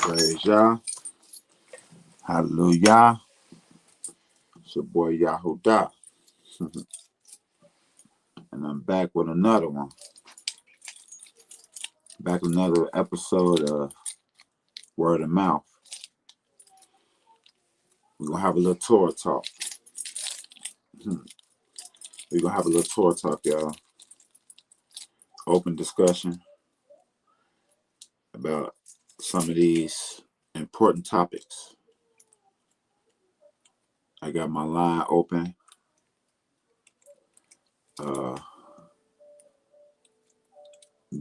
Praise Yah. Hallelujah. It's your boy Yahudah. And I'm back with another one. Back with another episode of Word of Mouth. We're going to have a little Torah Talk. We're going to have a little Torah Talk, y'all. Open discussion about some of these important topics. I got my line open.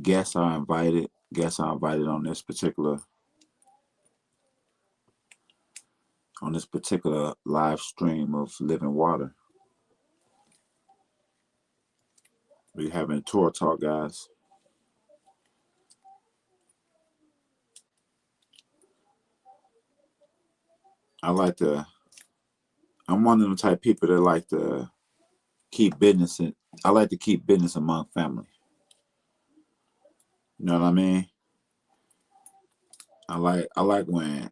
Guests are invited. Guests are invited on this particular live stream of Living Water. We're having a Torah Talk, guys. I'm one of them type of people that like to keep business I like to keep business among family. You know what I mean? I like when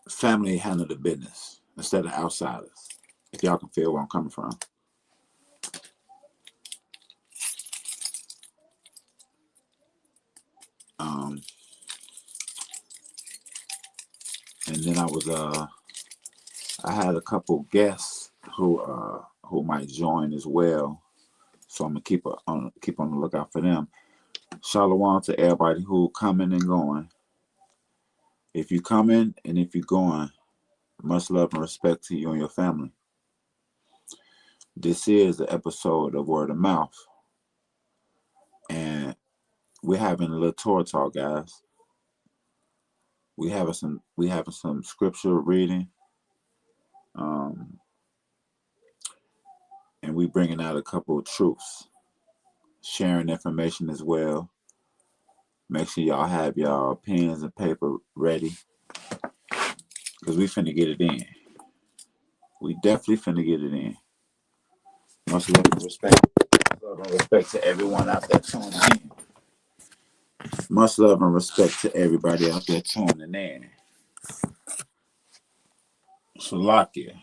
family handle the business instead of outsiders. If y'all can feel where I'm coming from. And then I had a couple guests who might join as well. So I'm gonna keep on the lookout for them. Shalom to everybody who coming and going. If you coming and if you going, much love and respect to you and your family. This is the episode of Word of Mouth. And we're having a little Torah Talk, guys. We having some scripture reading. And we bringing out a couple of truths. Sharing information as well. Make sure y'all have y'all pens and paper ready. Because we finna get it in. We definitely finna get it in. Much love and respect. Love and respect to everyone out there tuning in. Much love and respect to everybody out there tuning in. Salakia.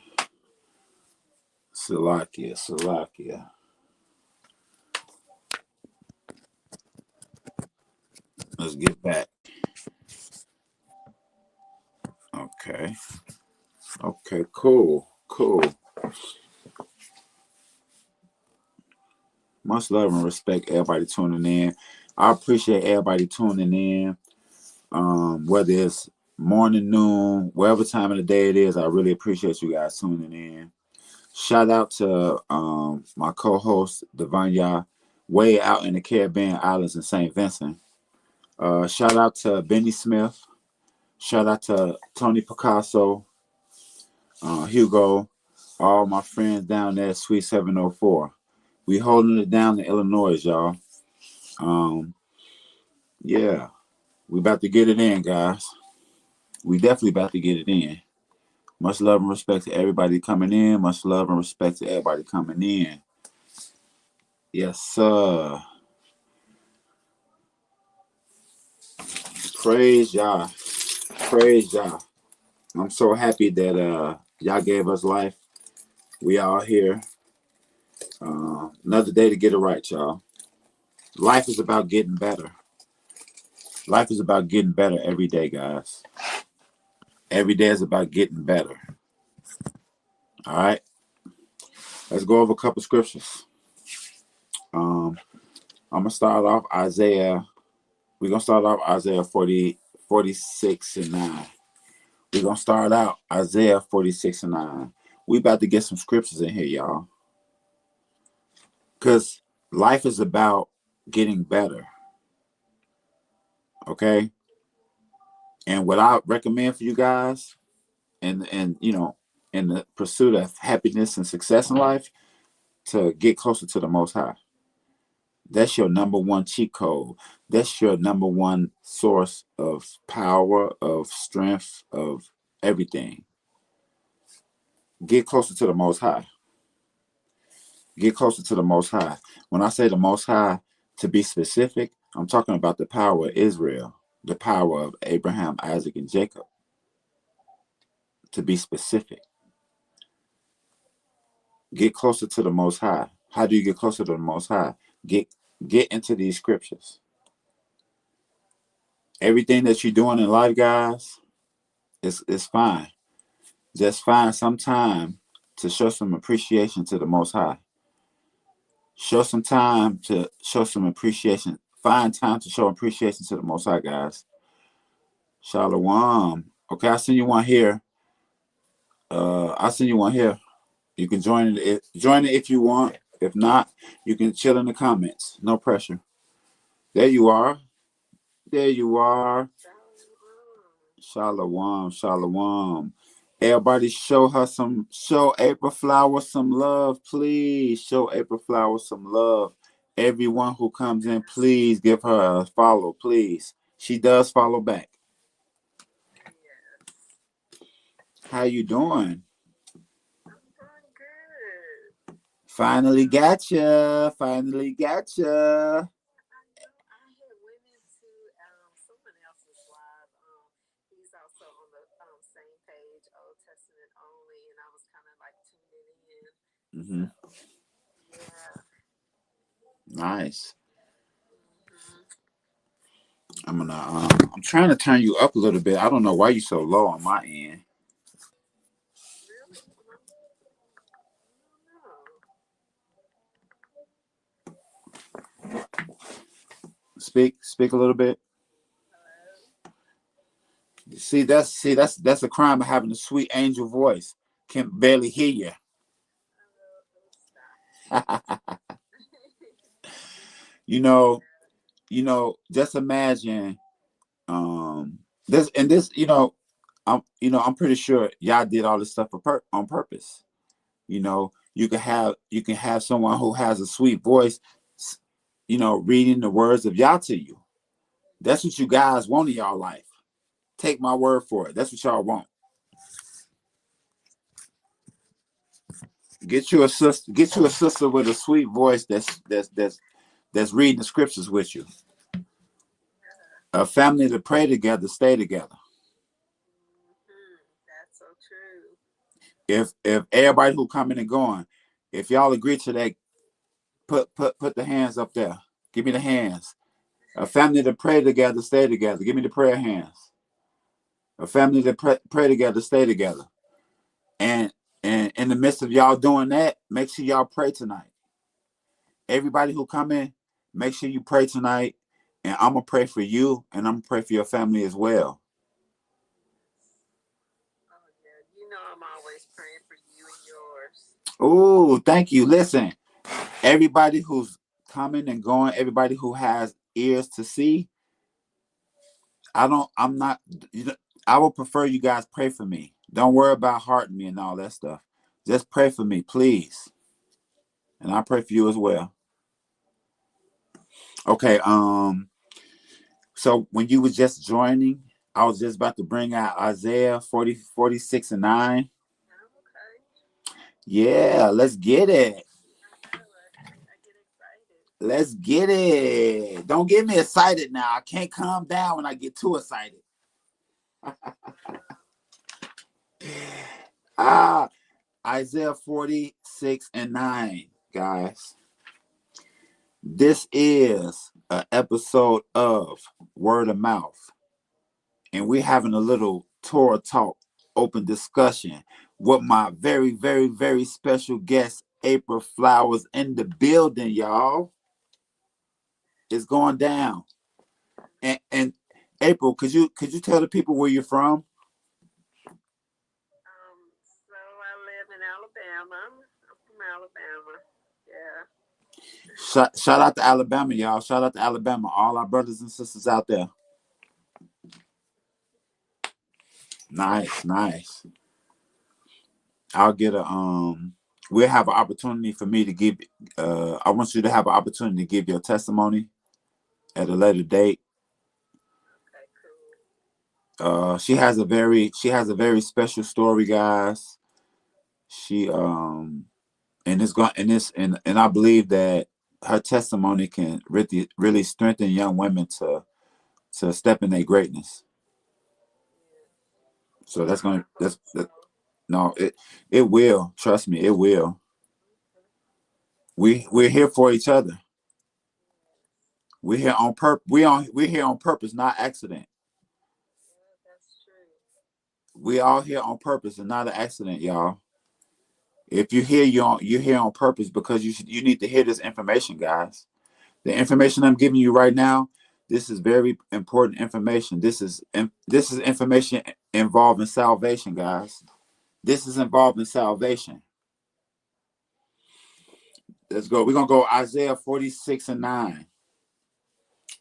Let's get back. Okay, cool. Much love and respect everybody tuning in. I appreciate everybody tuning in. Whether it's morning, noon, whatever time of the day it is, I really appreciate you guys tuning in. Shout out to my co-host Devanya, way out in the Caribbean Islands in St. Vincent. Shout out to Benny Smith. Shout out to Tony Picasso, Hugo, all my friends down there at Suite 704. We holding it down in Illinois, y'all. Yeah, we about to get it in, guys. We definitely about to get it in. Much love and respect to everybody coming in. Much love and respect to everybody coming in. Yes, sir. Praise Yah. Praise Yah. I'm so happy that y'all gave us life. We all here. Another day to get it right, y'all. Life is about getting better. Life is about getting better every day, guys. Every day is about getting better. All right. Let's go over a couple scriptures. I'm going to start off Isaiah. We're going to start off Isaiah 46 and 9. We're going to start out Isaiah 46 and 9. We about to get some scriptures in here, y'all. Because life is about getting better. Okay? And what I recommend for you guys, and you know, in the pursuit of happiness and success in life, to get closer to the Most High. That's your number one cheat code. That's your number one source of power, of strength, of everything. Get closer to the Most High. Get closer to the Most High. When I say the Most High, to be specific, I'm talking about the power of Israel. the power of Abraham, Isaac, and Jacob, to be specific. Get closer to the Most High. How do you get closer to the Most High? Get into these scriptures. Everything that you're doing in life, guys, is fine. Just find some time to show some appreciation to the Most High. Show some time to show some appreciation. Find time to show appreciation to the Most High, guys. Shalom. Okay, I send you one here. I send you one here. You can join it. Join it if you want. If not, you can chill in the comments. No pressure. There you are. There you are. Shalom. Shalom. Everybody show April Flower some love, please. Show April Flower some love. Everyone who comes in, please give her a follow, please. She does follow back. How you doing? I'm doing good. Finally gotcha. Finally gotcha. I had went into someone else's live. He's also on the same page, Old Testament only, and I was kind of like tuning in. Mm-hmm. Yeah. Nice. Mm-hmm. I'm trying to turn you up a little bit. I don't know why you're so low on my end. Really? I don't know. Speak a little bit. Hello? That's a crime of having a sweet angel voice. Can barely hear you. Stop. you know, just imagine this, I'm pretty sure y'all did all this stuff on purpose. You can have someone who has a sweet voice, reading the words of Yah to you. That's what you guys want in y'all life. Take my word for it. That's what y'all want. Get you a sister with a sweet voice that's reading the scriptures with you. A family to pray together, stay together. That's so true. If everybody who coming and going, if y'all agree to that, put the hands up there. Give me the hands. A family to pray together, stay together. Give me the prayer hands. A family to pray together, stay together. And in the midst of y'all doing that, make sure y'all pray tonight. Everybody who come in, make sure you pray tonight. And I'm gonna pray for you, and I'm gonna pray for your family as well. Oh yeah, you know I'm always praying for you and yours. Oh, thank you. Listen, everybody who's coming and going, everybody who has ears to see, I'm not, I would prefer you guys pray for me. Don't worry about hearting me and all that stuff. Just pray for me, please. And I pray for you as well. Okay, so when you was just joining, I was just about to bring out Isaiah 46 and 9. Oh, okay. Yeah, let's get it. I know. I get excited. Let's get it. Don't get me excited now. I can't calm down when I get too excited. Ah, Isaiah 46 and 9, guys. This is an episode of Word of Mouth. And we're having a little Torah Talk open discussion with my very, very, very special guest, April Flowers, in the building, y'all. It's going down. And April, could you tell the people where you're from? So I live in Alabama. I'm from Alabama. Yeah. Shout out to Alabama, y'all. Shout out to Alabama. All our brothers and sisters out there. Nice, nice. I'll get a we'll have an opportunity for me to give I want you to have an opportunity to give your testimony at a later date. Okay, cool. She has a very special story, guys. She and it's going and this and I believe that her testimony can really strengthen young women to to step in their greatness. Yeah. So that's I gonna hope that so. no, it will. Trust me, it will. Okay. We're here for each other. Yes. We're here on purpose. We're here on purpose, not accident. Yeah, that's true. We all here on purpose and not an accident, y'all. If you hear you're here on purpose because you need to hear this information, guys. The information I'm giving you right now, this is very important information. This is information involving salvation, guys. This is involving salvation. Let's go. We're gonna go Isaiah 46 and 9.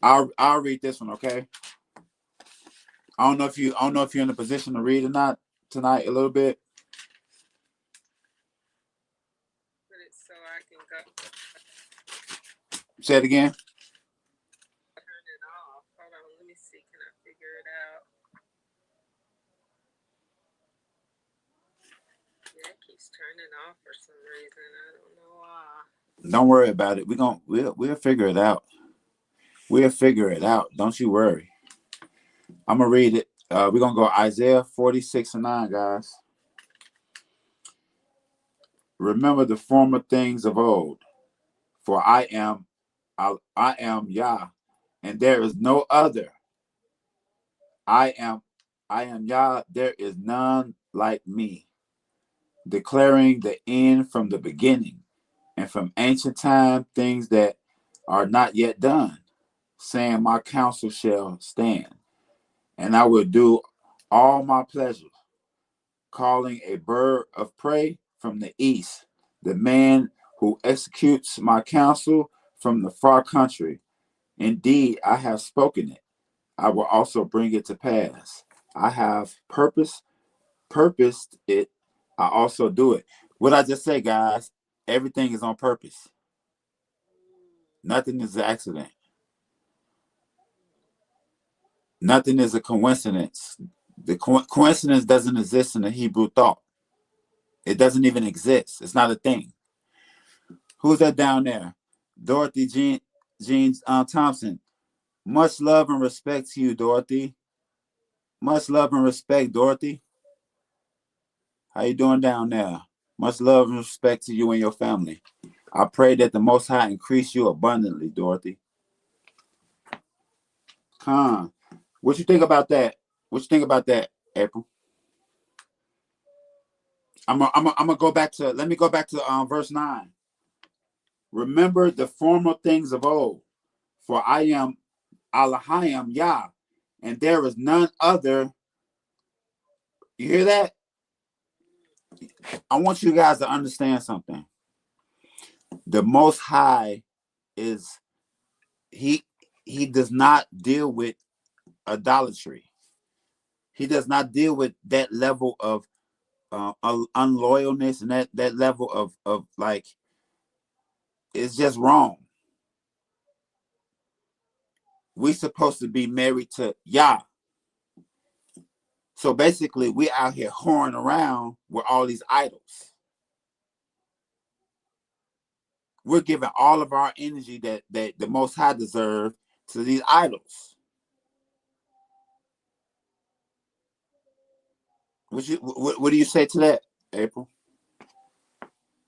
I'll read this one, okay? I don't know if you're in a position to read or not tonight a little bit. Put it so I can go Say it again. turn it off. Hold on, let me see. Can I figure it out? Yeah, it keeps turning off for some reason. I don't know why. Don't worry about it. We'll figure it out. We'll figure it out. Don't you worry. I'm gonna read it. We're gonna go Isaiah 46 and 9, guys. Remember the former things of old, for I am Yah, and there is no other. I am I am Yah, there is none like me, declaring the end from the beginning, and from ancient time things that are not yet done, saying my counsel shall stand, and I will do all my pleasure, calling a bird of prey from the east, the man who executes my counsel from the far country. Indeed, I have spoken it. I will also bring it to pass. I have purposed it. I also do it. What I just say, guys, everything is on purpose. Nothing is an accident. Nothing is a coincidence. The coincidence doesn't exist in the Hebrew thought. It doesn't even exist. It's not a thing. Who's that down there? Dorothy Jean Thompson. Much love and respect to you, Dorothy. Much love and respect, Dorothy. How you doing down there? Much love and respect to you and your family. I pray that the Most High increase you abundantly, Dorothy. Khan, what you think about that? What you think about that, April? I'm gonna go back to. Let me go back to verse 9. Remember the former things of old, for I am Elohim Yah, and there is none other. You hear that? I want you guys to understand something. The Most High is he he does not deal with idolatry. He does not deal with that level of unloyalness and that level of like it's just wrong. We supposed to be married to Yah. So basically, we out here whoring around with all these idols. We're giving all of our energy that the Most High deserve to these idols. What do you say to that, April?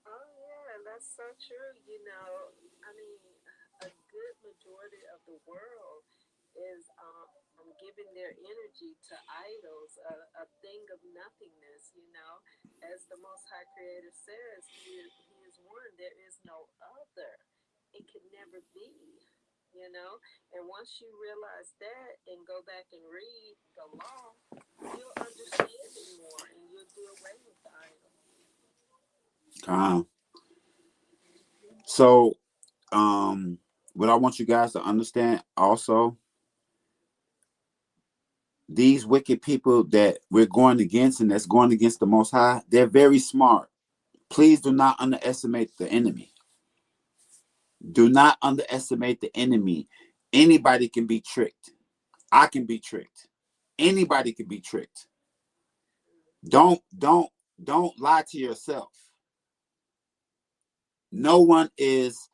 Oh yeah, that's so true. You know, I mean, a good majority of the world is giving their energy to idols, a thing of nothingness. You know, as the Most High Creator says, He is one. There is no other. It can never be. You know, and once you realize that and go back and read the law, you'll understand it more, and you'll do away with the idol. Um, Hmm. so um, what I want you guys to understand also, these wicked people that we're going against and that's going against the Most High, they're very smart. Please do not underestimate the enemy. Do not underestimate the enemy. Anybody can be tricked. I can be tricked. Anybody can be tricked. Don't lie to yourself. No one is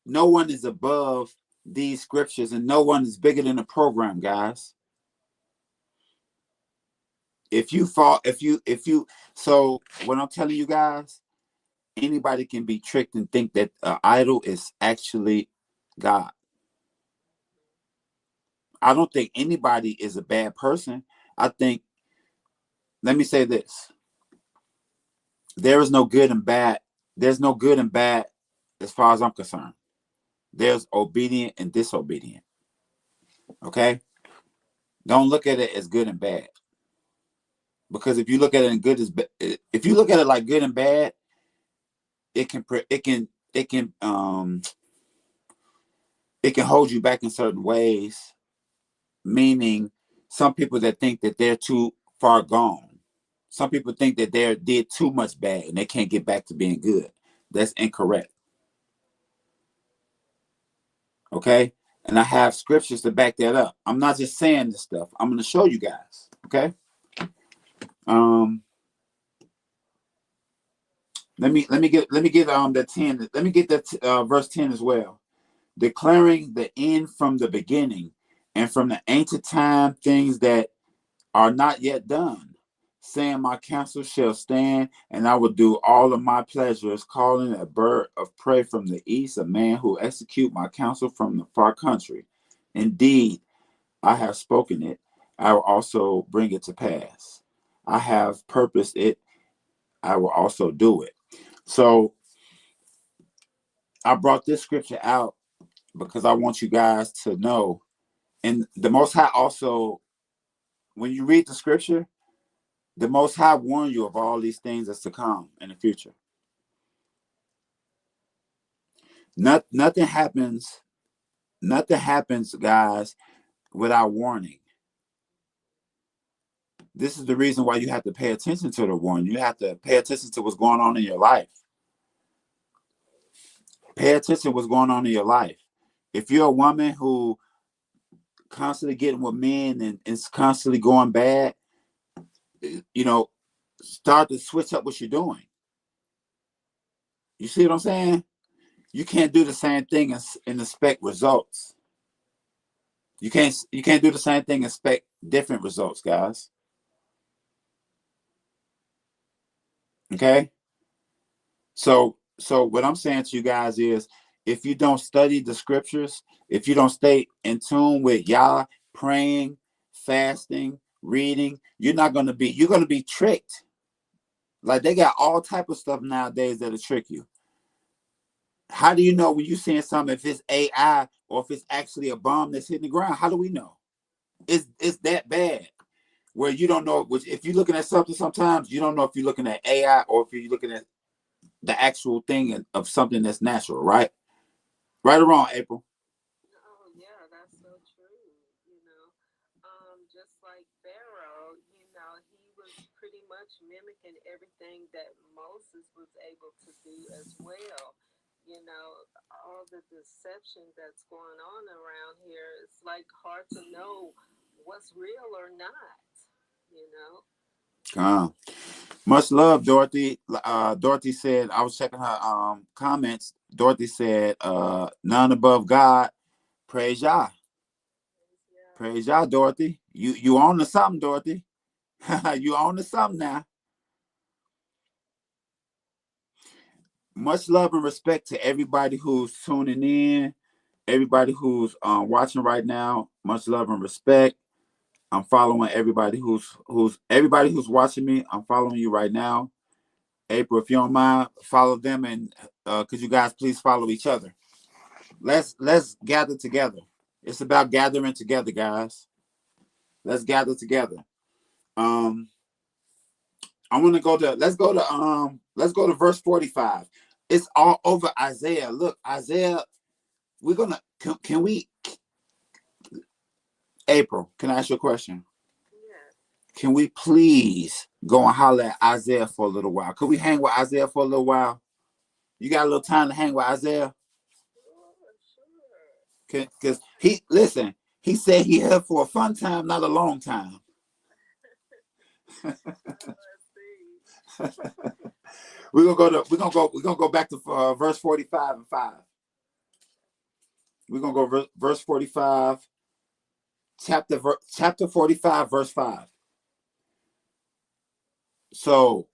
no one is above. these scriptures, and no one is bigger than the program, guys. If you fall, so what I'm telling you guys, anybody can be tricked and think that idol is actually God. I don't think anybody is a bad person. I think, let me say this: there is no good and bad. There's no good and bad as far as I'm concerned. There's obedient and disobedient. Okay, don't look at it as good and bad, because if you look at it in good as if you look at it like good and bad, it can hold you back in certain ways. Meaning, some people that think that they're too far gone. Some people think that they did too much bad and they can't get back to being good. That's incorrect. Okay, and I have scriptures to back that up. I'm not just saying this stuff. I'm going to show you guys. Okay. Um. Let me get the 10. Let me get that verse 10 as well. Declaring the end from the beginning, and from the ancient time things that are not yet done, saying, my counsel shall stand, and I will do all of my pleasures, calling a bird of prey from the east, a man who execute my counsel from the far country. Indeed, I have spoken it, I will also bring it to pass. I have purposed it, I will also do it. So I brought this scripture out because I want you guys to know. And the Most High also, when you read the scripture, the Most High warned you of all these things that's to come in the future. Nothing happens. Nothing happens, guys, without warning. This is the reason why you have to pay attention to the warning. You have to pay attention to what's going on in your life. Pay attention to what's going on in your life. If you're a woman who constantly getting with men and it's constantly going bad, you know, start to switch up what you're doing. You see what I'm saying? You can't do the same thing and expect results. You can't do the same thing and expect different results, guys. Okay? So what I'm saying to you guys is, if you don't study the scriptures, if you don't stay in tune with Yah, praying, fasting, reading, you're gonna be tricked. Like, they got all type of stuff nowadays that'll trick you. How do you know when you're seeing something, if it's AI or if it's actually a bomb that's hitting the ground? How do we know? It's that bad where you don't know. Which, if you're looking at something, sometimes you don't know if you're looking at AI or if you're looking at the actual thing of something that's natural, right? Right or wrong, April? Oh yeah, that's so true. You know, just like Pharaoh, he was pretty much mimicking everything that Moses was able to do as well. You know, all the deception that's going on around here, it's like hard to know what's real or not. You know. Uh, Much love, Dorothy. Dorothy said, I was checking her comments. Dorothy said, none above God. Praise Yah. Yeah. Praise Yah, Dorothy. You on to something, Dorothy. You on to something now. Much love and respect to everybody who's tuning in, everybody who's watching right now. Much love and respect. I'm following everybody who's watching me. I'm following you right now. April, if you don't mind, follow them, and could you guys please follow each other? Let's gather together. It's about gathering together, guys. Let's gather together. Um, I want to go to let's go to verse 45. It's all over Isaiah. Look, Isaiah, we're gonna can we April, can I ask you a question? Yeah. Can we please go and holler at Isaiah for a little while? Could we hang with Isaiah for a little while? You got a little time to hang with Isaiah? Sure, sure. Because he said he here for a fun time, not a long time. Let's see. We're gonna go back to verse 45 and 5. We're gonna go verse 45, chapter 45, verse 5. So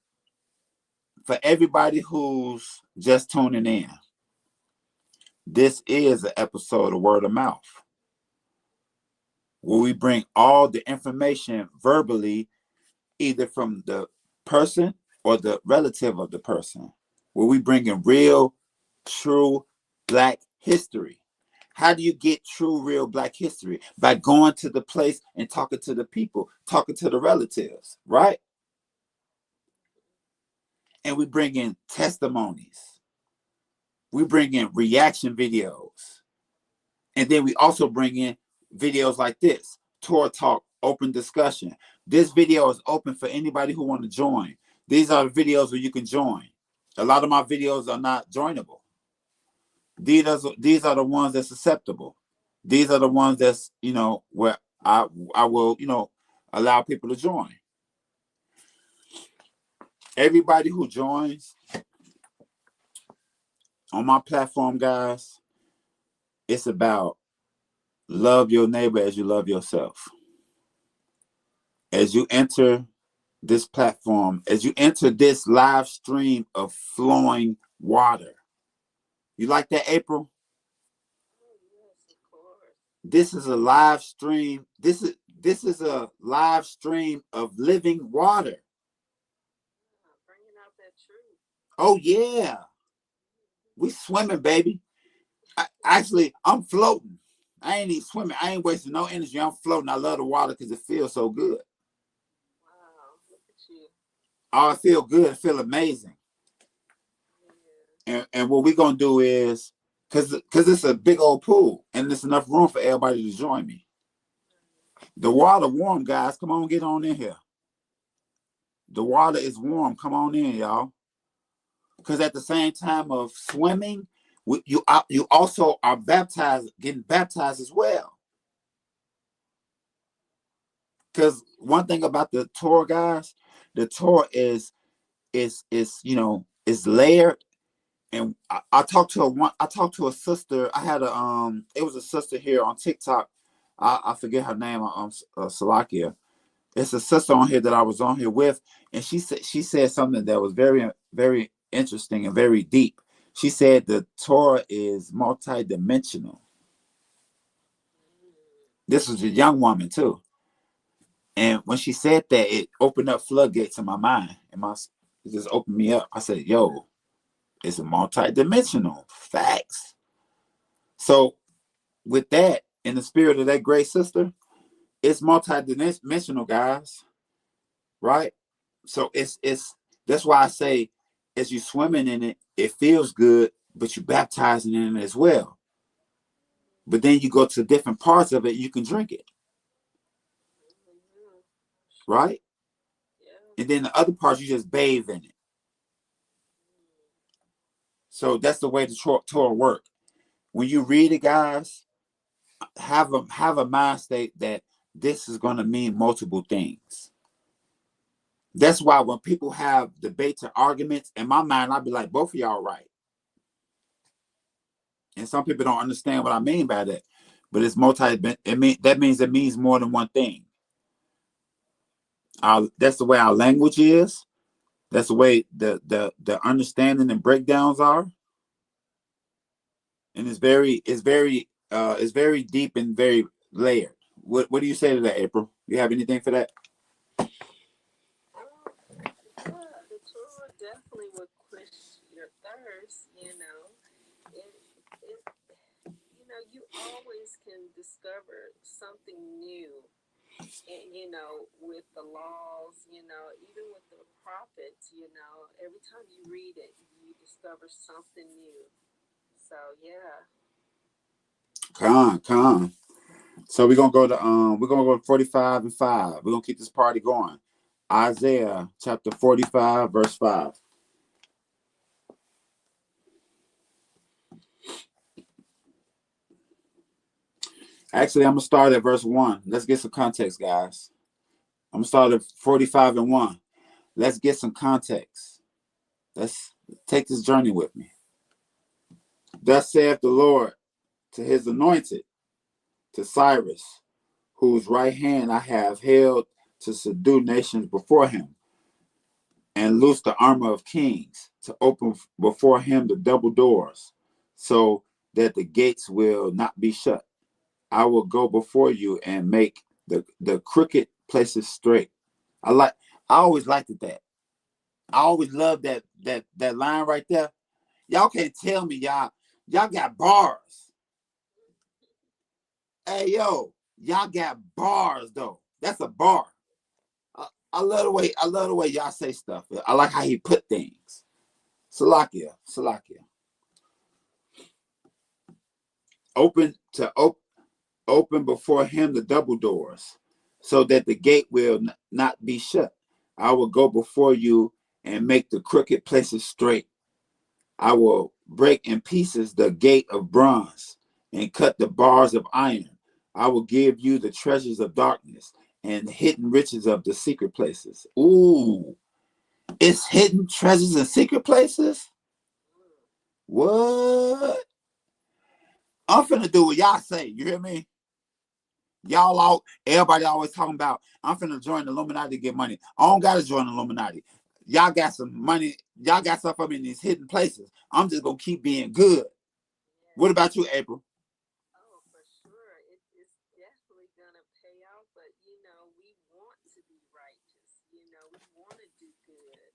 for everybody who's just tuning in, this is an episode of Word of Mouth, where we bring all the information verbally, either from the person or the relative of the person, where we bring in real, true Black history. How do you get true, real Black history? By going to the place and talking to the people, talking to the relatives, right? And we bring in testimonies. We bring in reaction videos. And then we also bring in videos like this, Torah Talk, open discussion. This video is open for anybody who want to join. These are the videos where you can join. A lot of my videos are not joinable. These are the ones that's acceptable. These are the ones that's, where I will, allow people to join. Everybody who joins on my platform, guys, it's about love your neighbor as you love yourself. As you enter this platform, as you enter this live stream of flowing water. You like that, April? Yes, of course. This is a live stream. This is a live stream of living water. Bringing out that truth. Oh yeah, we swimming, baby. I'm floating. I ain't even swimming. I ain't wasting no energy. I'm floating. I love the water because it feels so good. Wow, look at you. Oh, I feel good. I feel amazing. Yeah. And what we're gonna do is, because it's a big old pool and there's enough room for everybody to join me. The water warm, guys. Come on, get on in here. The water is warm. Come on in, y'all. Because at the same time of swimming, you also are getting baptized as well. Because one thing about the Torah, guys, the Torah is layered. And I talked to a sister. I had it was a sister here on TikTok. I forget her name. Salakia. It's a sister on here that I was on here with, and she said something that was very, very interesting and very deep. She said the Torah is multidimensional. This was a young woman too, and when she said that, it opened up floodgates in my mind, and it just opened me up. I said, "Yo, it's a multidimensional facts." So, with that, in the spirit of that great sister, it's multidimensional, guys, right? So it's that's why I say, as you swimming in it, it feels good, but you baptizing in it as well. But then you go to different parts of it, you can drink it, right? Yeah. And then the other parts you just bathe in it. So that's the way the Torah work. When you read it, guys, have a mind state that this is going to mean multiple things. That's why when people have debates or arguments, in my mind, I'll be like, both of y'all right. And some people don't understand what I mean by that. But it's that means it means more than one thing. That's the way our language is. That's the way the understanding and breakdowns are. And it's very deep and very layered. What do you say to that, April? You have anything for that? Yeah, the Torah definitely would quench your thirst. It you always can discover something new. And with the laws, even with the prophets, every time you read it, you discover something new. So yeah. Come. So we're gonna go to 45 and 5. We're gonna keep this party going. Isaiah chapter 45, verse 5. Actually, I'm gonna start at verse 1. Let's get some context, guys. I'm gonna start at 45 and 1. Let's get some context. Let's take this journey with me. Thus saith the Lord, to his anointed, to Cyrus, whose right hand I have held to subdue nations before him, and loose the armor of kings, to open before him the double doors, so that the gates will not be shut. I will go before you and make the crooked places straight. I like I always liked it that. I always loved that line right there. Y'all can't tell me y'all got bars. Hey yo, y'all got bars though. That's a bar. I love the way y'all say stuff. I like how he put things. Salakia. Open to open before him the double doors, so that the gate will not be shut. I will go before you and make the crooked places straight. I will break in pieces the gate of bronze and cut the bars of iron. I will give you the treasures of darkness and hidden riches of the secret places. Ooh, it's hidden treasures and secret places? What? I'm finna do what y'all say. You hear me? Y'all all, everybody always talking about, I'm finna join the Illuminati to get money. I don't gotta join the Illuminati. Y'all got some money. Y'all got stuff up in these hidden places. I'm just gonna keep being good. What about you, April? Oh, for sure. It's definitely going to pay out, but we want to be righteous. We want to do good,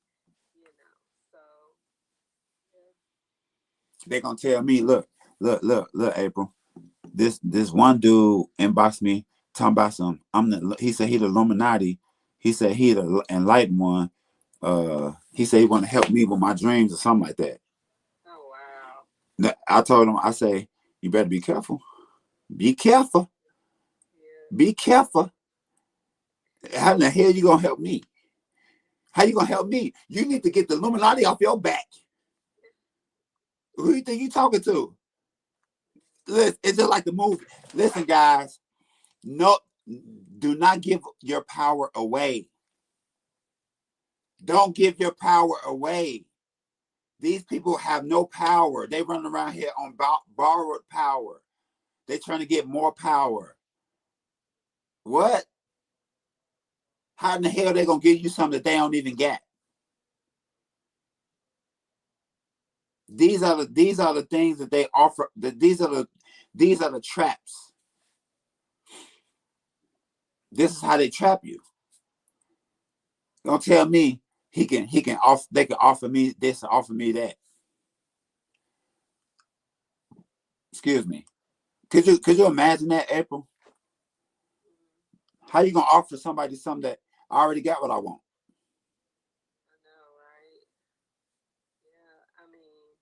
you know. So, yeah. They gonna tell me, look, April. This one dude inboxed me talking about some. He said he the Illuminati. He said he the enlightened one. He said he want to help me with my dreams or something like that. Oh, wow. I told him, I say, you better be careful. Be careful. Yeah. Be careful. How in the hell you gonna help me? How you gonna help me? You need to get the Illuminati off your back. Who you think you talking to? Listen, it's just like the movie. Listen, guys, no, do not give your power away. Don't give your power away. These people have no power. They run around here on borrowed power. They're trying to get more power. What? How in the hell they gonna give you something that they don't even get? These are the things that they offer. These are the traps. This is how they trap you. Don't tell me he can offer. They can offer me this, offer me that. Excuse me. Could you imagine that, April? How you gonna offer somebody something that I already got what I want? I know, right? Yeah. I mean,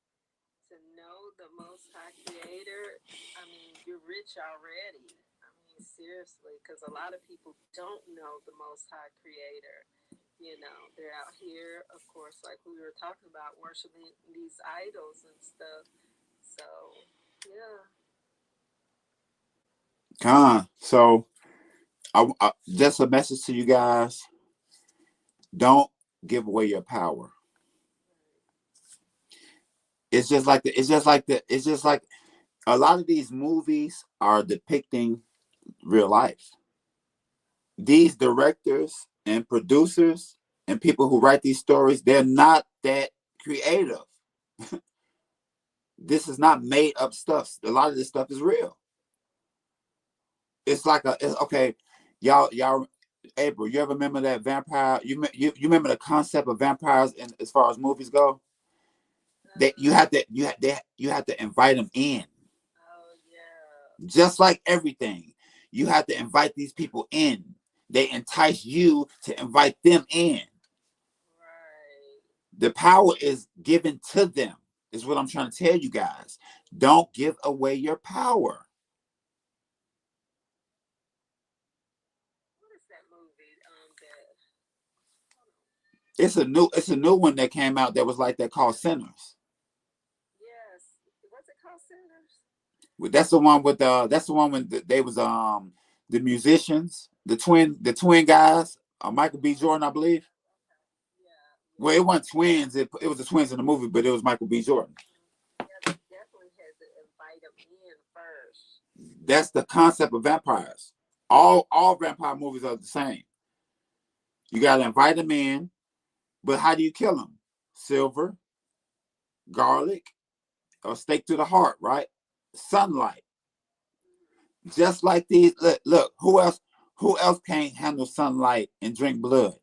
to know the Most High Creator, I mean, you're rich already. I mean, seriously, because a lot of people don't know the Most High Creator. They're out here, of course, like we were talking about, worshiping these idols and stuff. So, yeah. So just a message to you guys: don't give away your power. It's just like a lot of these movies are depicting real life. These directors and producers and people who write these stories, they're not that creative. This is not made up stuff. A lot of this stuff is real. Okay, y'all. April, you ever remember that vampire? You remember the concept of vampires, and as far as movies go, that you have to invite them in. Oh, yeah. Just like everything, you have to invite these people in. They entice you to invite them in. Right. The power is given to them, is what I'm trying to tell you guys. Don't give away your power. What is that movie? That. It's a new one that came out that was like that, called Sinners. Yes. What's it called? Sinners? That's the one when they was the musicians, the twin guys, Michael B. Jordan, I believe. Okay. Yeah. Well, Yeah. it wasn't twins. It was the twins in the movie, but it was Michael B. Jordan. Yeah, they definitely had to invite them in first. That's the concept of vampires. All vampire movies are the same. You got to invite them in, but how do you kill them? Silver, garlic, or stake to the heart, right? Sunlight. Just like these. Look, who else can't handle sunlight and drink blood?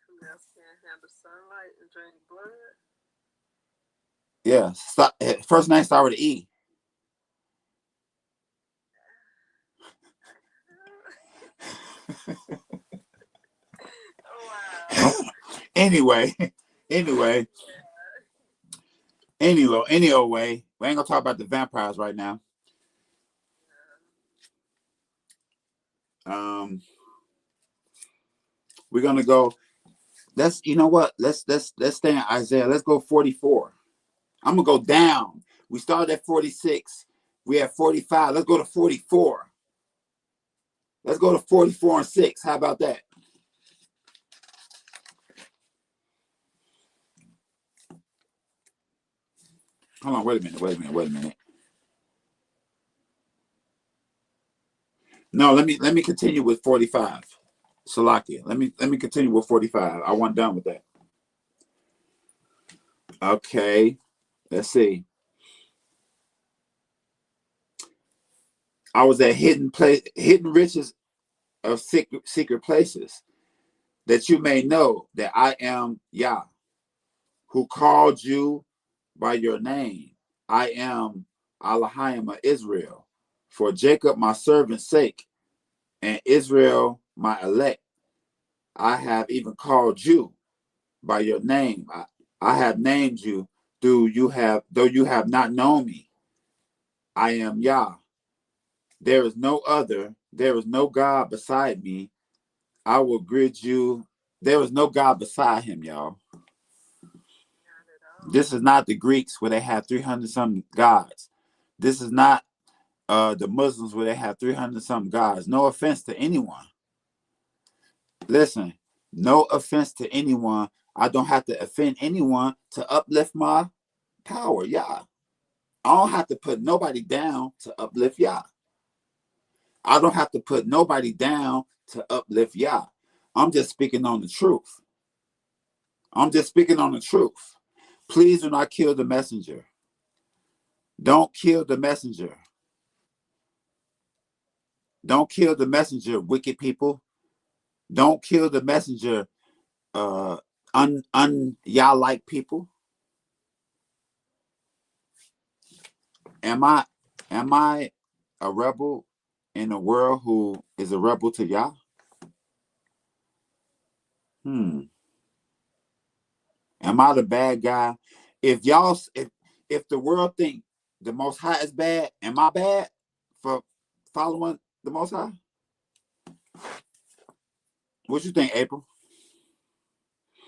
Who else can't handle sunlight and drink blood? Yeah. First name start with E. Wow. anyway, anyway, anyway, we ain't gonna talk about the vampires right now. We're gonna go. You know what? Let's stay in Isaiah. Let's go 44. I'm gonna go down. We started at 46. We at 45. Let's go to 44. Let's go to 44 and 6. How about that? Hold on, wait a minute. No, let me continue with 45. Salakia. Let me continue with 45. I wasn't done with that. Okay. Let's see. I was at hidden riches of secret places, that you may know that I am Yah, who called you by your name. I am Elohim of Israel, for Jacob my servant's sake, and Israel my elect. I have even called you by your name. I have named you, though you have not known me. I am Yah. There is no other. There is no God beside me. I will grid you. There is no God beside him, y'all. This is not the Greeks where they have 300 something gods. This is not the Muslims where they have 300 something gods. No offense to anyone. Listen, no offense to anyone. I don't have to offend anyone to uplift my power, Yah. I don't have to put nobody down to uplift Yah. I don't have to put nobody down to uplift Yah. I'm just speaking on the truth. I'm just speaking on the truth. Please do not kill the messenger. Don't kill the messenger. Don't kill the messenger, wicked people. Don't kill the messenger, y'all like people. Am I a rebel in a world who is a rebel to Yah? Am I the bad guy? If the world think the Most High is bad, am I bad for following the Most High? What you think, April?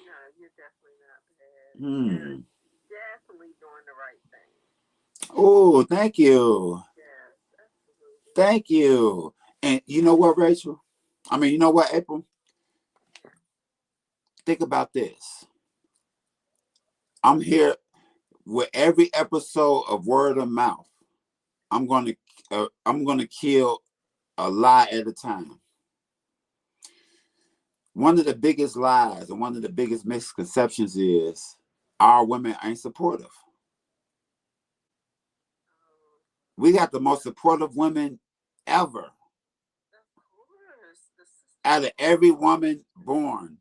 No, you're definitely not bad. You're definitely doing the right thing. Oh, thank you. Yes, absolutely. Thank you. And you know what, Rachel? I mean, you know what, April? Think about this. I'm here with every episode of Word of Mouth. I'm gonna kill a lie at a time. One of the biggest lies and one of the biggest misconceptions is our women ain't supportive. We got the most supportive women ever. Of course. Out of every woman born,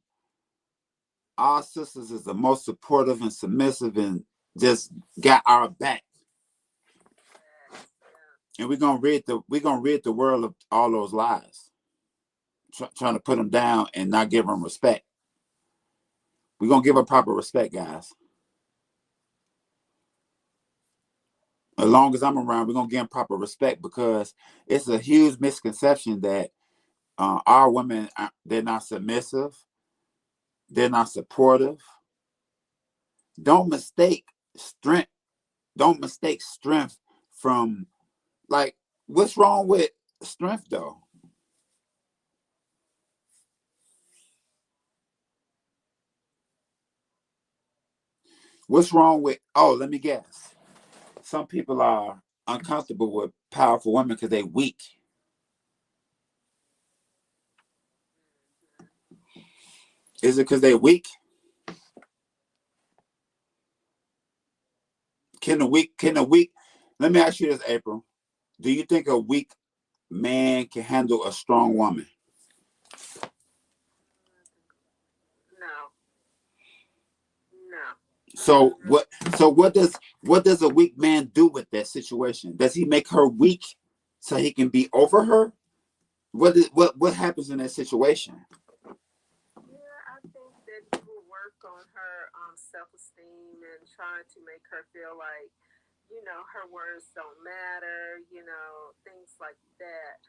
our sisters is the most supportive and submissive and just got our back. And we're gonna rid the world of all those lies. Trying to put them down and not give them respect. We're gonna give them proper respect, guys. As long as I'm around, we're gonna give them proper respect, because it's a huge misconception that our women, they're not submissive, they're not supportive. Don't mistake strength. Don't mistake strength from, like, what's wrong with strength though? What's wrong with? Oh, let me guess. Some people are uncomfortable with powerful women because they weak. Is it because they weak? Can a weak? Let me ask you this, April. Do you think a weak man can handle a strong woman? No, no, not So really. what? So what does a weak man do with that situation? Does he make her weak so he can be over her? What happens in that situation? Yeah, I think that he will work on her self-esteem and trying to make her feel like, her words don't matter, things like that.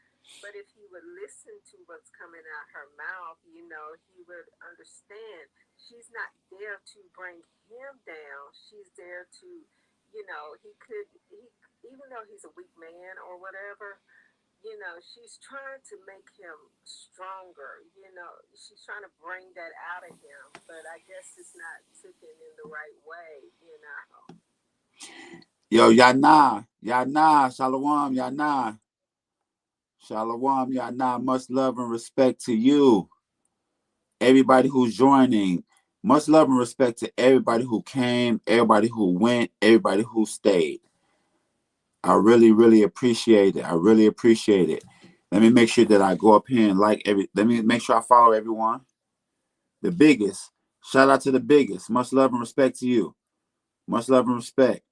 But if he would listen to what's coming out her mouth, he would understand she's not there to bring him down. She's there to, even though he's a weak man or whatever, she's trying to make him stronger. She's trying to bring that out of him, but I guess it's not taken in the right way. Yo, Yana, Yana, Shalom, Yana, Shalom, Yana. Much love and respect to you, everybody who's joining. Much love and respect to everybody who came, everybody who went, everybody who stayed. I really, really appreciate it. I really appreciate it. Let me make sure that I go up here and like every. Let me make sure I follow everyone. The biggest. Shout out to the biggest. Much love and respect to you. Much love and respect.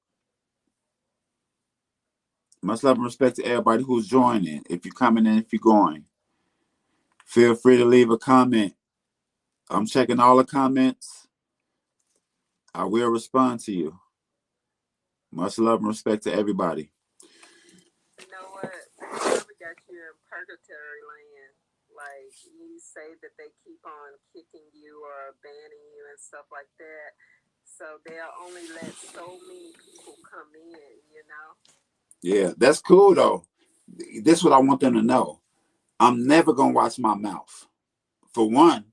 Much love and respect to everybody who's joining. If you're coming in, if you're going, feel free to leave a comment. I'm checking all the comments. I will respond to you. Much love and respect to everybody. You know what? They probably got you in purgatory land. Like you say that they keep on kicking you or banning you and stuff like that. So they'll only let so many people come in. Yeah, that's cool though. This is what I want them to know. I'm never gonna watch my mouth. For one. Right.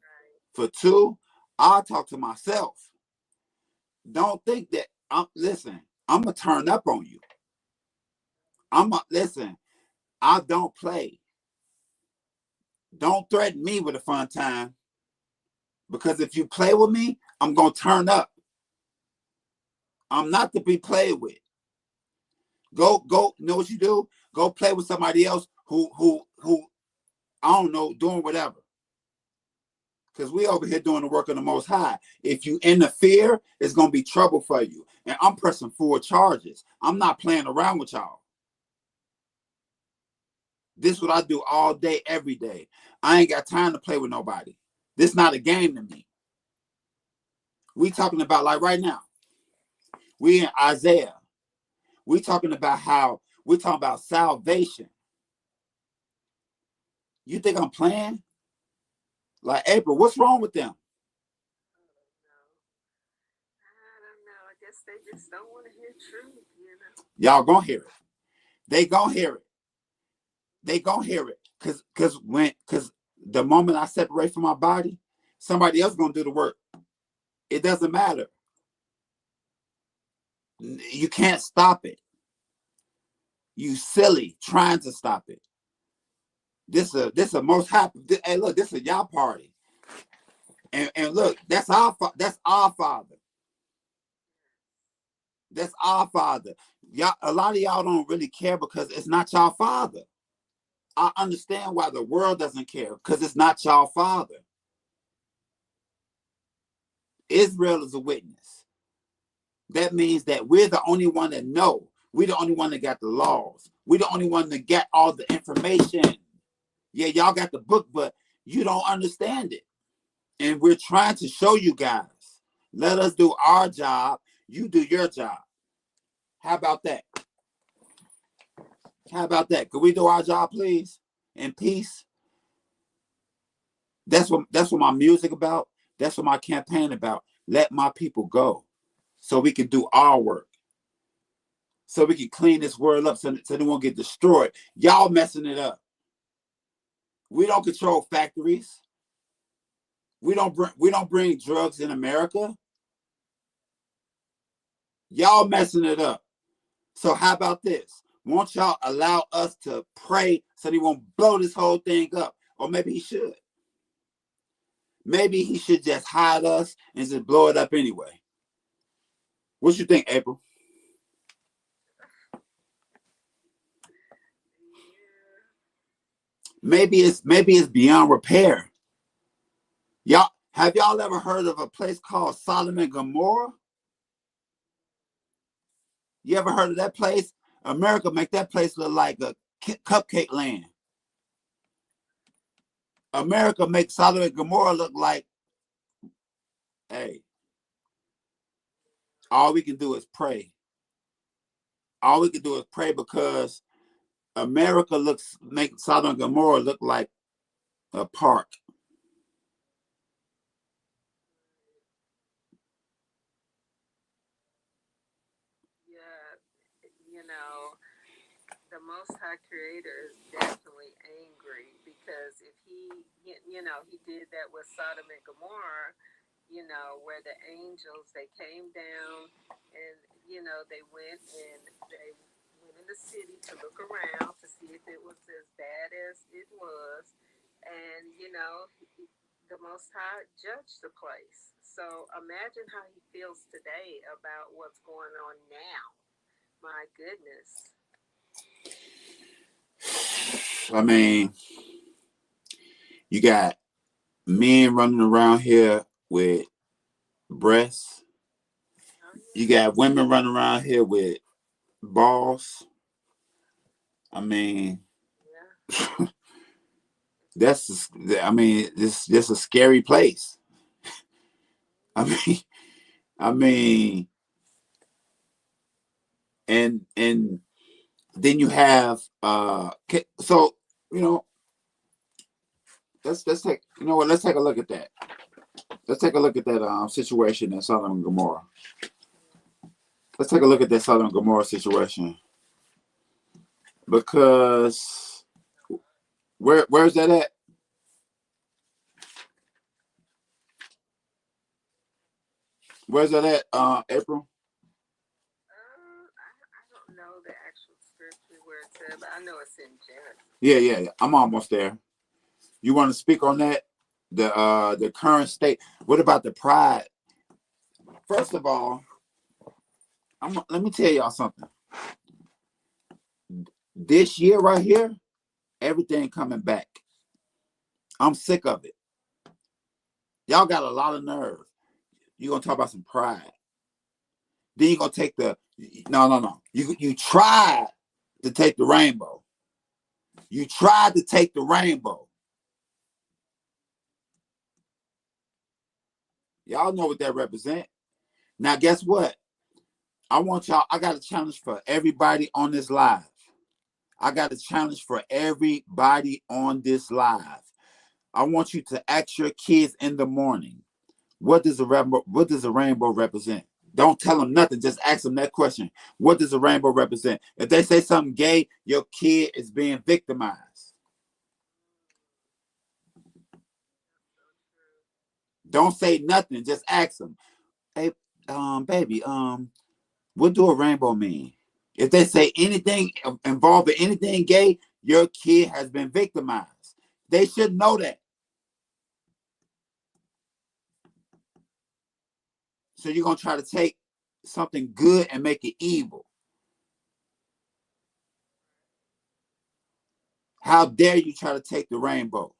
For two, I'll talk to myself. Don't think that listen, I'm gonna turn up on you. Listen, I don't play. Don't threaten me with a fun time. Because if you play with me, I'm gonna turn up. I'm not to be played with. Go, you know what you do? Go play with somebody else who I don't know, doing whatever. Because we over here doing the work of the Most High. If you interfere, it's gonna be trouble for you. And I'm pressing full charges. I'm not playing around with y'all. This is what I do all day, every day. I ain't got time to play with nobody. This not a game to me. We talking about like right now. We in Isaiah. We talking about how we talking about salvation. You think I'm playing? Like April, what's wrong with them? I don't know. I don't know. I guess they just don't want to hear truth. Y'all gonna hear it. They gonna hear it. They gonna hear it. Cause the moment I separate from my body, somebody else gonna do the work. It doesn't matter. You can't stop it. You silly trying to stop it. This a most happy. Hey, look, this is y'all party. And look, that's our father. That's our father. Y'all, a lot of y'all don't really care because it's not y'all father. I understand why the world doesn't care because it's not y'all father. Israel is a witness. That means that we're the only one that know. We're the only one that got the laws. We're the only one that got all the information. Yeah, y'all got the book, but you don't understand it. And we're trying to show you guys. Let us do our job. You do your job. How about that? How about that? Could we do our job, please? In peace. That's what my music about. That's what my campaign about. Let my people go. So we can do our work. So we can clean this world up so they won't get destroyed. Y'all messing it up. We don't control factories. We don't bring drugs in America. Y'all messing it up. So how about this? Won't y'all allow us to pray so he won't blow this whole thing up? Or maybe he should. Maybe he should just hide us and just blow it up anyway. What you think, April? Maybe it's beyond repair. Y'all ever heard of a place called Sodom and Gomorrah? You ever heard of that place? America make that place look like a cupcake land. America makes Sodom and Gomorrah look like, hey, all we can do is pray. All we can do is pray because America make Sodom and Gomorrah look like a park. Yeah, the Most High Creator is definitely angry because if he did that with Sodom and Gomorrah, where the angels they came down and they went in the city to look around to see if it was as bad as it was, and the Most High judged the place. So imagine how he feels today about what's going on now. My goodness. I mean, you got men running around here with breasts. Oh, You yeah. got women running around here with balls. I mean, Yeah. that's. I mean, this a scary place. I mean, I mean, and then you have so you know let's take let's take a look at that. Let's take a look at that situation in Sodom and Gomorrah. Let's take a look at that Sodom and Gomorrah situation because where's that at? Where's that at, April? I don't know the actual scripture where it's at, but I know it's in Genesis. Yeah. I'm almost there. You want to speak on that? The current state. What about the pride? First of all, let me tell y'all something. This year right here, everything coming back. I'm sick of it. Y'all got a lot of nerve. You gonna talk about some pride? Then you gonna take the no. You tried to take the rainbow. You tried to take the rainbow. Y'all know what that represents. Now, guess what? I want y'all. I got a challenge for everybody on this live. I got a challenge for everybody on this live. I want you to ask your kids in the morning, what does a rainbow? What does a rainbow represent? Don't tell them nothing. Just ask them that question. What does a rainbow represent? If they say something gay, your kid is being victimized. Don't say nothing. Just ask them. Hey, baby, what do a rainbow mean? If they say anything involving anything gay, your kid has been victimized. They should know that. So you're gonna try to take something good and make it evil. How dare you try to take the rainbow?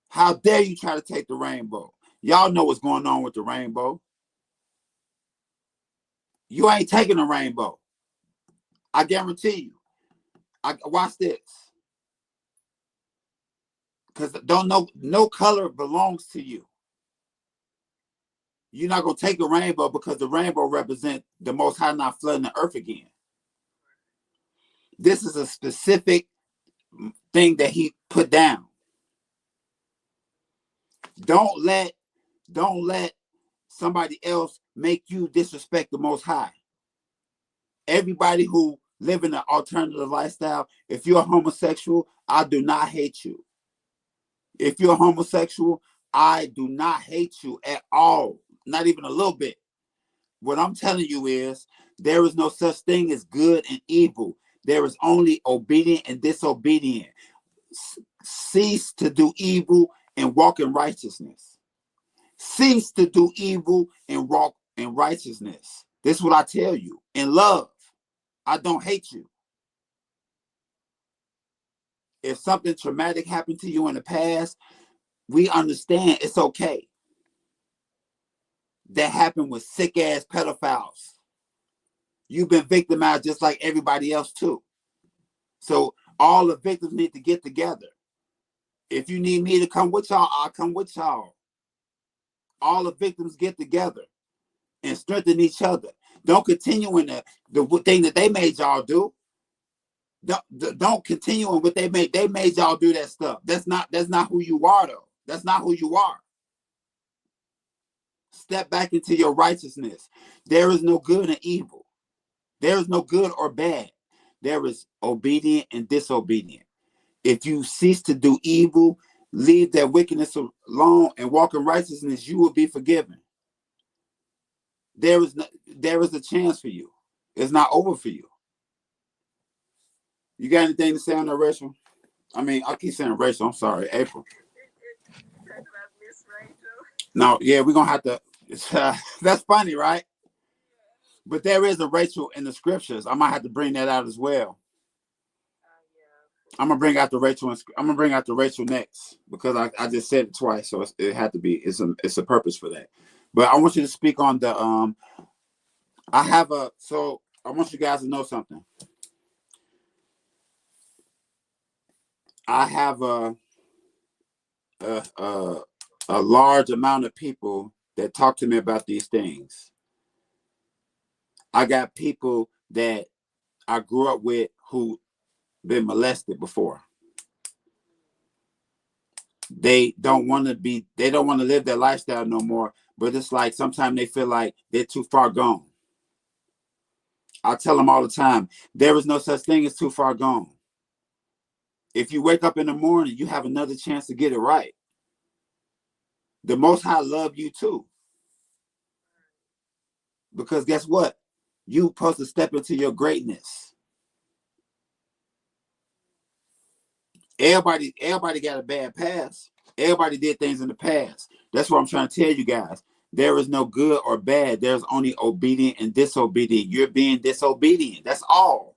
How dare you try to take the rainbow? Y'all know what's going on with the rainbow. You ain't taking the rainbow. I guarantee you. Watch this. Because don't know no color belongs to you. You're not gonna take the rainbow because the rainbow represents the Most High not flooding the earth again. This is a specific thing that He put down. Don't let somebody else make you disrespect the Most High. Everybody who live in an alternative lifestyle, if you're a homosexual, I do not hate you. If you're a homosexual, I do not hate you at all. Not even a little bit. What I'm telling you is there is no such thing as good and evil. There is only obedient and disobedient. Cease to do evil and walk in righteousness. Cease to do evil and walk in righteousness. This is what I tell you. In love, I don't hate you. If something traumatic happened to you in the past, we understand it's okay. That happened with sick ass pedophiles. You've been victimized just like everybody else too. So all the victims need to get together. If you need me to come with y'all, I'll come with y'all. All the victims get together and strengthen each other. Don't continue in the thing that they made y'all do. Don't continue in what they made. They made y'all do that stuff. That's not who you are though. That's not who you are. Step back into your righteousness. There is no good and evil. There is no good or bad. There is obedient and disobedient. If you cease to do evil, leave that wickedness alone, and walk in righteousness, you will be forgiven. There is a chance for you. It's not over for you. You got anything to say on that, Rachel? I mean, I keep saying Rachel. I'm sorry, April. Talking about Miss Rachel. No, yeah, we're gonna have to. That's funny, right? But there is a Rachel in the scriptures. I might have to bring that out as well. Yeah. I'm gonna bring out the Rachel. I'm gonna bring out the Rachel next because I just said it twice, so it had to be. It's a purpose for that. But I want you to speak on the I have a so I want you guys to know something. I have a a, a large amount of people that talk to me about these things. I got people that I grew up with who been molested before. They don't want to live their lifestyle no more, but it's like sometimes they feel like they're too far gone. I tell them all the time, there is no such thing as too far gone. If you wake up in the morning, you have another chance to get it right. The Most High love you too. Because guess what? You supposed to step into your greatness. Everybody got a bad past. Everybody did things in the past. That's what I'm trying to tell you guys. There is no good or bad. There's only obedient and disobedient. You're being disobedient. That's all.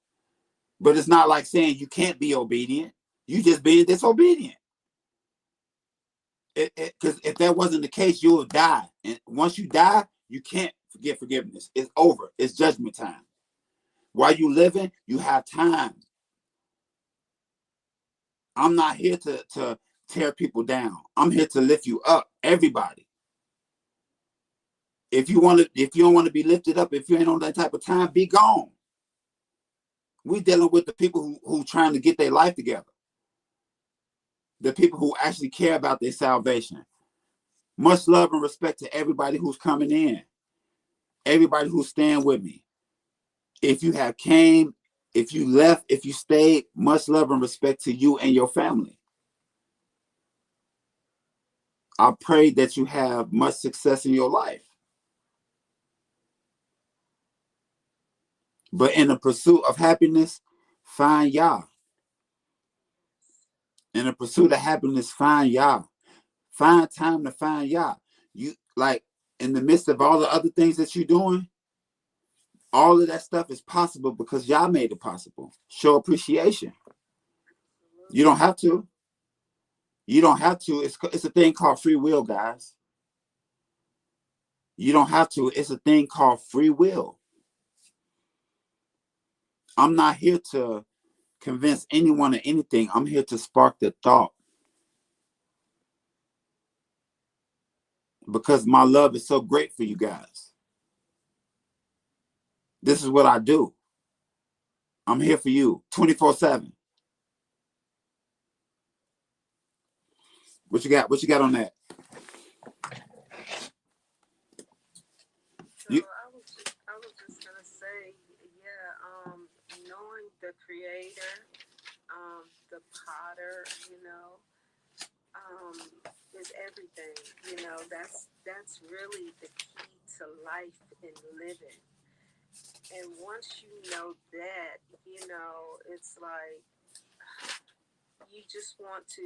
But it's not like saying you can't be obedient. You just being disobedient. Because if that wasn't the case, you will die. And once you die, you can't get forgiveness. It's over. It's judgment time. While you living, you have time. I'm not here to tear people down. I'm here to lift you up, everybody. If you don't want to be lifted up, if you ain't on that type of time, be gone. We dealing with the people who trying to get their life together. The people who actually care about their salvation. Much love and respect to everybody who's coming in. Everybody who's staying with me. If you have came, if you left, if you stayed, much love and respect to you and your family. I pray that you have much success in your life. But in the pursuit of happiness, find Yah. In the pursuit of happiness, find Yah. Find time to find Yah. You like in the midst of all the other things that you're doing, all of that stuff is possible because Yah made it possible. Show appreciation. You don't have to. You don't have to. It's a thing called free will, guys. You don't have to. It's a thing called free will. I'm not here to convince anyone of anything. I'm here to spark the thought. Because my love is so great for you guys. This is what I do. I'm here for you 24/7. What you got? What you got on that? So I was just gonna say, yeah, knowing the creator, the potter, is everything. That's really the key to life and living. And once you know that, it's like you just want to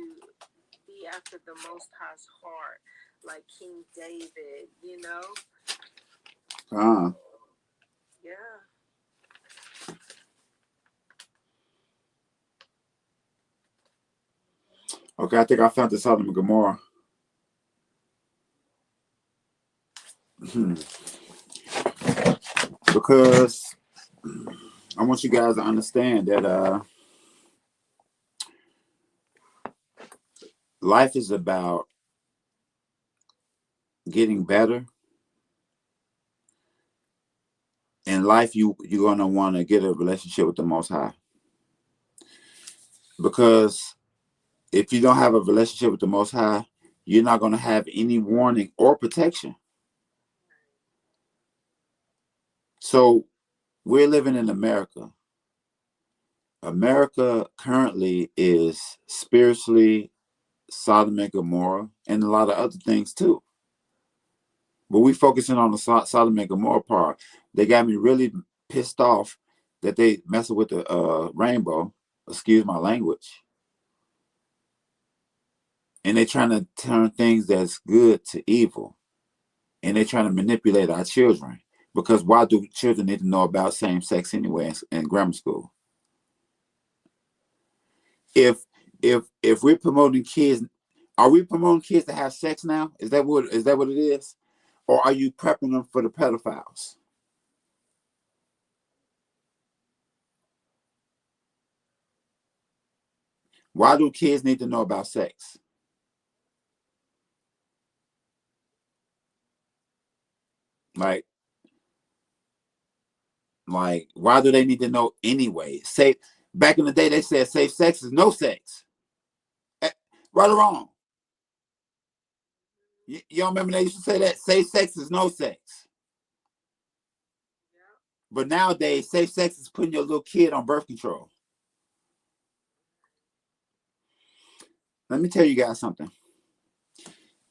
be after the Most High's heart, like King David. Uh, Yeah. okay, I think I found the Sodom and Gomorrah. Because I want you guys to understand that life is about getting better. In life, you're gonna want to get a relationship with the Most High, because if you don't have a relationship with the Most High, you're not gonna have any warning or protection. So we're living in America. America currently is spiritually Sodom and Gomorrah, and a lot of other things too. But we focusing on the Sodom and Gomorrah part. They got me really pissed off that they messing with the rainbow. Excuse my language. And they trying to turn things that's good to evil, and they trying to manipulate our children. Because why do children need to know about same sex anyway in grammar school? If we're promoting kids, are we promoting kids to have sex now? Is that what it is? Or are you prepping them for the pedophiles? Why do kids need to know about sex? Like, why do they need to know anyway? Say, back in the day, they said safe sex is no sex. Eh, right or wrong? You don't remember they used to say that safe sex is no sex. Yeah. But nowadays, safe sex is putting your little kid on birth control. Let me tell you guys something.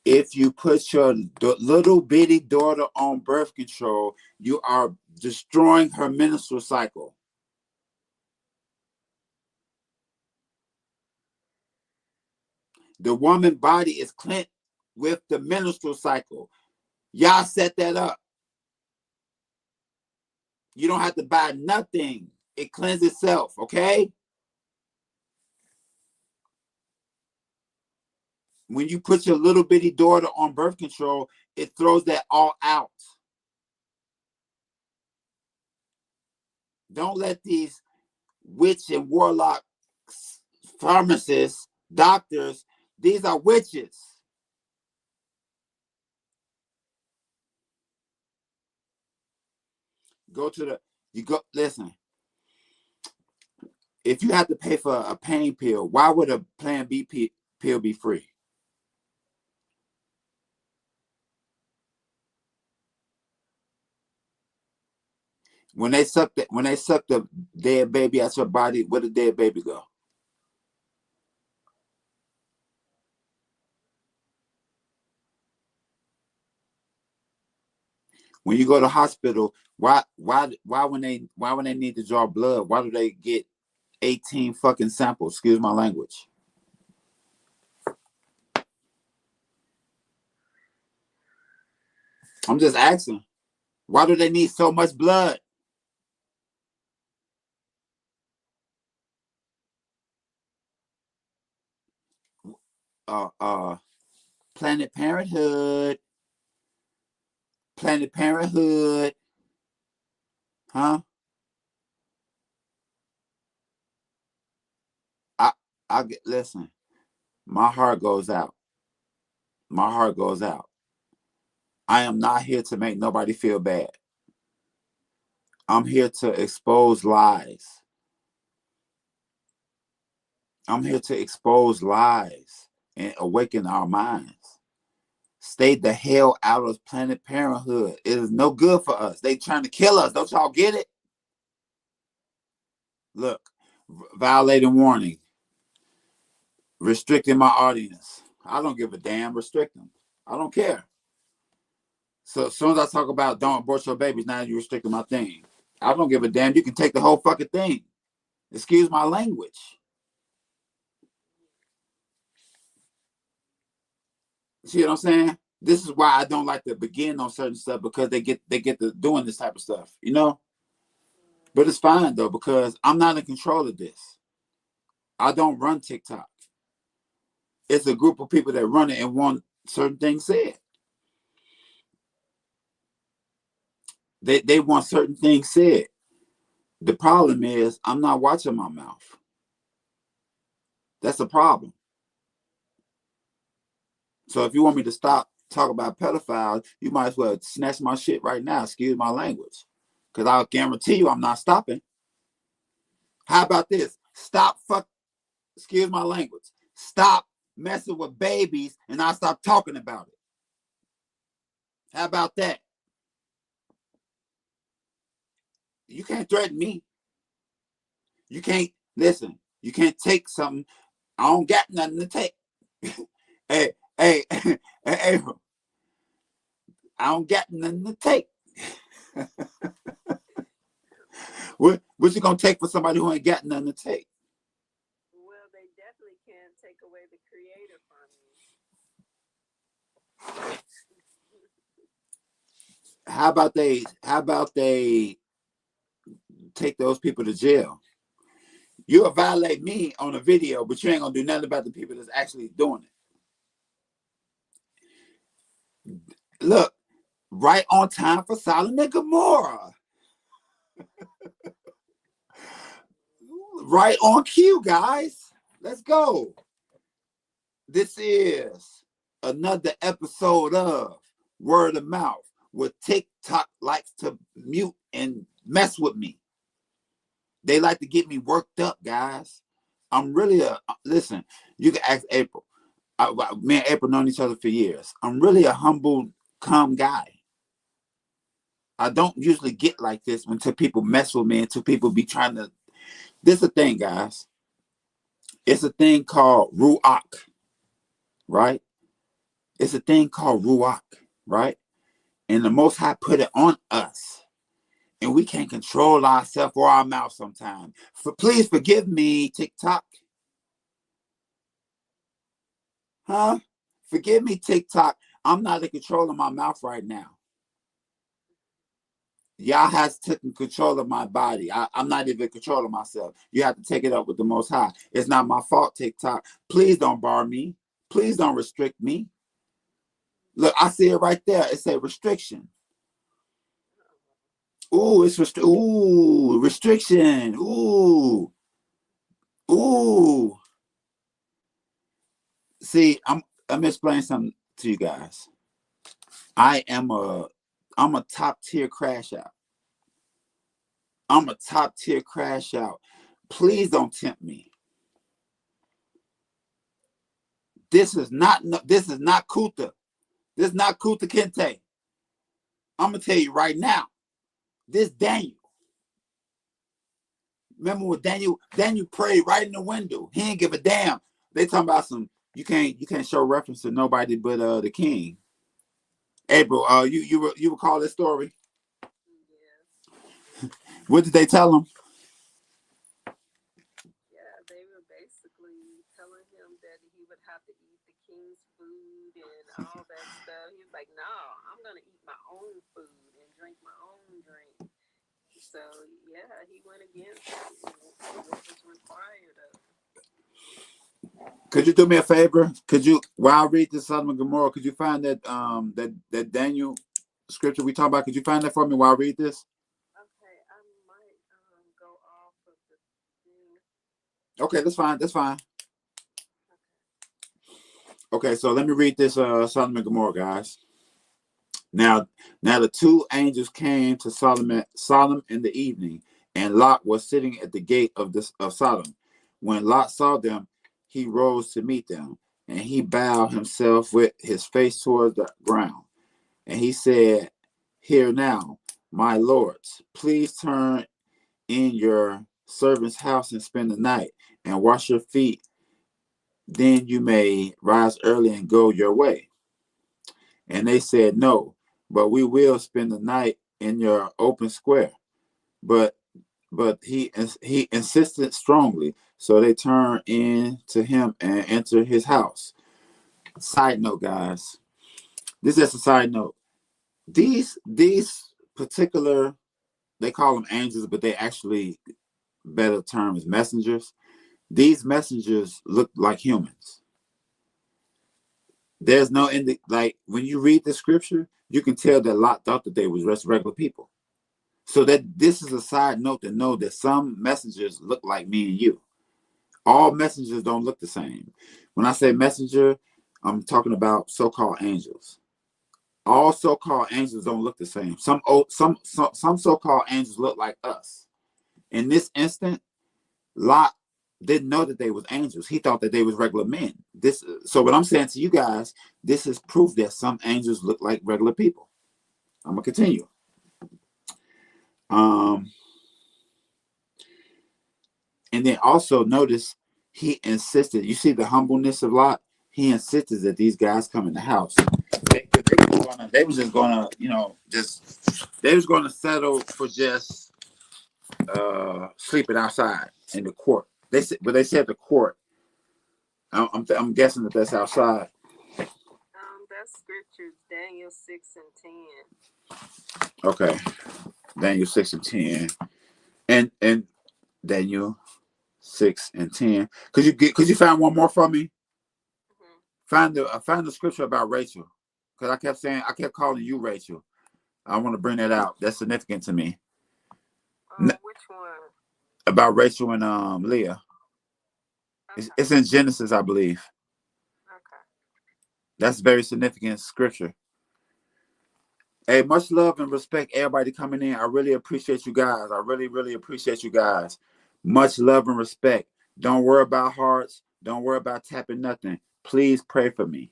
If you put your little bitty daughter on birth control, you are destroying her menstrual cycle. The woman body is cleansed with the menstrual cycle. Y'all set that up. You don't have to buy nothing. It cleanses itself, okay? When you put your little bitty daughter on birth control, it throws that all out. Don't let these witch and warlock pharmacists, doctors, these are witches. Go to the, you go, listen, if you have to pay for a pain pill, why would a Plan B pill be free? When they suck the dead baby out your body, where did the dead baby go? When you go to hospital, why when they need to draw blood, why do they get 18 fucking samples? Excuse my language. I'm just asking. Why do they need so much blood? Uh uh Planet Parenthood. Planet Parenthood. Huh? I I get listen. My heart goes out. My heart goes out. I am not here to make nobody feel bad. I'm here to expose lies. I'm here to expose lies and awaken our minds. Stay the hell out of Planet Parenthood. It is no good for us. They trying to kill us. Don't y'all get it? Look, violating warning, restricting my audience. I don't give a damn. Restrict them. I don't care. So as soon as I talk about don't abort your babies, now you're restricting my thing. I don't give a damn. You can take the whole fucking thing. Excuse my language. See what I'm saying? This is why I don't like to begin on certain stuff, because they get to doing this type of stuff, you know? But it's fine though, because I'm not in control of this. I don't run TikTok. It's a group of people that run it and want certain things said. They want certain things said. The problem is I'm not watching my mouth. That's the problem. So if you want me to stop talk about pedophiles, you might as well snatch my shit right now. Excuse my language. Because I'll guarantee you I'm not stopping. How about this? Stop excuse my language. Stop messing with babies and I'll stop talking about it. How about that? You can't threaten me. You can't, listen, you can't take something. I don't got nothing to take. hey, hey, April. I don't got nothing to take. What you gonna take for somebody who ain't got nothing to take? Well, they definitely can take away the creator from you. How about they take those people to jail? You'll violate me on a video, but you ain't gonna do nothing about the people that's actually doing it. Look, right on time for Sodom and Gomorrah. Right on cue, guys. Let's go. This is another episode of Word of Mouth, where TikTok likes to mute and mess with me. They like to get me worked up, guys. I'm really listen, you can ask April. Me and April known each other for years. I'm really a humble, calm guy. I don't usually get like this until people mess with me, until people be trying to. This is a thing, guys. It's a thing called Ruach, right? It's a thing called Ruach, right? And the Most High put it on us. And we can't control ourselves or our mouth sometimes. Please forgive me, TikTok. Huh? Forgive me, TikTok. I'm not in control of my mouth right now. Y'all has taken control of my body. I'm not even in control of myself. You have to take it up with the Most High. It's not my fault, TikTok. Please don't bar me. Please don't restrict me. Look, I see it right there. It says restriction. Ooh, it's restriction. Ooh. See, I'm explaining something to you guys. I'm a top tier crash out. I'm a top tier crash out. Please don't tempt me. This is not Kuta. This is not Kuta Kente. I'm gonna tell you right now. This Daniel. Remember when Daniel prayed right in the window. He didn't give a damn. They talking about some you can't show reference to nobody but the king. April, you recall this story? Yeah. What did they tell him? Yeah, they were basically telling him that he would have to eat the king's food and all that stuff. He was like, "No, I'm gonna eat my own food and drink my own drink." So yeah, he went against what was required of him. Could you do me a favor? Could you, while I read this Sodom and Gomorrah, could you find that Daniel scripture we talk about? Could you find that for me while I read this? Okay, I might go off of the thing. Okay, that's fine. That's fine. Okay, so let me read this Sodom and Gomorrah, guys. Now the two angels came to Sodom in the evening, and Lot was sitting at the gate of Sodom. When Lot saw them, he rose to meet them, and he bowed himself with his face toward the ground. And he said, "Hear now, my lords, please turn in your servant's house and spend the night, and wash your feet. Then you may rise early and go your way." And they said, "No, but we will spend the night in your open square. But he insisted strongly, so they turned in to him and entered his house. Side note, guys, this is just a side note. These particular, they call them angels, but they actually, better term is messengers. These messengers look like humans. There's no like when you read the scripture, you can tell that Lot thought that they was just regular people. So that this is a side note to know that some messengers look like me and you. All messengers don't look the same. When I say messenger, I'm talking about so-called angels. All so-called angels don't look the same. Some so-called angels look like us. In this instant, Lot didn't know that they was angels. He thought that they was regular men. So what I'm saying to you guys, this is proof that some angels look like regular people. I'm gonna continue. And then also notice he insisted. You see the humbleness of Lot. He insisted that these guys come in the house. They was just gonna, they was gonna settle for just sleeping outside in the court. They said the court. I'm guessing that that's outside. That's scriptures, Daniel 6:10. Okay, Daniel 6:10, and Daniel 6:10. Could you find one more for me? Mm-hmm. Find the scripture about Rachel, because I kept calling you Rachel. I want to bring that out. That's significant to me. Which one? About Rachel and Leah. Okay. It's in Genesis, I believe. Okay. That's very significant scripture. Hey, much love and respect, everybody coming in. I really appreciate you guys. I really, really appreciate you guys. Much love and respect. Don't worry about hearts. Don't worry about tapping nothing. Please pray for me.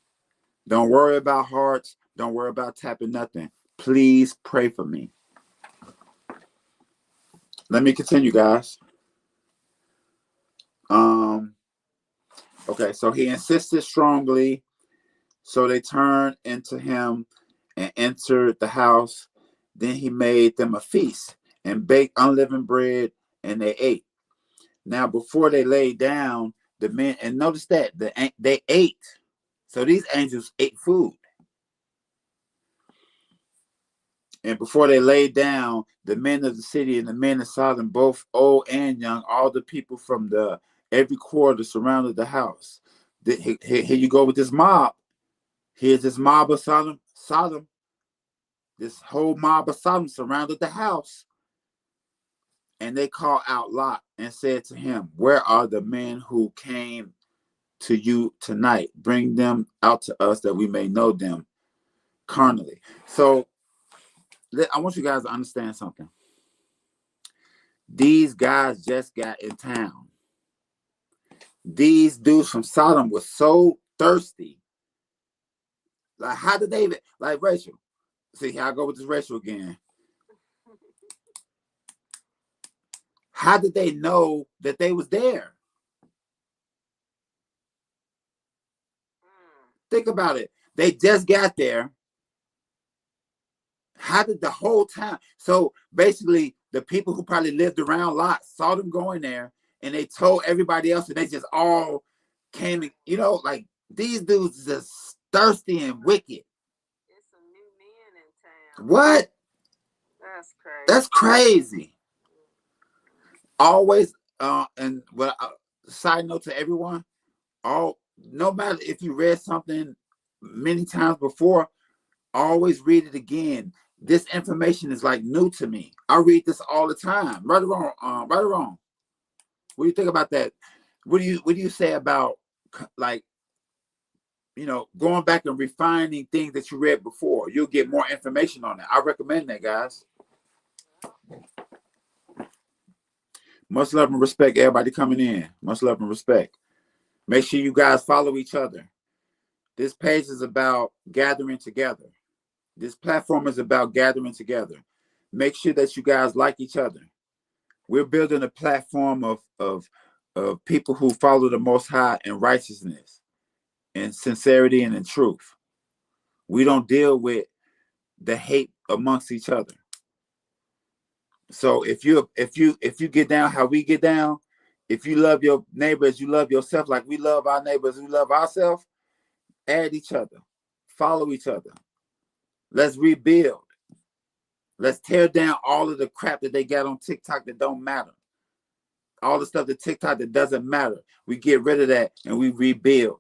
Don't worry about hearts. Don't worry about tapping nothing. Please pray for me. Let me continue, guys. Okay, so he insisted strongly. So they turned into him and entered the house. Then he made them a feast and baked unleavened bread, and they ate. Now, before they laid down, the men, and notice that they ate. So these angels ate food. And before they laid down, the men of the city and the men of Sodom, both old and young, all the people from every quarter surrounded the house. Here you go with this mob. Here's this mob of Sodom. This whole mob of Sodom surrounded the house. And they called out Lot and said to him, "Where are the men who came to you tonight? Bring them out to us that we may know them carnally." So I want you guys to understand something. These guys just got in town. These dudes from Sodom were so thirsty. Like, how did they, like Rachel? See, here I go with this Rachel again. How did they know that they was there? Think about it. They just got there. How did the whole time? So basically, the people who probably lived around Lot saw them going there, and they told everybody else, and they just all came. Like these dudes are just thirsty and wicked. It's some new men in town. What? That's crazy. That's crazy. Always, and well, side note to everyone, no matter if you read something many times before, always read it again. This information is like new to me. I read this all the time. Right or wrong? Right or wrong? What do you think about that? What do you say about, like, going back and refining things that you read before? You'll get more information on it. I recommend that, guys. Much love and respect, everybody coming in. Much love and respect. Make sure you guys follow each other. This page is about gathering together. This platform is about gathering together. Make sure that you guys like each other. We're building a platform of people who follow the Most High in righteousness, in sincerity, and in truth. We don't deal with the hate amongst each other. So if you get down how we get down, if you love your neighbors, you love yourself like we love our neighbors, we love ourselves, add each other, follow each other. Let's rebuild. Let's tear down all of the crap that they got on TikTok that don't matter. All the stuff that TikTok that doesn't matter. We get rid of that and we rebuild.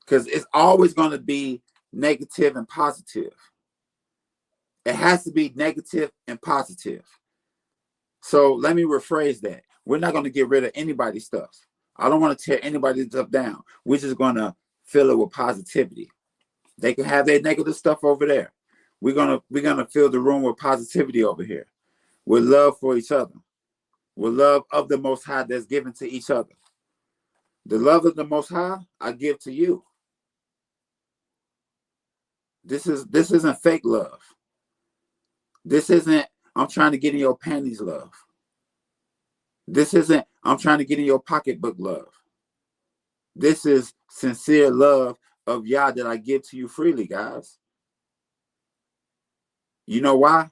Because it's always going to be negative and positive. It has to be negative and positive. So let me rephrase that. We're not going to get rid of anybody's stuff. I don't want to tear anybody's stuff down. We're just going to fill it with positivity. They can have their negative stuff over there. We're gonna fill the room with positivity over here, with love for each other, with love of the Most High that's given to each other. The love of the Most High I give to you. This isn't fake love. This isn't I'm trying to get in your panties love. This isn't I'm trying to get in your pocketbook love. This is sincere love of Yah that I give to you freely, guys. You know why?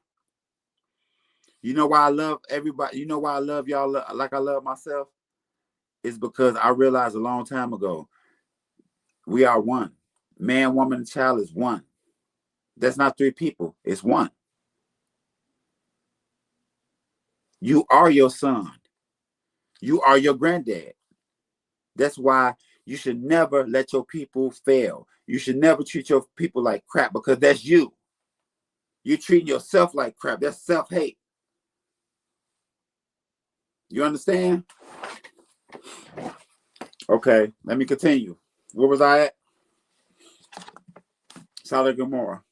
You know why I love everybody? You know why I love y'all like I love myself? It's because I realized a long time ago, we are one. Man, woman, and child is one. That's not three people. It's one. You are your son. You are your granddad. That's why you should never let your people fail. You should never treat your people like crap because that's you. You're treating yourself like crap. That's self-hate. You understand? Okay, let me continue. Where was I at? Sodom and Gomorrah.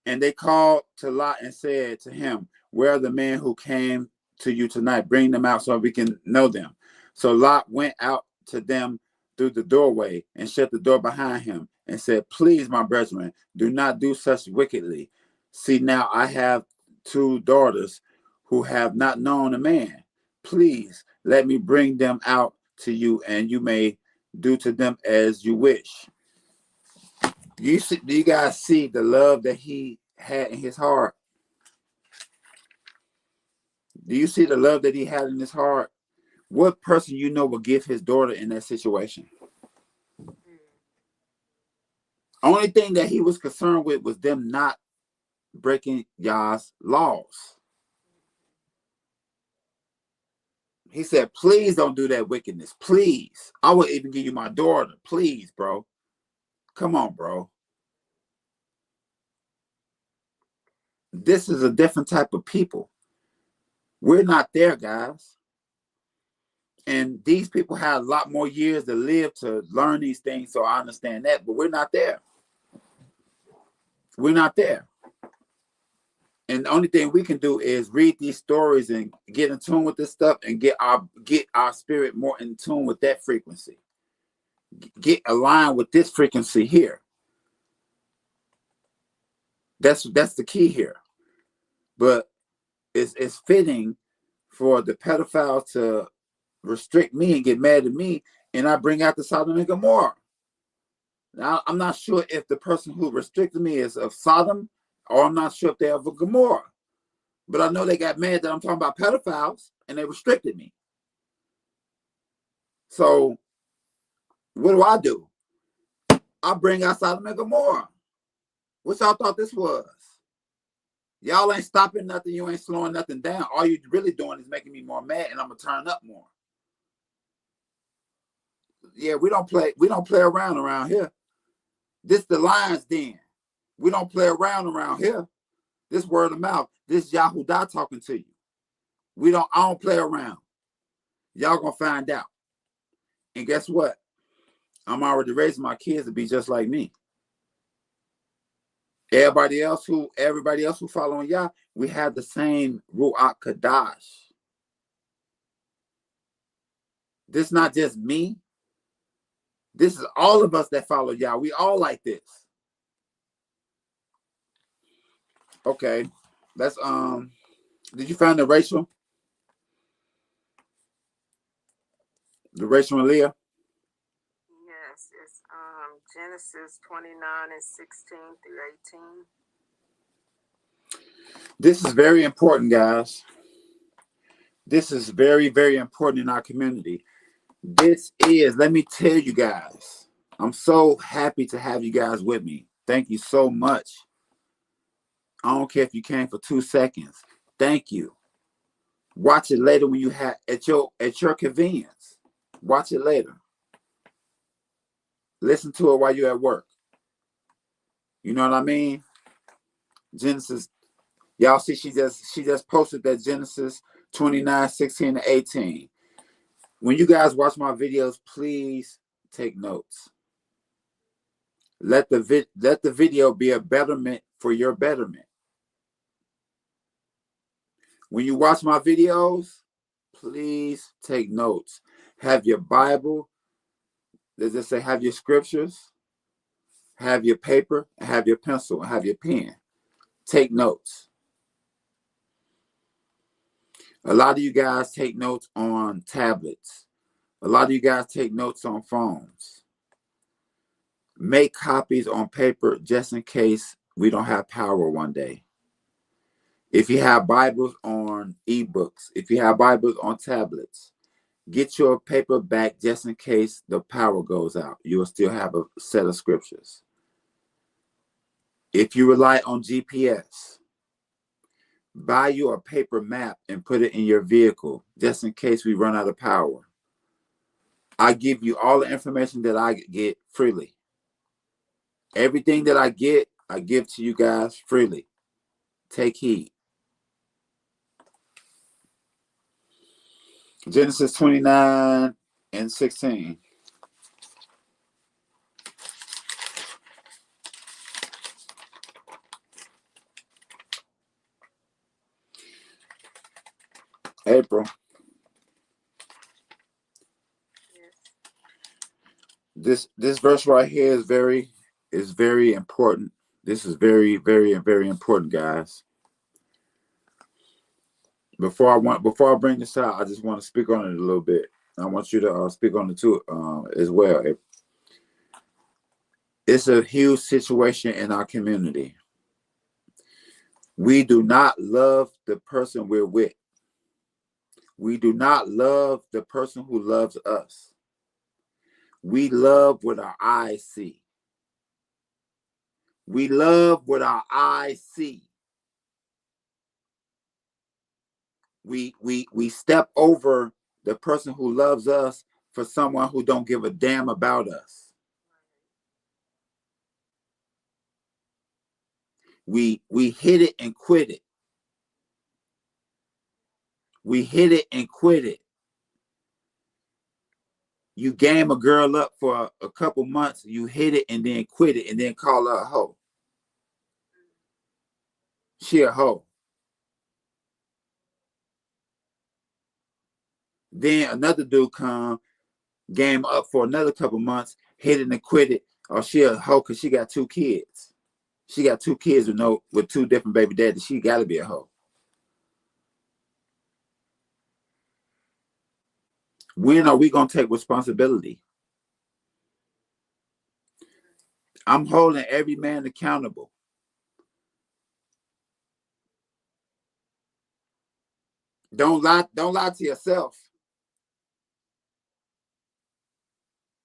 And they called to Lot and said to him, where are the men who came to you tonight? Bring them out so we can know them. So Lot went out to them through the doorway and shut the door behind him and said, please, my brethren, do not do such wickedly. See, now I have two daughters who have not known a man. Please let me bring them out to you, and you may do to them as you wish. Do you guys see the love that he had in his heart? Do you see the love that he had in his heart? What person you know will give his daughter in that situation? Only thing that he was concerned with was them not breaking Yah's laws. He said, please don't do that wickedness. Please. I will even give you my daughter. Please, bro. Come on, bro. This is a different type of people. We're not there, guys. And these people have a lot more years to live to learn these things, so I understand that. But we're not there. We're not there. And the only thing we can do is read these stories and get in tune with this stuff and get our spirit more in tune with that frequency. Get aligned with this frequency here. That's the key here. But it's fitting for the pedophile to restrict me and get mad at me, and I bring out the Sodom and Gomorrah. Now, I'm not sure if the person who restricted me is of Sodom, or I'm not sure if they're of Gomorrah. But I know they got mad that I'm talking about pedophiles, and they restricted me. So what do? I bring out Sodom and Gomorrah. What y'all thought this was? Y'all ain't stopping nothing. You ain't slowing nothing down. All you really doing is making me more mad, and I'm gonna turn up more. Yeah, we don't play around here. This the lion's den. We don't play around here. This word of mouth. This Yahudah talking to you. I don't play around. Y'all gonna find out. And guess what? I'm already raising my kids to be just like me. Everybody else who following Yah, we have the same Ruach Kadash. This is not just me. This is all of us that follow Yah. We all like this. Okay. That's did you find the Rachel? The Rachel and Leah? Yes, it's Genesis 29 and 16 through 18. This is very important, guys. This is very, very important in our community. This is, let me tell you guys, I'm so happy to have you guys with me. Thank you so much. I don't care if you came for 2 seconds. Thank you. Watch it later when you have at your convenience. Watch it later. Listen to it while you're at work. You know what I mean? Genesis, y'all see she just posted that Genesis 29, 16 to 18. When you guys watch my videos, please take notes. Let the video be a betterment for your betterment. When you watch my videos, please take notes. Have your Bible. Does it say have your scriptures? Have your paper, have your pencil, have your pen. Take notes. A lot of you guys take notes on tablets. A lot of you guys take notes on phones. Make copies on paper just in case we don't have power one day. If you have Bibles on ebooks, if you have Bibles on tablets, get your paper back just in case the power goes out. You will still have a set of scriptures. If you rely on GPS, buy you a paper map and put it in your vehicle just in case we run out of power. I give you all the information that I get freely. Everything that I get, I give to you guys freely. Take heed. Genesis 29 and 16. April. Yes. This verse right here is very important. This is very, very, very important, guys. Before I bring this out, I just want to speak on it a little bit. I want you to speak on it too as well. It's a huge situation in our community. We do not love the person we're with. We do not love the person who loves us. We love what our eyes see. We love what our eyes see. We step over the person who loves us for someone who don't give a damn about us. We hit it and quit it. We hit it and quit it. You game a girl up for a couple months, you hit it and then quit it and then call her a hoe. She a hoe. Then another dude come, game up for another couple months, hit it and quit it. Or she a hoe because she got 2 kids. She got 2 kids with 2 different baby daddies. She got to be a hoe. When are we going to take responsibility? I'm holding every man accountable. Don't lie to yourself.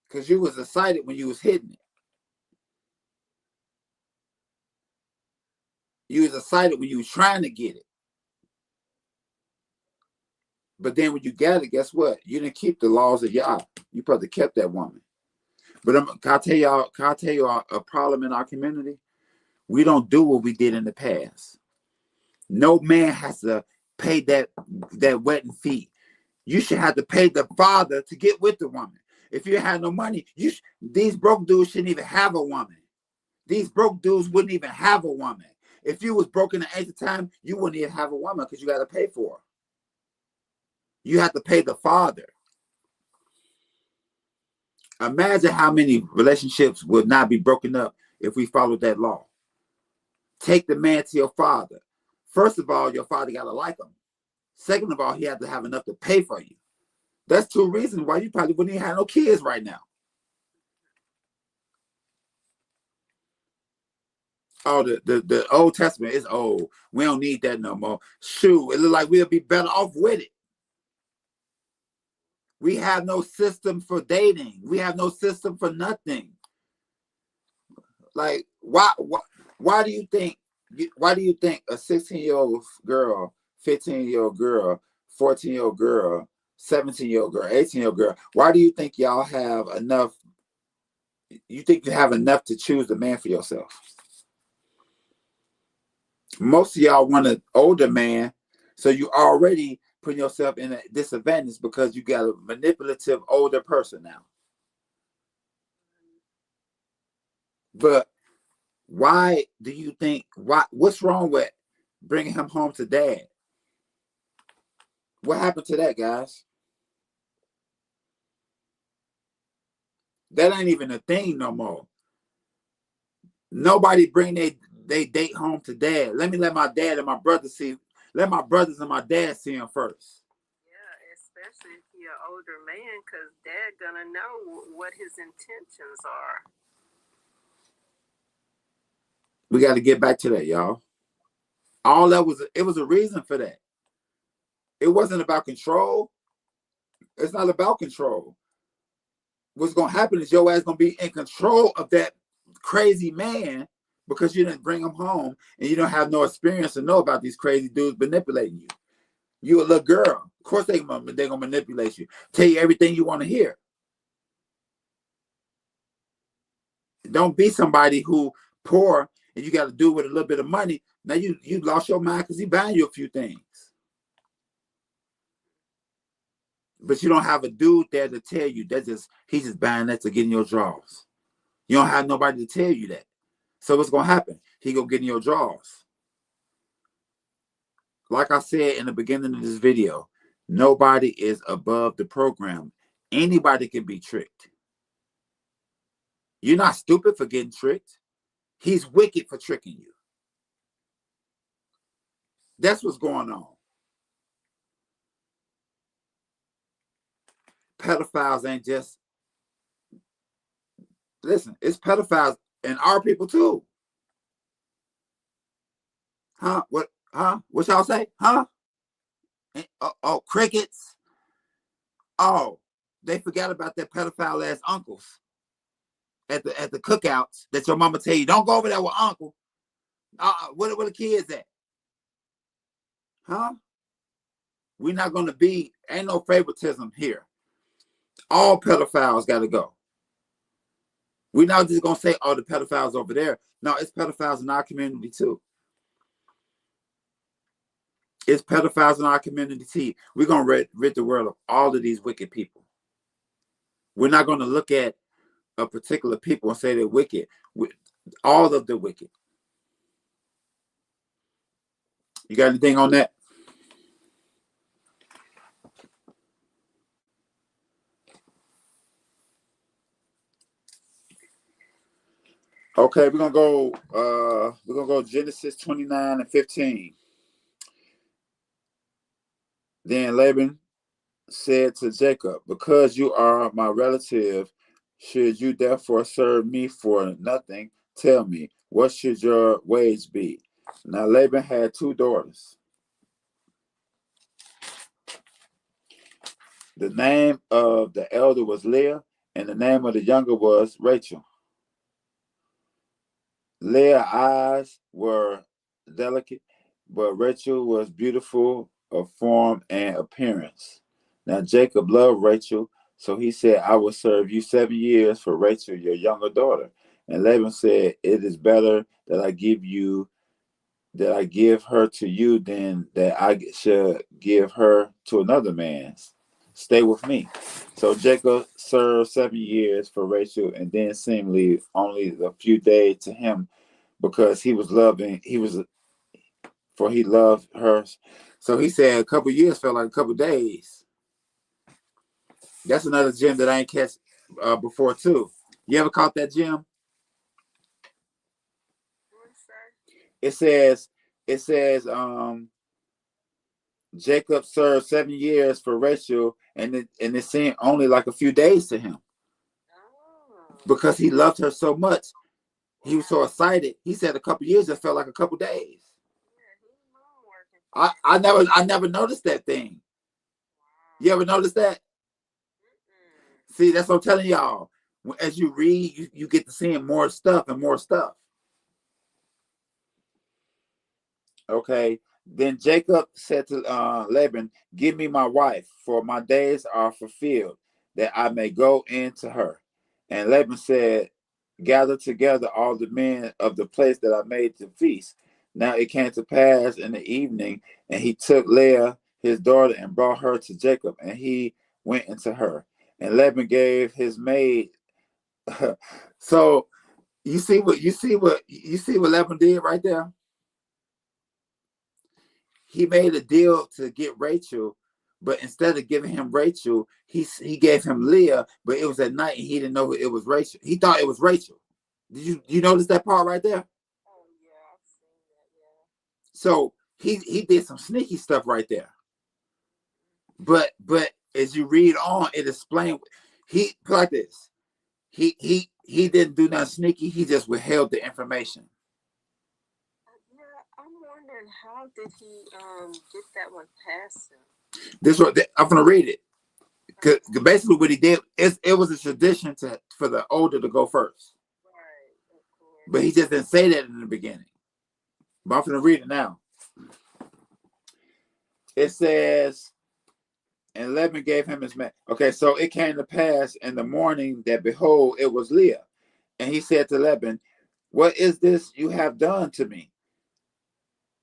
Because you was excited when you was hitting it. You was excited when you was trying to get it. But then when you got it, guess what? You didn't keep the laws of Yah. You probably kept that woman. But can I tell you a problem in our community? We don't do what we did in the past. No man has to pay that wedding fee. You should have to pay the father to get with the woman. If you had no money, these broke dudes shouldn't even have a woman. These broke dudes wouldn't even have a woman. If you was broke in the age of time, you wouldn't even have a woman because you got to pay for her. You have to pay the father. Imagine how many relationships would not be broken up if we followed that law. Take the man to your father. First of all, your father got to like him. Second of all, he had to have enough to pay for you. That's 2 reasons why you probably wouldn't even have no kids right now. Oh, the Old Testament is old. We don't need that no more. Shoot, it look like we'll be better off with it. We have no system for dating. We have no system for nothing. Like, why do you think a 16-year-old girl, 15-year-old girl, 14-year-old girl, 17-year-old girl, 18-year-old girl, why do you think y'all have enough? You think you have enough to choose the man for yourself? Most of y'all want an older man, so you already putting yourself in a disadvantage because you got a manipulative older person now. But why do you think, what's wrong with bringing him home to dad? What happened to that, guys? That ain't even a thing no more. Nobody bring they date home to dad. Let my dad and my brother see. Let my brothers and my dad see him first. Yeah, especially if you're an older man, because dad gonna know what his intentions are. We got to get back to that, y'all. All that was, it was a reason for that. It wasn't about control. It's not about control. What's gonna happen is your ass gonna be in control of that crazy man because you didn't bring him home and you don't have no experience to know about these crazy dudes manipulating you. You a little girl. Of course they're gonna manipulate you. Tell you everything you want to hear. Don't be somebody who poor and you got to do with a little bit of money. Now you lost your mind because he buying you a few things. But you don't have a dude there to tell you that he's just buying that to get in your drawers. You don't have nobody to tell you that. So what's gonna happen? He gonna get in your drawers. Like I said in the beginning of this video, nobody is above the program. Anybody can be tricked. You're not stupid for getting tricked. He's wicked for tricking you. That's what's going on. Pedophiles ain't just, listen, it's pedophiles and our people too. Huh? What? Huh? What y'all say? Huh? Oh, crickets. Oh, they forgot about their pedophile ass uncles at the cookouts that your mama tell you don't go over there with uncle. Where the kids at? Huh? We're not gonna be. Ain't no favoritism here. All pedophiles got to go. We're not just gonna say, oh, the pedophiles over there. No, it's pedophiles in our community too. It's pedophiles in our community too. We're gonna rid the world of all of these wicked people. We're not gonna look at a particular people and say they're wicked. All of the wicked. You got anything on that? Okay, we're gonna go Genesis 29 and 15. Then Laban said to Jacob, because you are my relative, should you therefore serve me for nothing? Tell me, what should your wage be? Now Laban had 2 daughters. The name of the elder was Leah, and the name of the younger was Rachel. Leah's eyes were delicate, but Rachel was beautiful of form and appearance. Now Jacob loved Rachel, so he said, I will serve you 7 years for Rachel, your younger daughter. And Laban said, it is better that I give her to you than that I should give her to another man. Stay with me. So Jacob served 7 years for Rachel, and then seemingly only a few days to him, because he loved her. So he said a couple years felt like a couple days. That's another gem that I ain't catch before too. You ever caught that gem? It says Jacob served 7 years for Rachel, and it seemed only like a few days to him because he loved her so much. He was so excited. He said a couple years just felt like a couple days. Yeah, he mom working for you. I never noticed that thing. Wow. You ever notice that? Mm-mm. See, that's what I'm telling y'all. As you read, you get to seeing more stuff and more stuff. Okay. Then Jacob said to Laban, "Give me my wife, for my days are fulfilled, that I may go in to her." And Laban said, "Gather together all the men of the place that I made to feast." Now it came to pass in the evening, and he took Leah his daughter and brought her to Jacob, and he went into her. And Laban gave his maid. So you see what Laban did right there. He made a deal to get Rachel, but instead of giving him Rachel, he gave him Leah, but it was at night and he didn't know it was Rachel. He thought it was Rachel. Did you notice that part right there? Oh yeah, I've seen that. Yeah. So he did some sneaky stuff right there. But as you read on, it explained he like this. He didn't do nothing sneaky. He just withheld the information. Yeah, I'm wondering how did he get that one past him? This what I'm gonna read it. Cause Okay. basically what he did is it was a tradition for the older to go first. Right, of But course. he just didn't say that in the beginning. But I'm going to read it now. It says, and Laban gave him his man. Okay, so it came to pass in the morning that behold, it was Leah. And he said to Laban, "What is this you have done to me?"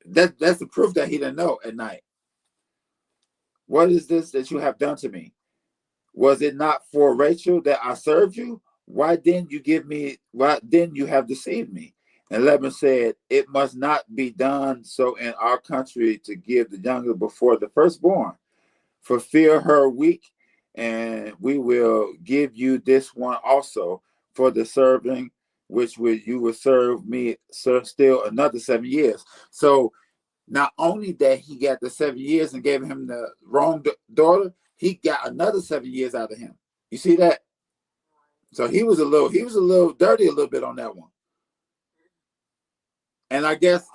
That's the proof that he didn't know at night. "What is this that you have done to me? Was it not for Rachel that I served you? Why didn't you give me? Why didn't you have deceived me?" And Laban said, "It must not be done so in our country to give the younger before the firstborn. Fulfill her week, and we will give you this one also for the serving, which you will serve me still another 7 years." So not only that he got the 7 years and gave him the wrong daughter, he got another 7 years out of him. You see that? So he was a little dirty a little bit on that one. And I guess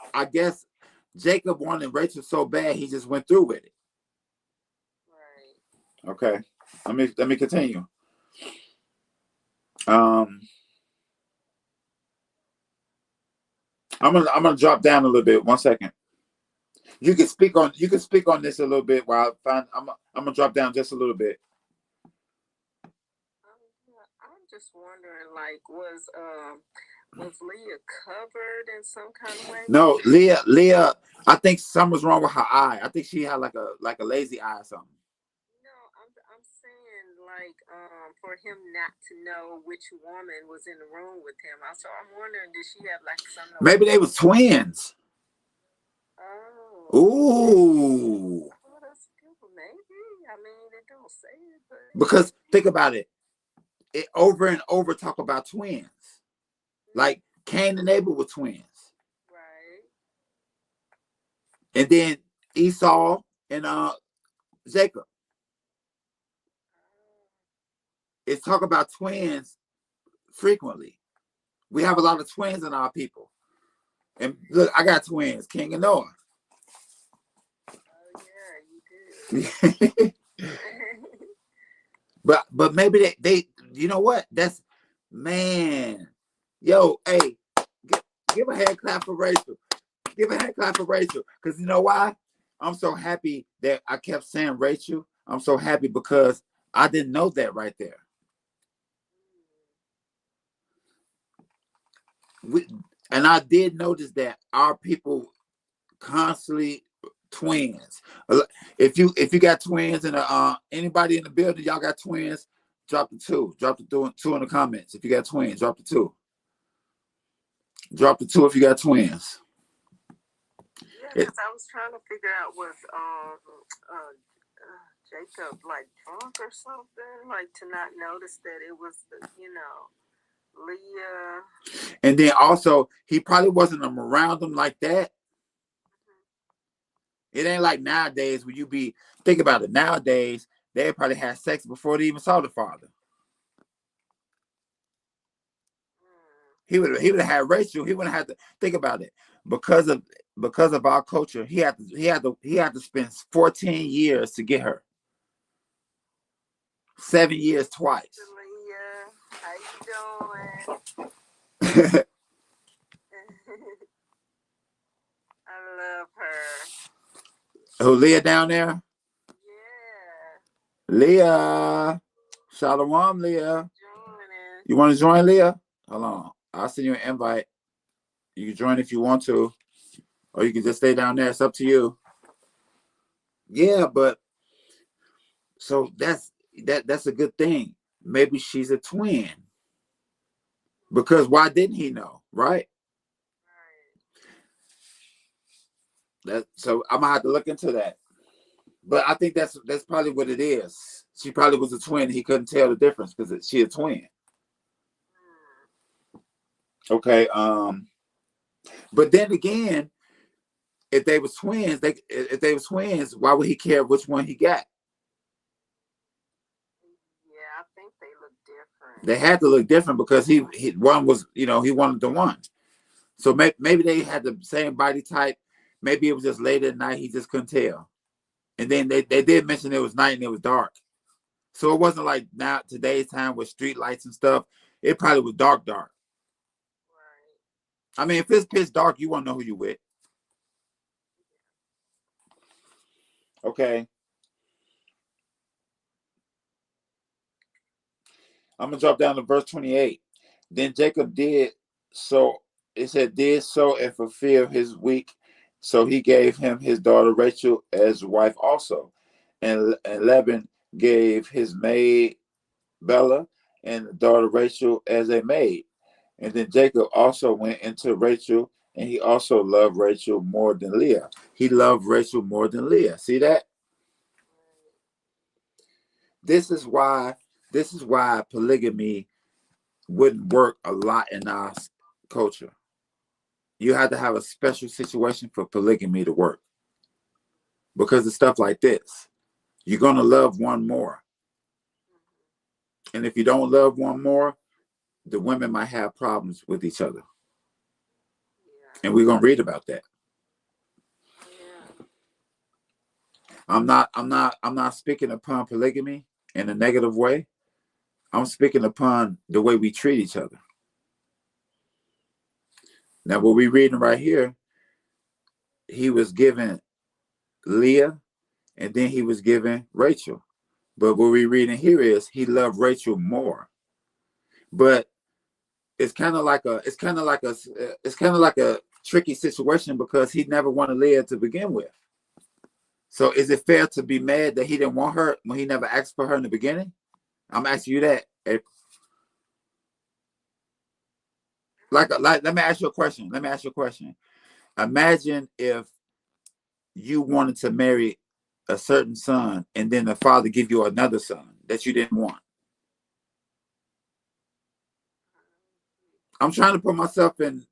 Jacob wanted Rachel so bad he just went through with it. Right. Okay. Let me continue. Um I'm gonna drop down a little bit. 1 second. You can speak on this a little bit while I find I'm gonna drop down just a little bit. Yeah, I'm just wondering, like, was Leah covered in some kind of way? No, Leah, I think something was wrong with her eye. I think she had like a lazy eye or something. No, I'm saying like for him not to know which woman was in the room with him. So I'm wondering, did she have like some Maybe they was twins. Oh, Ooh. oh, that's a good one. Maybe. I mean, they don't say it, but Because think about it. It over and over talk about twins. Like Cain and Abel were twins. right. And then Esau and Jacob. Oh, It's talk about twins frequently. We have a lot of twins in our people. And look, I got twins, King and Noah. oh yeah, you do. but maybe they you know what? That's man. Yo, hey, give a hand clap for Rachel. Give a hand clap for Rachel. Because you know why? I'm so happy that I kept saying Rachel. I'm so happy because I didn't know that right there. We, and I did notice that our people constantly twins. If you got twins and anybody in the building, y'all got twins, drop the two. Drop the two in the comments. If you got twins, drop the two. Drop the two if you got twins. Yeah, It, because I was trying to figure out was Jacob like drunk or something, like to not notice that it was Leah. and then also he probably wasn't around them like that. It ain't like nowadays when you be think about it. Nowadays they probably had sex before they even saw the father. He would have had Rachel. He wouldn't have to think about it because of our culture. He had to spend 14 years to get her. 7 years twice. Leah, how you doing? I love her. Who, Leah down there? Yeah. Leah. Shalom, Leah. Joining. You want to join, Leah? Hold on. I'll send you an invite. You can join if you want to, or you can just stay down there. It's up to you. Yeah, but so that's a good thing. Maybe she's a twin. Because why didn't he know, right? So I'm gonna have to look into that. But I think that's probably what it is. She probably was a twin. He couldn't tell the difference because she a twin. Okay. But then again, if they was twins, why would he care which one he got? Yeah, I think they look different. They had to look different because he one was, he wanted the one. So maybe they had the same body type. Maybe it was just late at night. He just couldn't tell. And then they did mention it was night and it was dark. So it wasn't like now today's time with street lights and stuff. It probably was dark. Right. I mean, if it's pitch dark, you won't know who you with. Okay. I'm gonna drop down to verse 28. Then Jacob did so. It said did so and fulfill his week. So he gave him his daughter Rachel as wife also, and Laban gave his maid Bella and daughter Rachel as a maid. And then Jacob also went into Rachel, and he also loved Rachel more than Leah. He loved Rachel more than Leah. See that? This is why polygamy wouldn't work a lot in our culture. You have to have a special situation for polygamy to work. Because of stuff like this. You're going to love one more. And if you don't love one more, the women might have problems with each other. Yeah. And we're going to read about that. Yeah. I'm not speaking upon polygamy in a negative way. I'm speaking upon the way we treat each other. Now, what we're reading right here, he was given Leah, and then he was given Rachel. But what we're reading here is he loved Rachel more. But it's kind of like a tricky situation because he never wanted Leah to begin with. So is it fair to be mad that he didn't want her when he never asked for her in the beginning? I'm asking you that. Let me ask you a question. Imagine if you wanted to marry a certain son and then the father give you another son that you didn't want. I'm trying to put myself in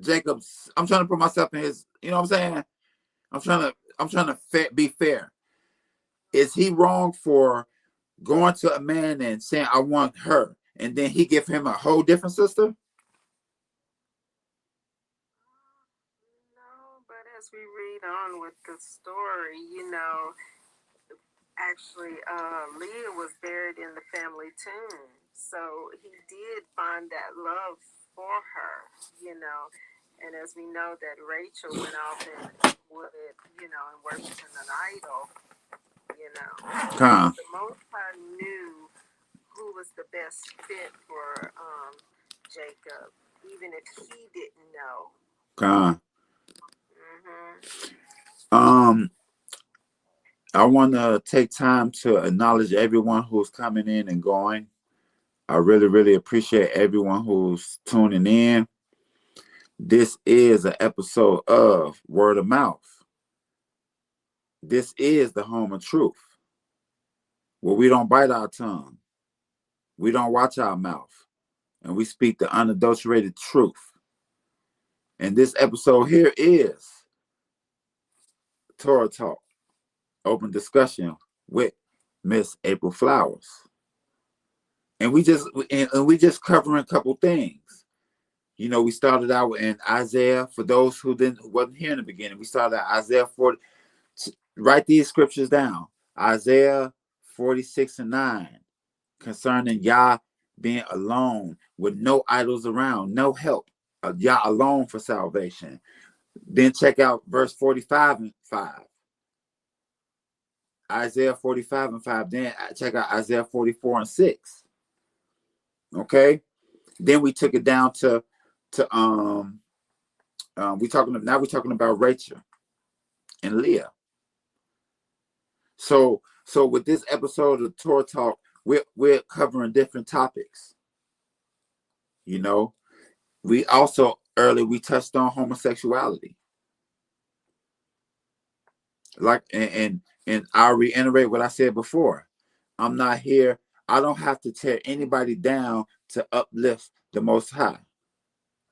Jacob's. I'm trying to put myself in his. You know what I'm saying? I'm trying to be fair. Is he wrong for going to a man and saying I want her, and then he give him a whole different sister? No, but as we read on with the story, actually, Leah was buried in the family tomb, so he did find that love for her, And as we know that Rachel went off and would, and worshiping an idol, The Most High knew who was the best fit for Jacob, even if he didn't know. I want to take time to acknowledge everyone who's coming in and going. I really, really appreciate everyone who's tuning in. This is an episode of Word of Mouth. This is the home of truth, where we don't bite our tongue. We don't watch our mouth. And we speak the unadulterated truth. And this episode here is Torah Talk, open discussion with Miss April Flowers. And we just covering a couple things. You know, we started out in Isaiah. For those who wasn't here in the beginning, we started at Isaiah 40. Write these scriptures down. Isaiah 46 and 9, concerning Yah being alone with no idols around, no help. Yah alone for salvation. Then check out verse 45 and 5. Isaiah 45 and 5. Then check out Isaiah 44 and 6. Okay. Then we took it down to we're talking about Rachel and Leah. So with this episode of Torah Talk, we're covering different topics. You know, we also earlier we touched on homosexuality. Like and I'll reiterate what I said before. I'm not here. I don't have to tear anybody down to uplift the Most High.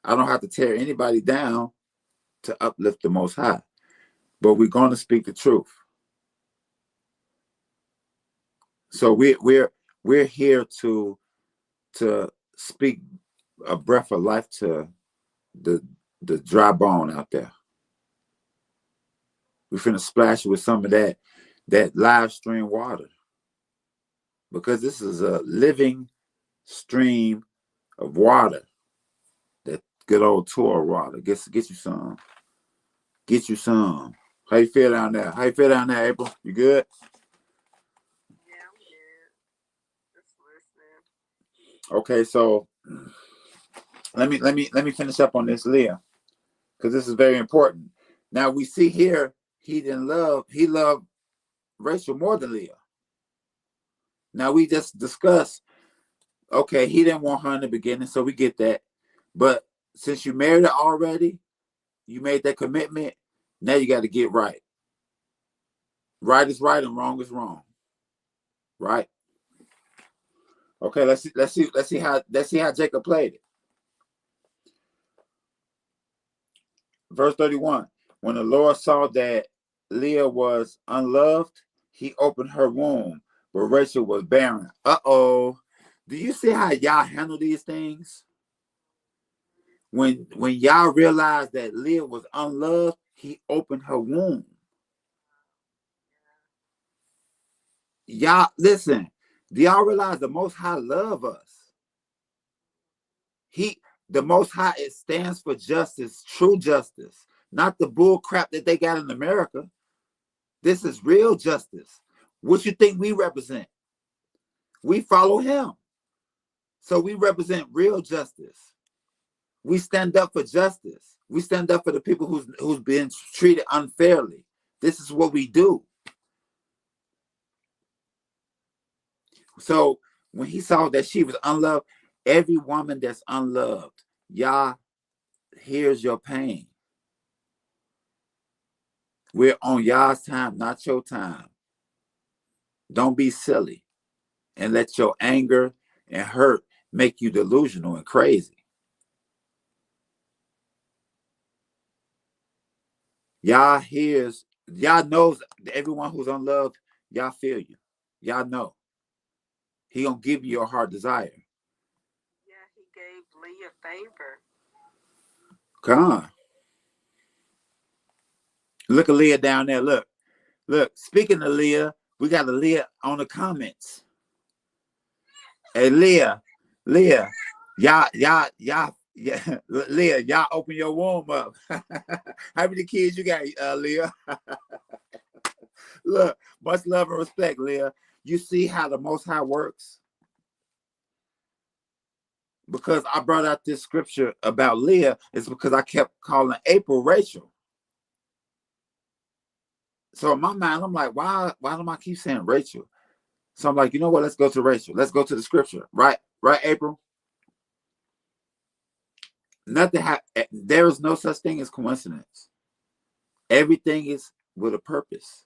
I don't have to tear anybody down to uplift the Most High. But we're going to speak the truth. So we're here to speak a breath of life to the dry bone out there. We're finna splash with some of that live stream water, because this is a living stream of water. That good old Torah water. Get you some. Get you some. How you feel down there? How you feel down there, April? You good? Yeah, I'm good. Just listening. Okay, so let me finish up on this, Leah, because this is very important. Now we see here he loved Rachel more than Leah. Now we just discussed, okay, he didn't want her in the beginning, so we get that. But since you married her already, you made that commitment, now you got to get right. Right is right and wrong is wrong. Right? Okay, let's see how Jacob played it. Verse 31. When the Lord saw that Leah was unloved, he opened her womb, but Rachel was barren. Uh-oh. Do you see how y'all handle these things? When y'all realized that Leah was unloved, he opened her womb. Y'all, listen, do y'all realize the Most High love us? The Most High, it stands for justice, true justice, not the bull crap that they got in America. This is real justice. What you think we represent? We follow him. So we represent real justice. We stand up for justice. We stand up for the people who's been treated unfairly. This is what we do. So when he saw that she was unloved, every woman that's unloved, Yah, here's your pain. We're on Yah's time, not your time. Don't be silly and let your anger and hurt make you delusional and crazy. Yah knows everyone who's unloved. Yah feel you. Yah know. He gonna give you your heart desire. Yeah, he gave Leah favor. Come on. Look at Leah down there. Look. Speaking of Leah, we got a Leah on the comments. Hey, Leah, y'all, yeah, Leah, y'all open your womb up. How many kids you got, Leah? Look, much love and respect, Leah. You see how the Most High works? Because I brought out this scripture about Leah is because I kept calling April Rachel. So in my mind, I'm like, why do I keep saying Rachel? So I'm like, you know what? Let's go to Rachel. Let's go to the scripture. Right, April? There is no such thing as coincidence. Everything is with a purpose.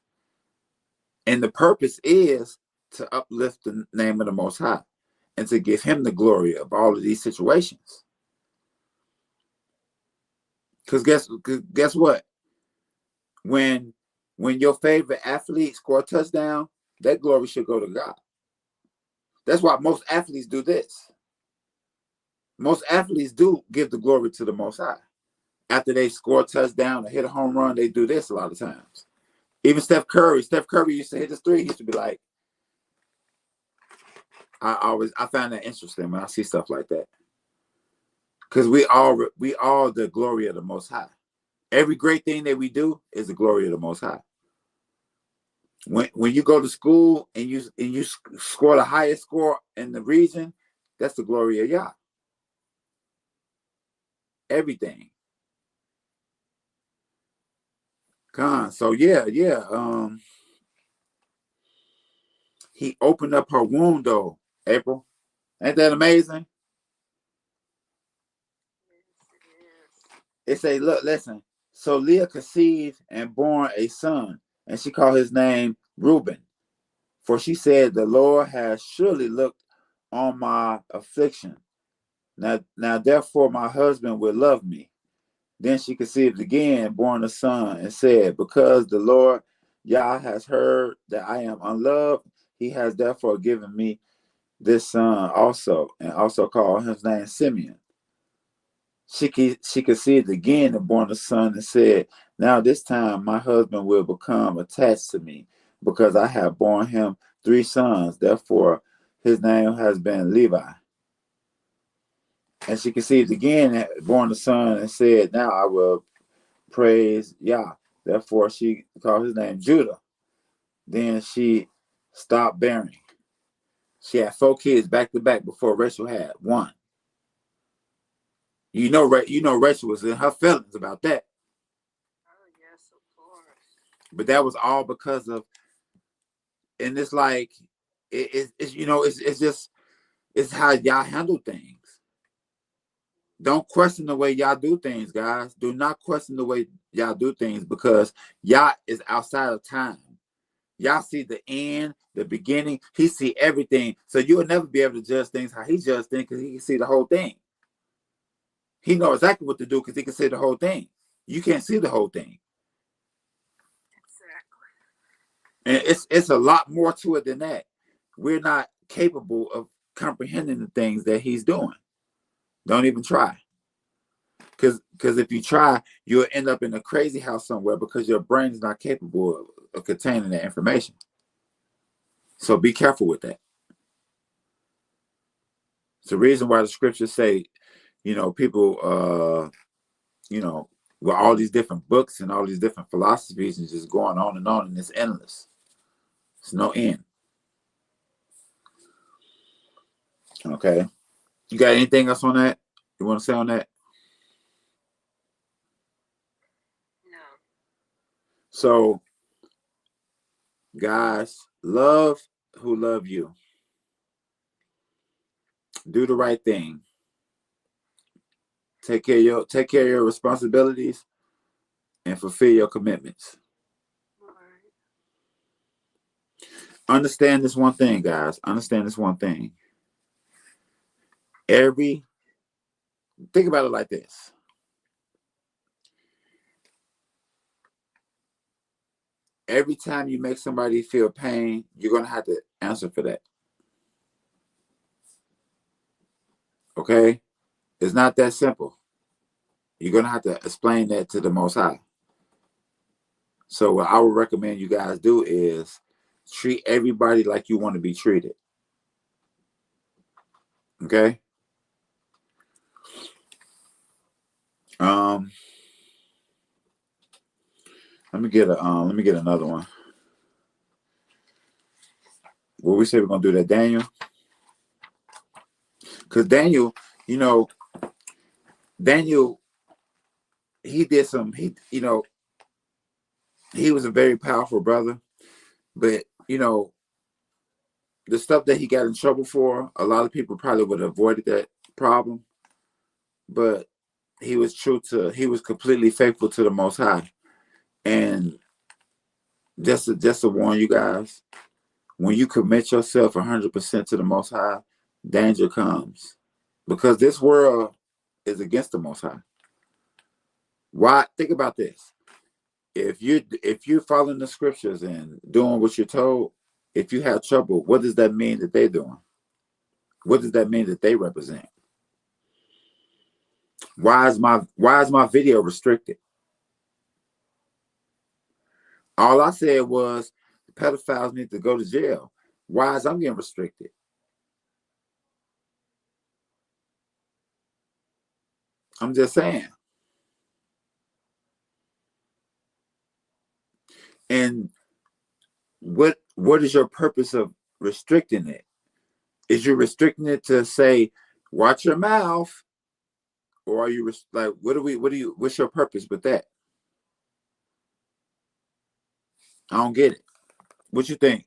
And the purpose is to uplift the name of the Most High and to give him the glory of all of these situations. Because guess what? When your favorite athlete score a touchdown, that glory should go to God. That's why most athletes do this. most athletes do give the glory to the Most High. After they score a touchdown or hit a home run, they do this a lot of times. Even Steph Curry used to hit his three. He used to be like, I find that interesting when I see stuff like that. Because we all the glory of the Most High. Every great thing that we do is the glory of the Most High. When you go to school and you score the highest score in the region, that's the glory of Yah. Everything. So yeah. He opened up her womb though, April. Ain't that amazing? It say, look, listen. So Leah conceived and born a son, and she called his name Reuben. For she said, the Lord has surely looked on my affliction. Now therefore my husband will love me. Then she conceived again, born a son, and said, because the Lord Yah has heard that I am unloved, he has therefore given me this son also, and also called his name Simeon. She conceived again and born a son and said, now this time my husband will become attached to me because I have borne him 3 sons. Therefore his name has been Levi. And she conceived again and born a son and said, now I will praise Yah. Therefore she called his name Judah. Then she stopped bearing. She had 4 kids back to back before Rachel had 1. You know Rachel was in her feelings about that. Oh yes, of course. But that was all because of, and it's like, it's just, it's how y'all handle things. Don't question the way y'all do things, guys. Do not question the way y'all do things, because y'all is outside of time. Y'all see the end, the beginning. He see everything. So you will never be able to judge things how he judges things, because he can see the whole thing. He knows exactly what to do because he can see the whole thing. You can't see the whole thing. Exactly. And it's a lot more to it than that. We're not capable of comprehending the things that he's doing. Don't even try. Because if you try, you'll end up in a crazy house somewhere because your brain is not capable of containing that information. So be careful with that. It's the reason why the scriptures say, people, with all these different books and all these different philosophies and just going on, and it's endless. It's no end. Okay. You got anything else on that? You want to say on that? No. So, guys, love who love you. Do the right thing. Take care of your responsibilities and fulfill your commitments. All right. Understand this one thing, guys. Understand this one thing. Think about it like this. Every time you make somebody feel pain, you're going to have to answer for that. Okay? It's not that simple. You're going to have to explain that to the Most High. So what I would recommend you guys do is treat everybody like you want to be treated. Okay? Let me get another one. What we say we're gonna do that, Daniel? Because Daniel, Daniel, he did some. He was a very powerful brother, but the stuff that he got in trouble for, a lot of people probably would have avoided that problem. But he was completely faithful to the Most High. And just to warn you guys, when you commit yourself 100% to the Most High, danger comes, because this world is against the Most High. Why? Think about this. If you're following the scriptures and doing what you're told, if you have trouble, what does that mean that they're doing? What does that mean that they represent? Why is my video restricted? All I said was pedophiles need to go to jail. Why is I'm getting restricted? I'm just saying. And what is your purpose of restricting it? Is you restricting it to say, watch your mouth, or are you like, what's your purpose with that? I don't get it. What you think?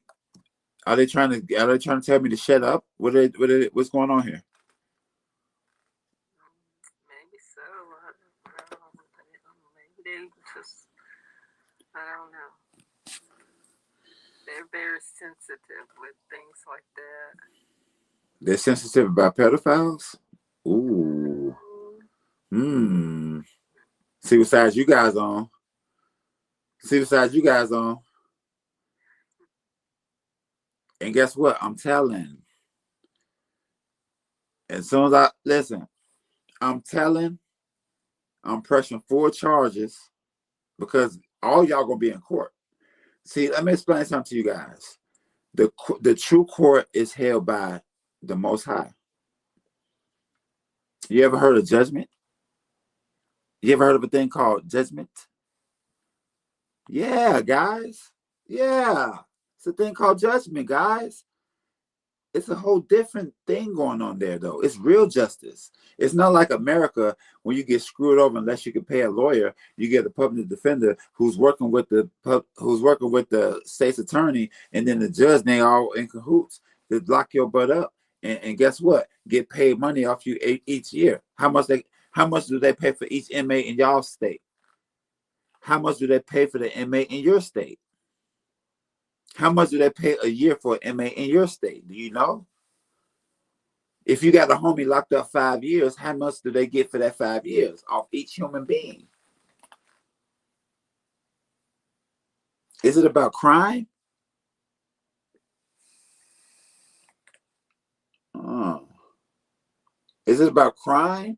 Are they trying to tell me to shut up? What's going on here? Maybe so. I don't know. Maybe they just, I don't know. They're very sensitive with things like that. They're sensitive about pedophiles? Ooh. See what side you guys on. And guess what? I'm telling. As soon as I listen, I'm telling, I'm pressing 4 charges because all y'all gonna be in court. See, let me explain something to you guys. The true court is held by the Most High. You ever heard of judgment? You ever heard of a thing called judgment? Yeah, guys. Yeah. It's a thing called judgment, guys. It's a whole different thing going on there, though. It's real justice. It's not like America when you get screwed over unless you can pay a lawyer. You get a public defender who's working with the state's attorney, and then the judge. They all in cahoots to lock your butt up. And guess what? Get paid money off you each year. How much do they pay for each inmate in y'all state? How much do they pay for the inmate in your state? How much do they pay a year for an inmate in your state? Do you know? If you got a homie locked up 5 years, how much do they get for that 5 years off each human being? Is it about crime? Oh. Is it about crime?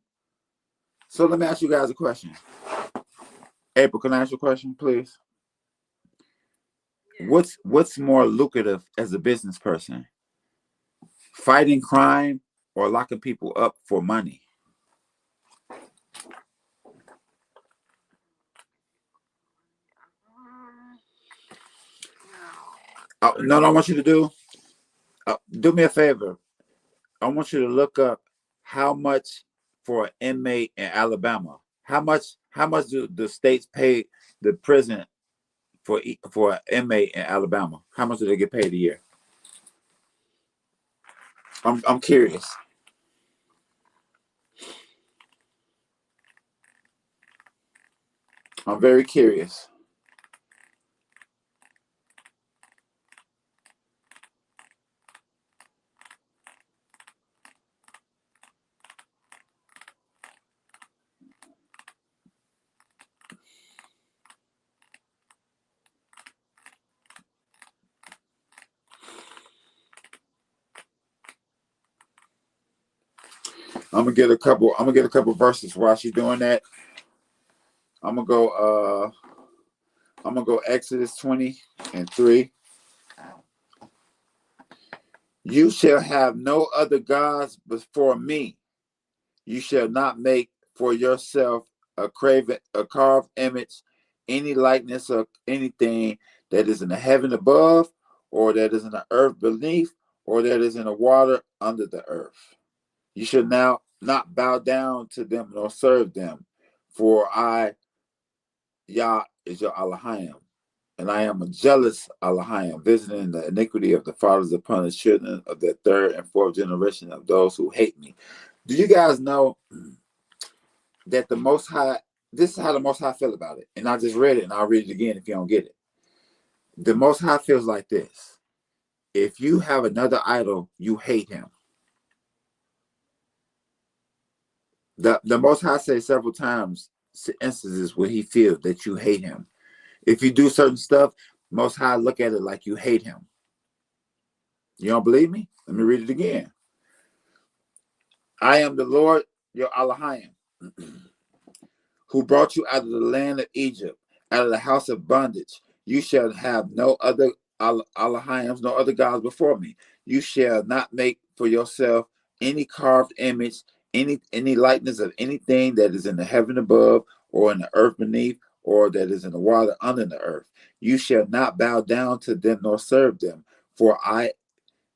So let me ask you guys a question. April, can I ask you a question, please? Yeah. What's more lucrative as a business person? Fighting crime or locking people up for money? No, I want you to do me a favor. I want you to look up how much for an inmate in Alabama. How much do the states pay the prison for an inmate in Alabama? How much do they get paid a year? I'm curious. I'm very curious. I'm gonna get a couple verses while she's doing that. I'm gonna go Exodus 20:3. You shall have no other gods before me. You shall not make for yourself a carved image, any likeness of anything that is in the heaven above, or that is in the earth beneath, or that is in the water under the earth. You should now not bow down to them nor serve them, for I, Yah, is your Elohim, and I am a jealous Elohim, visiting the iniquity of the fathers upon the children of the 3rd and 4th generation of those who hate me. Do you guys know that the Most High, this is how the Most High feel about it? And I just read it, and I'll read it again if you don't get it. The Most High feels like this. If you have another idol, you hate him. The Most High says several times, instances where he feels that you hate him. If you do certain stuff, Most High look at it like you hate him. You don't believe me? Let me read it again. I am the Lord, your Elohim. who brought you out of the land of Egypt, out of the house of bondage. You shall have no other Elohims, no other gods before me. You shall not make for yourself any carved image, any likeness of anything that is in the heaven above, or in the earth beneath, or that is in the water under the earth. You shall not bow down to them nor serve them. For I,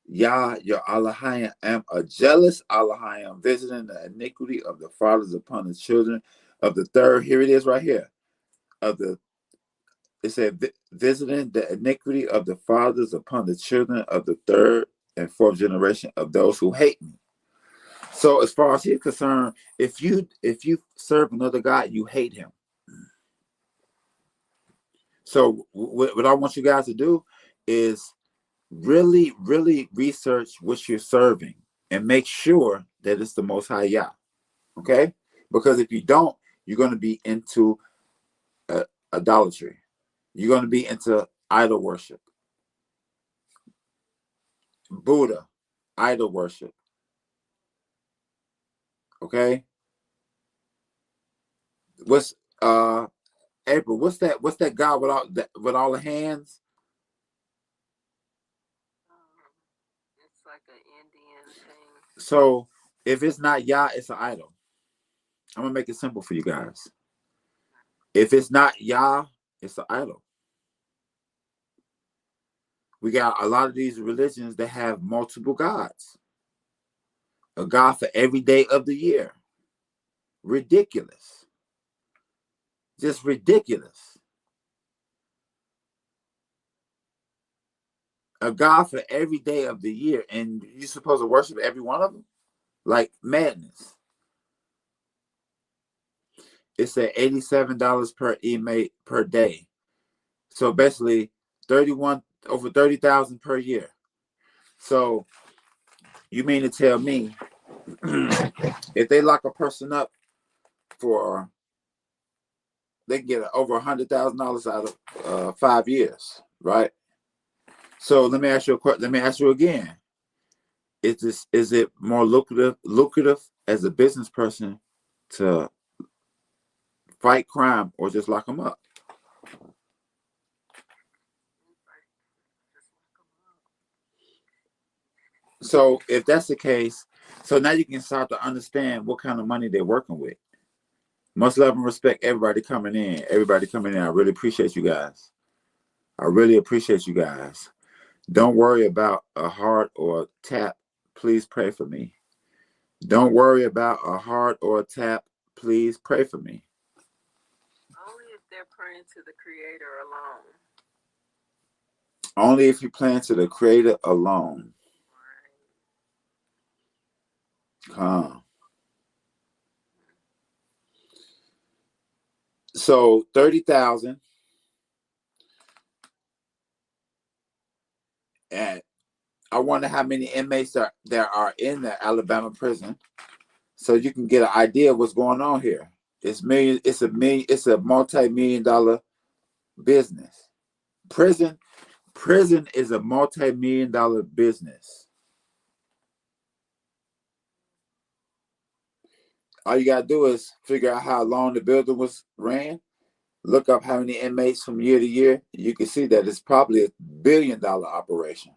Yah, your Elohim, am a jealous Elohim, visiting the iniquity of the fathers upon the children of the third. Here it is right here. Of the It said, visiting the iniquity of the fathers upon the children of the third and fourth generation of those who hate me. So as far as he's concerned, if you serve another God, you hate him. So what I want you guys to do is really, really research what you're serving and make sure that it's the Most High Yah. Okay? Because if you don't, you're going to be into idolatry. You're going to be into idol worship. Buddha, idol worship. Okay? What's April? What's that God with all the hands? It's like an Indian thing. So if it's not Yah, it's an idol. I'm gonna make it simple for you guys. If it's not Yah, it's an idol. We got a lot of these religions that have multiple gods. A God for every day of the year. Ridiculous. Just ridiculous. A God for every day of the year, and you're supposed to worship every one of them? Like madness. It's at $87 per inmate per day. So basically 31 over 30,000 per year. So you mean to tell me if they lock a person up for they can get over $100,000 out of 5 years, right? So let me ask you a question. Let me ask you again: is it more lucrative as a business person to fight crime or just lock them up? So if that's the case, so now you can start to understand what kind of money they're working with. Much love and respect, everybody coming in. Everybody coming in. I really appreciate you guys. I really appreciate you guys. Don't worry about a heart or a tap. Please pray for me. Don't worry about a heart or a tap. Please pray for me. Only if they're praying to the Creator alone. Only if you plan to the Creator alone. Come. So 30,000, and I wonder how many inmates there are in the Alabama prison, so you can get an idea of what's going on here. It's million. It's a million. It's a multi-million-dollar business. Prison is a multi-million-dollar business. All you gotta do is figure out how long the building was ran. Look up how many inmates from year to year. You can see that it's probably $1 billion operation.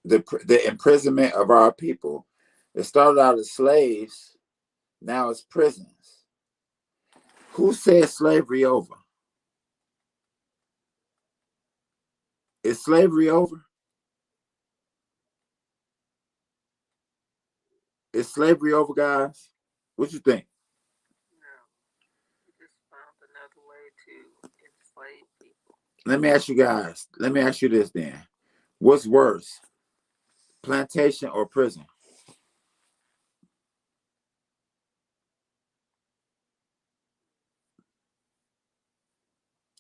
The imprisonment of our people. It started out as slaves. Now it's prisons. Who said slavery over? Is slavery over? Is slavery over, guys? What you think? No, we just found another way to enslave people. Let me ask you guys. Let me ask you this then. What's worse, plantation or prison?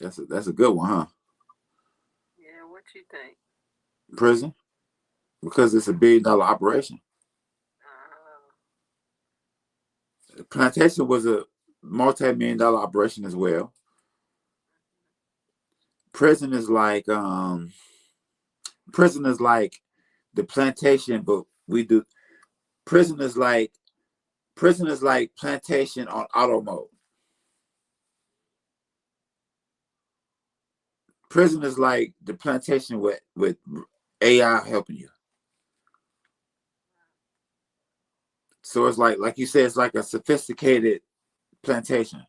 That's a good one, huh? Yeah, what you think? Prison, because it's $1 billion operation. Uh, Plantation was a multi-million-dollar operation as well. Prison is like prison is like the plantation, but we do Prison is like plantation on auto mode. Prison is like the plantation with AI helping you. So it's like you said, it's like a sophisticated plantation.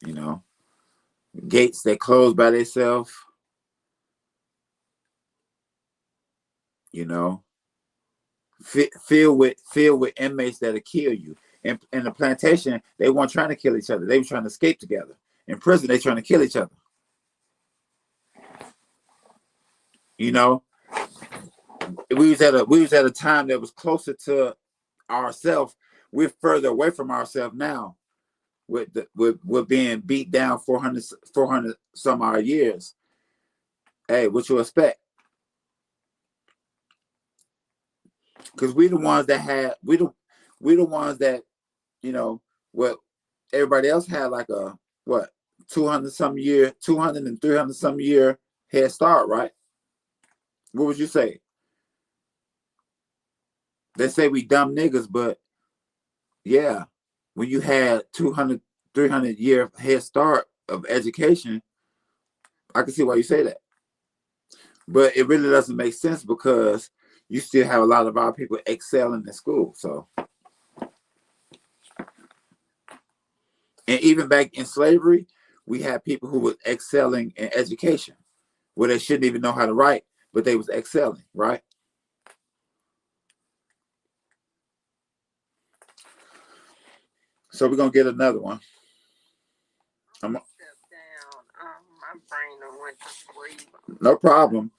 You know, gates that close by themselves. You know, filled with inmates that'll kill you. In the plantation, they weren't trying to kill each other. They were trying to escape together. In prison, they trying to kill each other. You know, we was at a time that was closer to ourselves. We're further away from ourselves now with being beat down 400 some odd years. Hey, what you expect? Because we the ones that had we the ones that, you know, what everybody else had like a what 200 some year, 200 and 300 some year head start, right? What would you say? They say we dumb niggas, but yeah, when you had 200, 300 year head start of education, I can see why you say that. But it really doesn't make sense because you still have a lot of our people excelling in school. So, and even back in slavery, we had people who were excelling in education where they shouldn't even know how to write, but they was excelling, right? So we're gonna get another one. I'm gonna step down. My brain done went to sleep. No problem.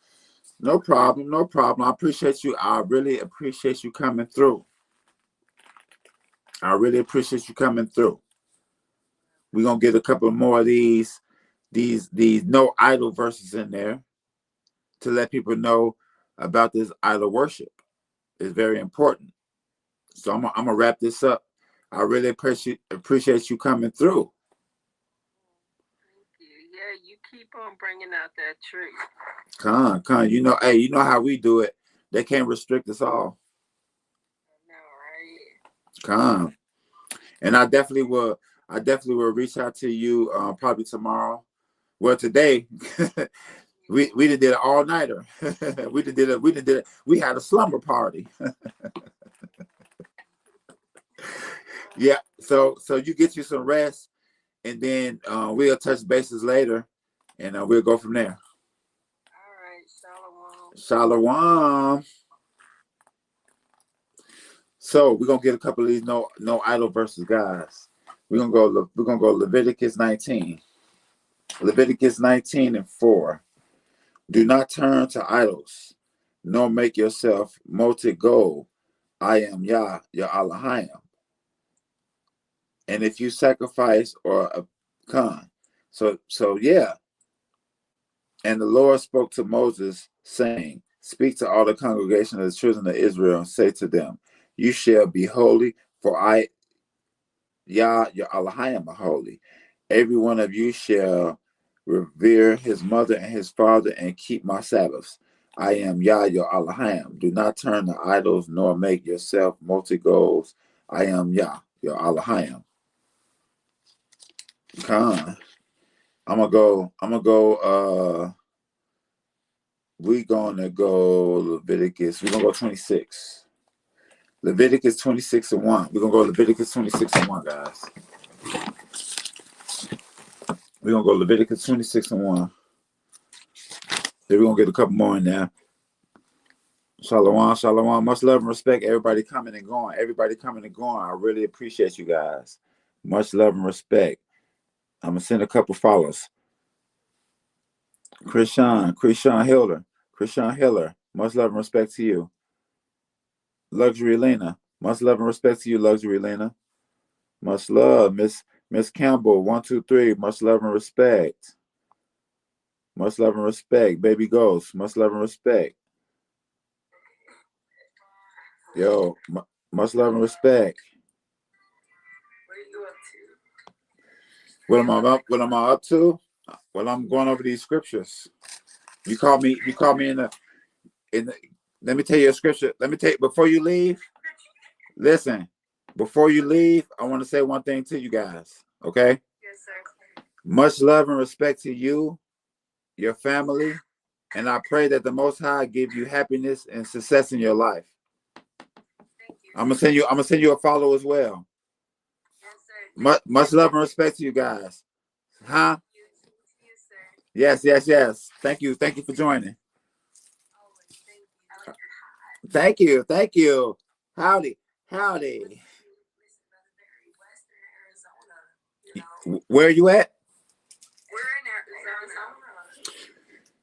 No problem. No problem. I appreciate you. I really appreciate you coming through. I really appreciate you coming through. We're gonna get a couple more of these no idol verses in there to let people know about this idol worship. It's very important. So I'm gonna wrap this up. I really appreciate you coming through. Thank you. Yeah, you keep on bringing out that truth. Con, you know, hey, you know how we do it. They can't restrict us all. I know, right? Con, and I definitely will reach out to you probably tomorrow. Well, today we did an all nighter. we did it. We had a slumber party. Yeah. So you get you some rest, and then we'll touch bases later, and we'll go from there. All right, Shalom. Shalom. So we're gonna get a couple of these no idol verses, guys. We're gonna go Leviticus 19. Leviticus 19:4. Do not turn to idols, nor make yourself molten gold. I am Yah, your Elohim. And if you sacrifice or a con, so yeah. And the Lord spoke to Moses, saying, speak to all the congregation of the children of Israel, and say to them, you shall be holy, for I, Yah, your Elohim, are holy. Every one of you shall revere his mother and his father and keep my Sabbaths. I am Yah, your Elohim. Do not turn to idols, nor make yourself multi-goals. I am Yah, your Elohim. Come. I'm gonna go, we're gonna go Leviticus. We're gonna go 26. Leviticus 26:1. We're gonna go Leviticus 26:1, guys. We're gonna go Leviticus 26:1. Then we're gonna get a couple more in there. Shalom, shalom. Much love and respect. Everybody coming and going. Everybody coming and going. I really appreciate you guys. Much love and respect. I'm gonna send a couple followers. Krishan Hiller. Much love and respect to you. Luxury Lena. Much love and respect to you, Luxury Lena. Much love, Miss Campbell. 123. Much love and respect. Much love and respect, Baby Ghost. Much love and respect. Yo, much love and respect. What are you up to? What am I up to? Well, I'm going over these scriptures. You call me in the Let me tell you a scripture. Let me tell you before you leave. Listen, before you leave, I want to say one thing to you guys. Okay. Yes, sir. Much love and respect to you, your family, and I pray that the Most High give you happiness and success in your life. Thank you. I'm gonna send you a follow as well. Yes, sir. Much love and respect to you guys. Huh? You, sir. Yes, yes, yes. Thank you. Thank you for joining. Always. Thank you. I like your hat. Thank you. Thank you. Howdy. Howdy. Listen, brother Barry, Western Arizona. You know, Where are you at? we're in Arizona.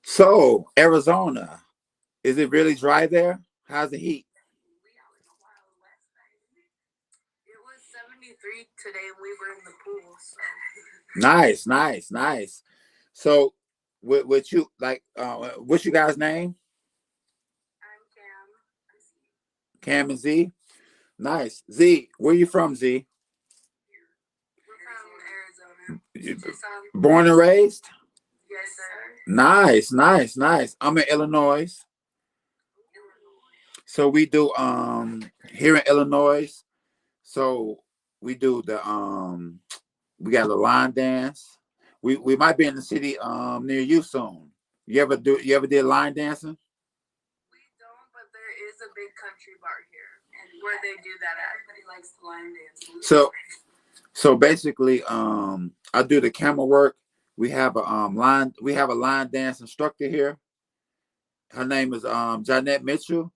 So, Arizona. Is it really dry there? How's the heat? We out in the Wild West, baby. It was 73 today, and we were in the pool. So. Nice, nice, nice. So, with you, like, what's you guys' name? I'm Cam. Cam and Z. Nice. Z, where you from, Z? We're from Arizona. Tucson. Born and raised? Yes, sir. Nice, nice, nice. I'm in Illinois. So we do here in Illinois. So we do the we got a line dance. We might be in the city near you soon. You ever did line dancing? We don't, but there is a big country bar here, and where they do that. Everybody likes the line dance. So basically, I do the camera work. We have a line dance instructor here. Her name is Janette Mitchell.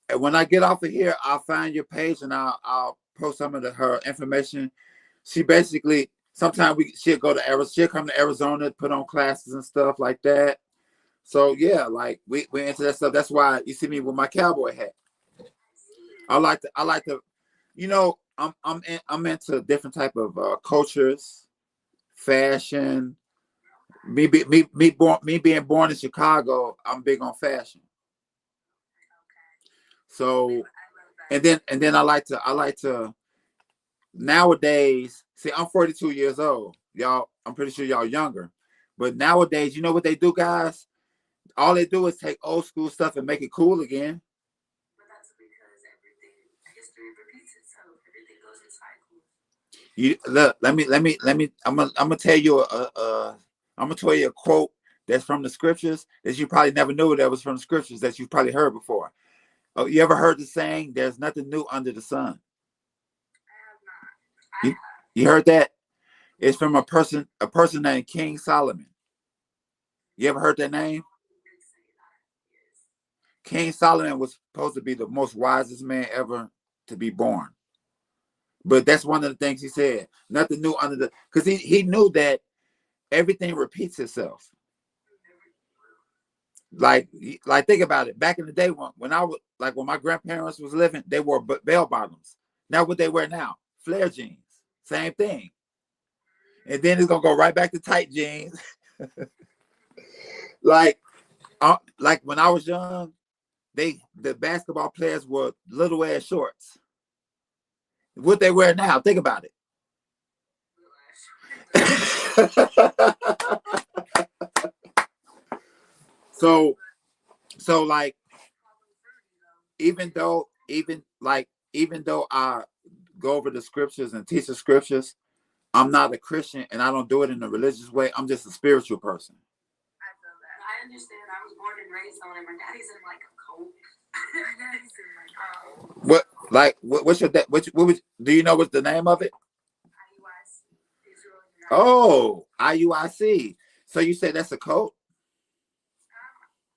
And when I get off of here, I'll find your page and I'll post some of her information. She basically sometimes she'll go to Arizona, she'll come to Arizona, put on classes and stuff like that. So yeah, like we're into that stuff. That's why you see me with my cowboy hat. I like to, you know, I'm into different type of cultures, fashion. Me being born in Chicago, I'm big on fashion. So and then I like to nowadays, see, I'm 42 years old. Y'all, I'm pretty sure y'all younger. But nowadays, you know what they do, guys? All they do is take old school stuff and make it cool again. But that's because history repeats itself. Everything goes in cycles. You look, let me. I'm gonna tell you I'm gonna tell you a quote that's from the scriptures that you probably never knew that was from the scriptures that you've probably heard before. Oh, you ever heard the saying, "There's nothing new under the sun"? I have not. You heard that? It's from a person named King Solomon. You ever heard that name? King Solomon was supposed to be the most wisest man ever to be born. But that's one of the things he said. Nothing new under the, because he knew that everything repeats itself. Like think about it. Back in the day when I was like when my grandparents was living, they wore bell bottoms. Now what they wear now? Flare jeans. Same thing. And then it's gonna go right back to tight jeans. like when I was young, the basketball players wore little ass shorts. What they wear now? Think about it. so like even though I go over the scriptures and teach the scriptures, I'm not a Christian and I don't do it in a religious way. I'm just a spiritual person. I feel that. I understand. I was born and raised on it. My daddy's in like a cult. What's your do you know what's the name of it? IUIC. Oh, IUIC. So you say that's a cult?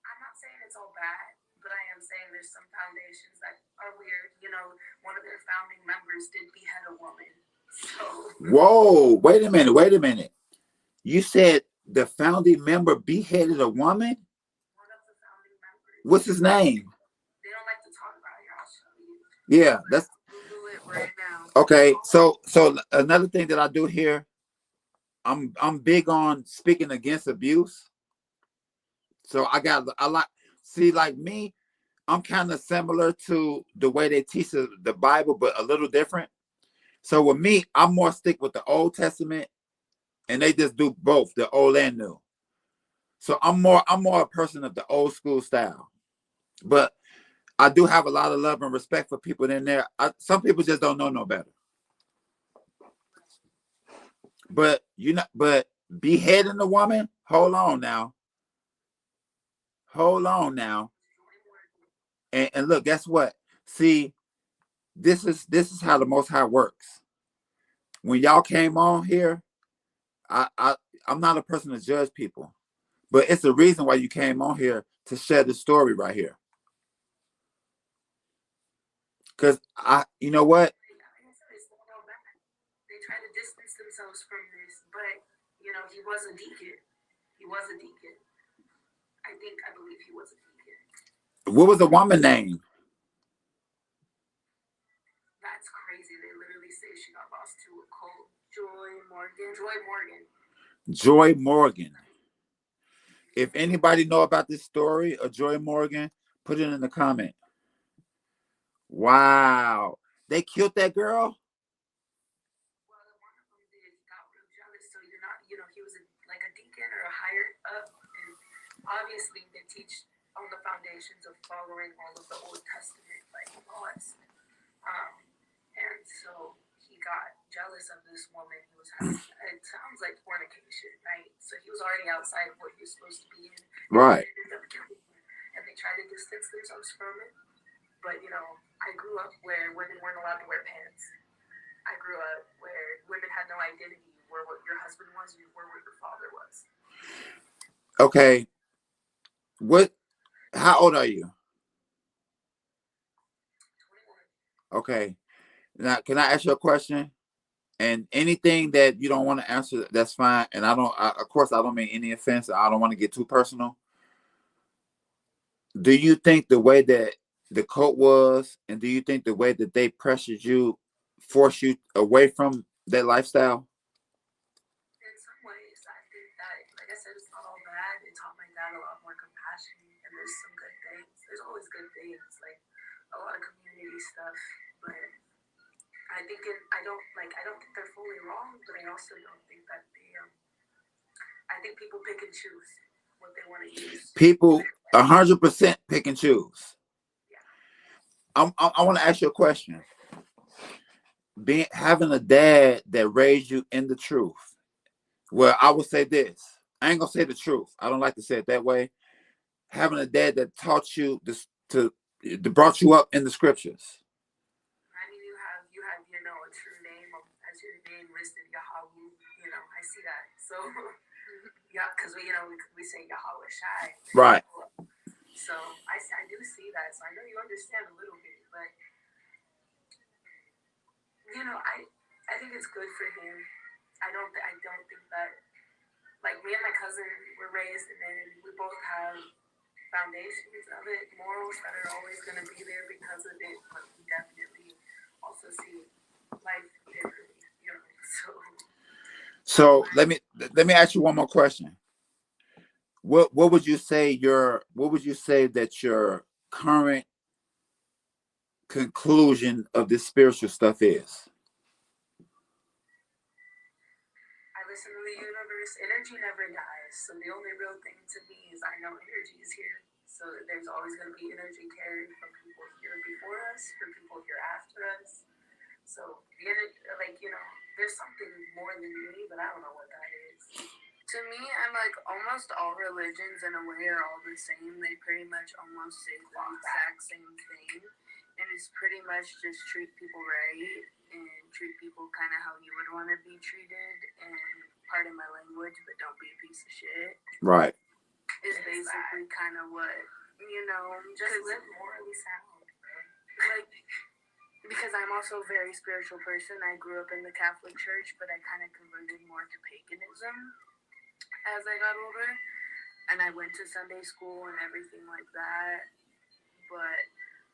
I'm not saying it's all bad, but I am saying there's some foundations that are weird. You know, one of their founding members did behead a woman. So. Whoa, wait a minute. You said the founding member beheaded a woman? One of the founding members. What's his name? They don't like to talk about it. I'll show you. Yeah, that's Google it right now. okay. So another thing that I do here, I'm big on speaking against abuse. So like me, I'm kind of similar to the way they teach the Bible, but a little different. So with me, I'm more stick with the Old Testament, and they just do both, the old and new. So I'm more a person of the old school style. But I do have a lot of love and respect for people in there. Some people just don't know no better. But but beheading the woman, hold on now. Hold on now. And look, guess what? See, this is how the Most High works. When y'all came on here, I, I I'm not a person to judge people, but it's the reason why you came on here to share the story right here. Cause you know what? They try to distance themselves from this, but he was a deacon. He was a deacon. I believe he was a deacon. What was the woman name? That's crazy. They literally say she got lost to a cult. Joy Morgan. Joy Morgan. Joy Morgan. If anybody know about this story of Joy Morgan, put it in the comment. Wow. They killed that girl? Well, one of them did. He got real jealous. So you're not, he was like a deacon or a higher up. And obviously they teach on the foundations of following all of the Old Testament like laws. And so he got jealous of this woman. He was having, it sounds like fornication, right? So he was already outside of what he was supposed to be in. Right. And ended up killing her. And they tried to distance themselves from it. But, I grew up where women weren't allowed to wear pants. I grew up where women had no identity. You were what your husband was, you were what your father was. Okay. How old are you? 21. Okay. Now, can I ask you a question? And anything that you don't want to answer, that's fine. And of course, I don't mean any offense. I don't want to get too personal. Do you think the way that the cult was, and do you think the way that they pressured you, forced you away from that lifestyle? In some ways, I think that, like I said, it's not all bad. It taught my dad a lot more compassion, and there's some good things. There's always good things, like a lot of community stuff. But I don't think they're fully wrong, but I also don't think that they. I think people pick and choose what they want to use. People 100% pick and choose. Yeah. I want to ask you a question. Having a dad that raised you in the truth. Well, I will say this. I ain't gonna say the truth. I don't like to say it that way. Having a dad that taught you this to brought you up in the scriptures. I mean, you have a true name as your name listed, Yahweh. I see that. So yeah, because we say Yahweh Shai. Right. So I do see that. So I know you understand a little bit, but I think it's good for him. I don't think that, like, me and my cousin were raised, and then we both have foundations of it, morals that are always going to be there because of it, but we definitely also see life differently, So let me ask you one more question. What would you say that your current conclusion of this spiritual stuff is? I listen to the universe. Energy never dies. So the only real thing to me is I know energy is here. So there's always going to be energy carried from people here before us, from people here after us. So the energy, there's something more than me, but I don't know what that is. To me, I'm like almost all religions in a way are all the same. They pretty much almost say the exact same thing. And it's pretty much just treat people right and treat people kind of how you would want to be treated. And pardon my language, but don't be a piece of shit. Right. Is basically kind of what, just live morally sound. Like, because I'm also a very spiritual person. I grew up in the Catholic Church, but I kind of converted more to paganism as I got older. And I went to Sunday school and everything like that. But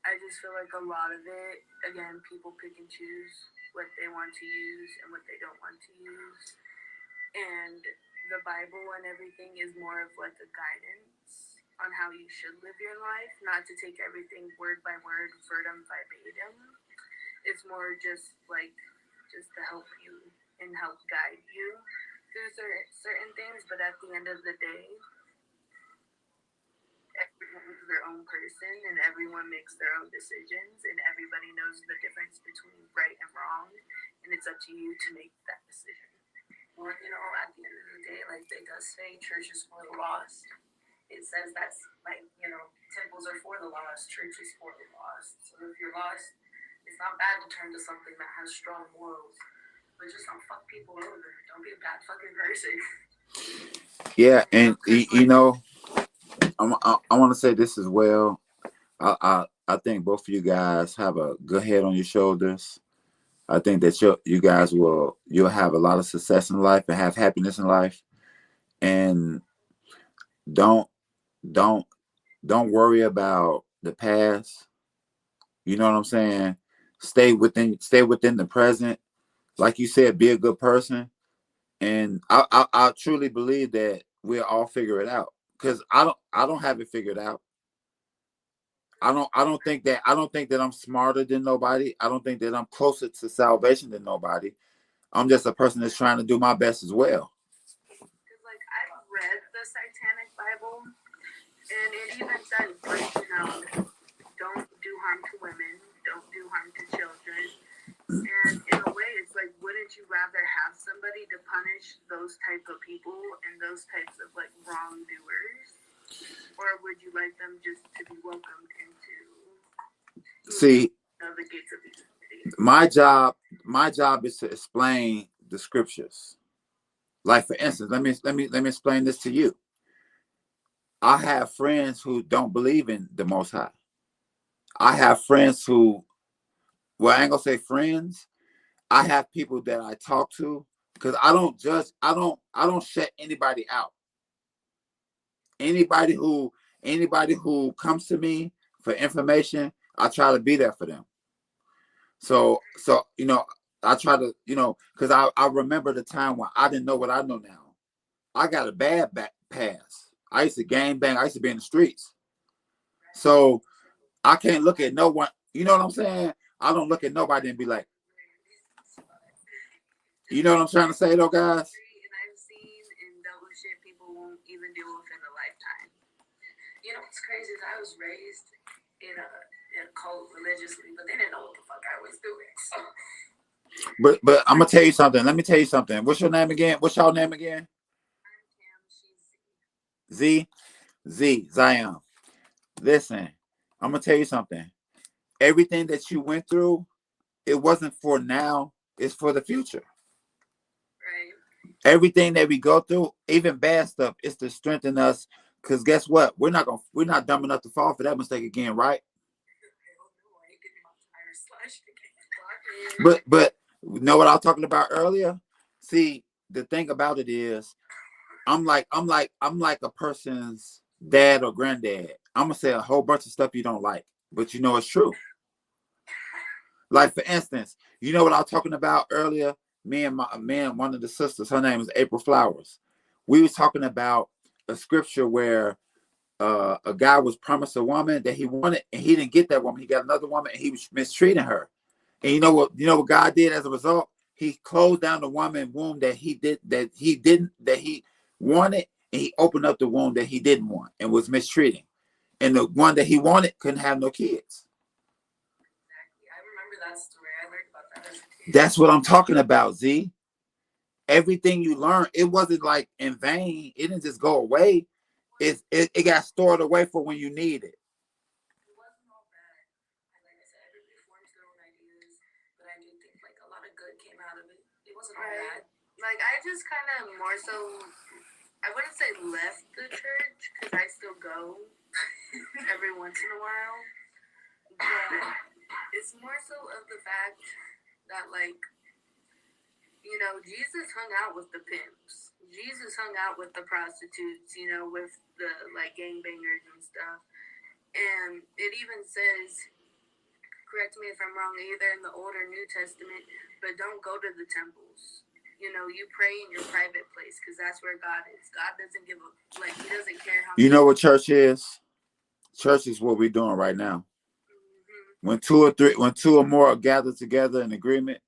I just feel like a lot of it, again, people pick and choose what they want to use and what they don't want to use. And the Bible and everything is more of like a guidance on how you should live your life, not to take everything word by word, verbatim verbatim. It's more just to help you and help guide you through certain things. But at the end of the day, their own person, and everyone makes their own decisions, and everybody knows the difference between right and wrong, and it's up to you to make that decision. Well, you know, at the end of the day, like they does say, church is for the lost. It says that's like, you know, temples are for the lost, church is for the lost. So if you're lost, it's not bad to turn to something that has strong morals, but just don't fuck people over. Don't be a bad fucking person. Yeah, and you know, I want to say this as well. I think both of you guys have a good head on your shoulders. I think that you guys you'll have a lot of success in life and have happiness in life. And don't don't don't worry about the past. You know what I'm saying? Stay within the present. Like you said, be a good person. And I truly believe that we'll all figure it out. Because I don't have it figured out. I don't think that I'm smarter than nobody. I don't think that I'm closer to salvation than nobody. I'm just a person that's trying to do my best as well. Because, like, I've read the Satanic Bible, and it even says, like, you know, don't do harm to women, don't do harm to children. And in a way, it's like, wouldn't you rather have somebody to punish those type of people and those types of, like, wrongdoers? Or would you like them just to be welcomed into See, the gates of eternity? my job is to explain the scriptures. Like for instance, let me explain this to you. I have friends who don't believe in the Most High. I have friends who, well, I ain't gonna say friends. I have people that I talk to because I don't judge. I don't shut anybody out. Anybody who anybody who comes to me for information, I try to be there for them. So you know, I try to, you know, because I remember the time when I didn't know what I know now. I got a bad back pass. I used to gang bang. I used to be in the streets. So I can't look at no one. You know what I'm saying? I don't look at nobody and be like, you know what I'm trying to say, though, guys. And I've seen and dealt with shit people won't even deal with in a lifetime. You know what's crazy is I was raised in a cult religiously, but they didn't know what the fuck I was doing. So. But I'm gonna tell you something. Let me tell you something. What's your name again? What's your name again? I'm Tam. She's Z. Zion. Listen, I'm gonna tell you something. Everything that you went through, it wasn't for now. It's for the future. Right. Everything that we go through, even bad stuff, is to strengthen us. Cause guess what? We're not dumb enough to fall for that mistake again, right? But you know what I was talking about earlier? See, the thing about it is, I'm like a person's dad or granddad. I'm gonna say a whole bunch of stuff you don't like, but you know it's true. Like for instance, you know what I was talking about earlier? One of the sisters, her name is April Flowers. We was talking about a scripture where a guy was promised a woman that he wanted, and he didn't get that woman. He got another woman, and he was mistreating her. And you know what? You know what God did as a result? He closed down the woman womb that he wanted, and he opened up the womb that he didn't want and was mistreating. And the one that he wanted couldn't have no kids. Exactly. I remember that story. I learned about that as a kid. That's what I'm talking about, Z. Everything you learned, it wasn't like in vain. It didn't just go away. It got stored away for when you need it. It wasn't all bad. Like I said, everybody forms their own ideas, but I do think like a lot of good came out of it. It wasn't all bad. Like I just kind of more so, I wouldn't say left the church because I still go every once in a while, but it's more so of the fact that like, you know, Jesus hung out with the pimps. Jesus hung out with the prostitutes, you know, with the like gangbangers and stuff. And it even says, correct me if I'm wrong, either in the Old or New Testament, but don't go to the temples. You know, you pray in your private place because that's where God is. God doesn't give a, like, he doesn't care how. You know what church is? Church is what we're doing right now. Mm-hmm. When two or more are gathered together in agreement,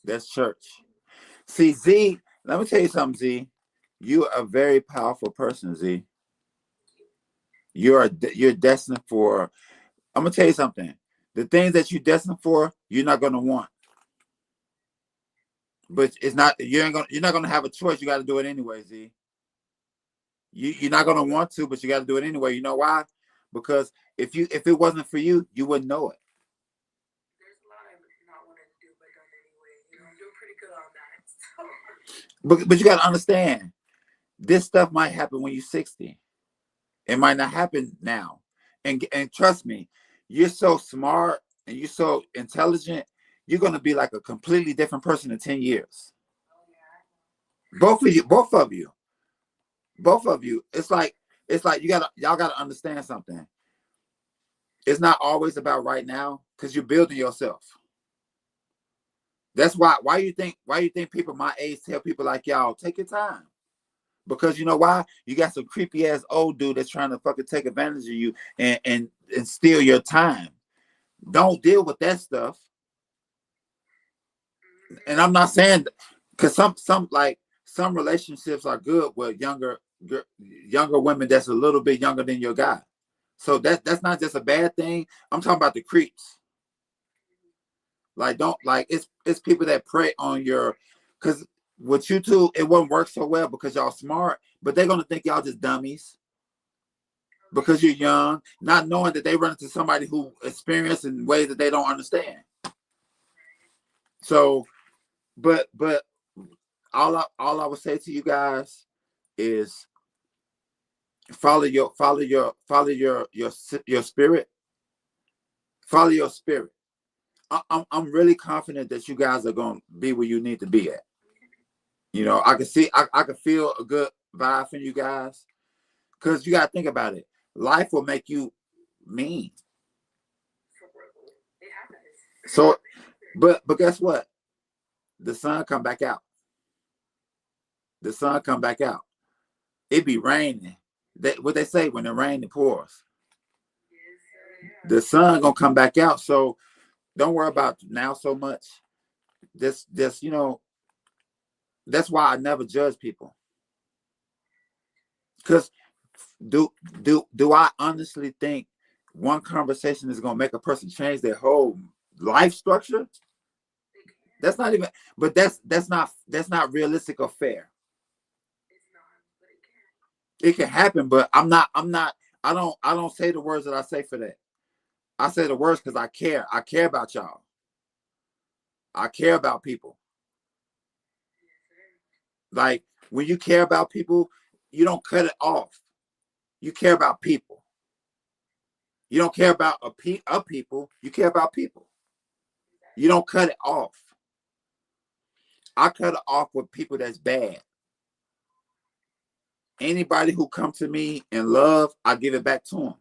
that's church. See, Z, let me tell you something, Z. You are a very powerful person, Z. You're destined for. I'm gonna tell you something. The things that you're destined for, you're not gonna want. But it's not. You're not gonna have a choice. You got to do it anyway, Z. You're not gonna want to, but you got to do it anyway. You know why? Because if it wasn't for you, you wouldn't know it. There's a lot I would not want to do, but done anyway. I'm doing pretty good on that. So. But you got to understand, this stuff might happen when you're 60. It might not happen now. And trust me, you're so smart and you're so intelligent. You're gonna be like a completely different person in 10 years. Oh yeah. Both of you, both of you, both of you. It's like y'all gotta understand something. It's not always about right now because you're building yourself. That's why you think people my age tell people like y'all take your time. Because you know why? You got some creepy ass old dude that's trying to fucking take advantage of you and steal your time. Don't deal with that stuff. And I'm not saying because some relationships are good with younger women that's a little bit younger than your guy. So that's not just a bad thing. I'm talking about the creeps. Like don't like it's people that prey on your because with you two it won't work so well because y'all smart, but they're gonna think y'all just dummies because you're young, not knowing that they run into somebody who experienced in ways that they don't understand. So, but all I would say to you guys is follow your spirit, follow your spirit. I'm really confident that you guys are gonna be where you need to be at. I can see I can feel a good vibe from you guys because you gotta think about it. Life will make you mean. It happens. So, but guess what? The sun come back out. The sun come back out. It be raining. What they say when the rain it pours. The sun gonna come back out. So don't worry about now so much. This that's why I never judge people. Because do do I honestly think one conversation is gonna make a person change their whole life structure? That's not even. But that's not realistic or fair. It's not, but it can. It can happen, but I'm not. I don't say the words that I say for that. I say the words because I care. I care about y'all. I care about people. Like when you care about people, you don't cut it off. You care about people. You don't care about a people. You care about people. You don't cut it off. I cut it off with people that's bad. Anybody who come to me in love, I give it back to them.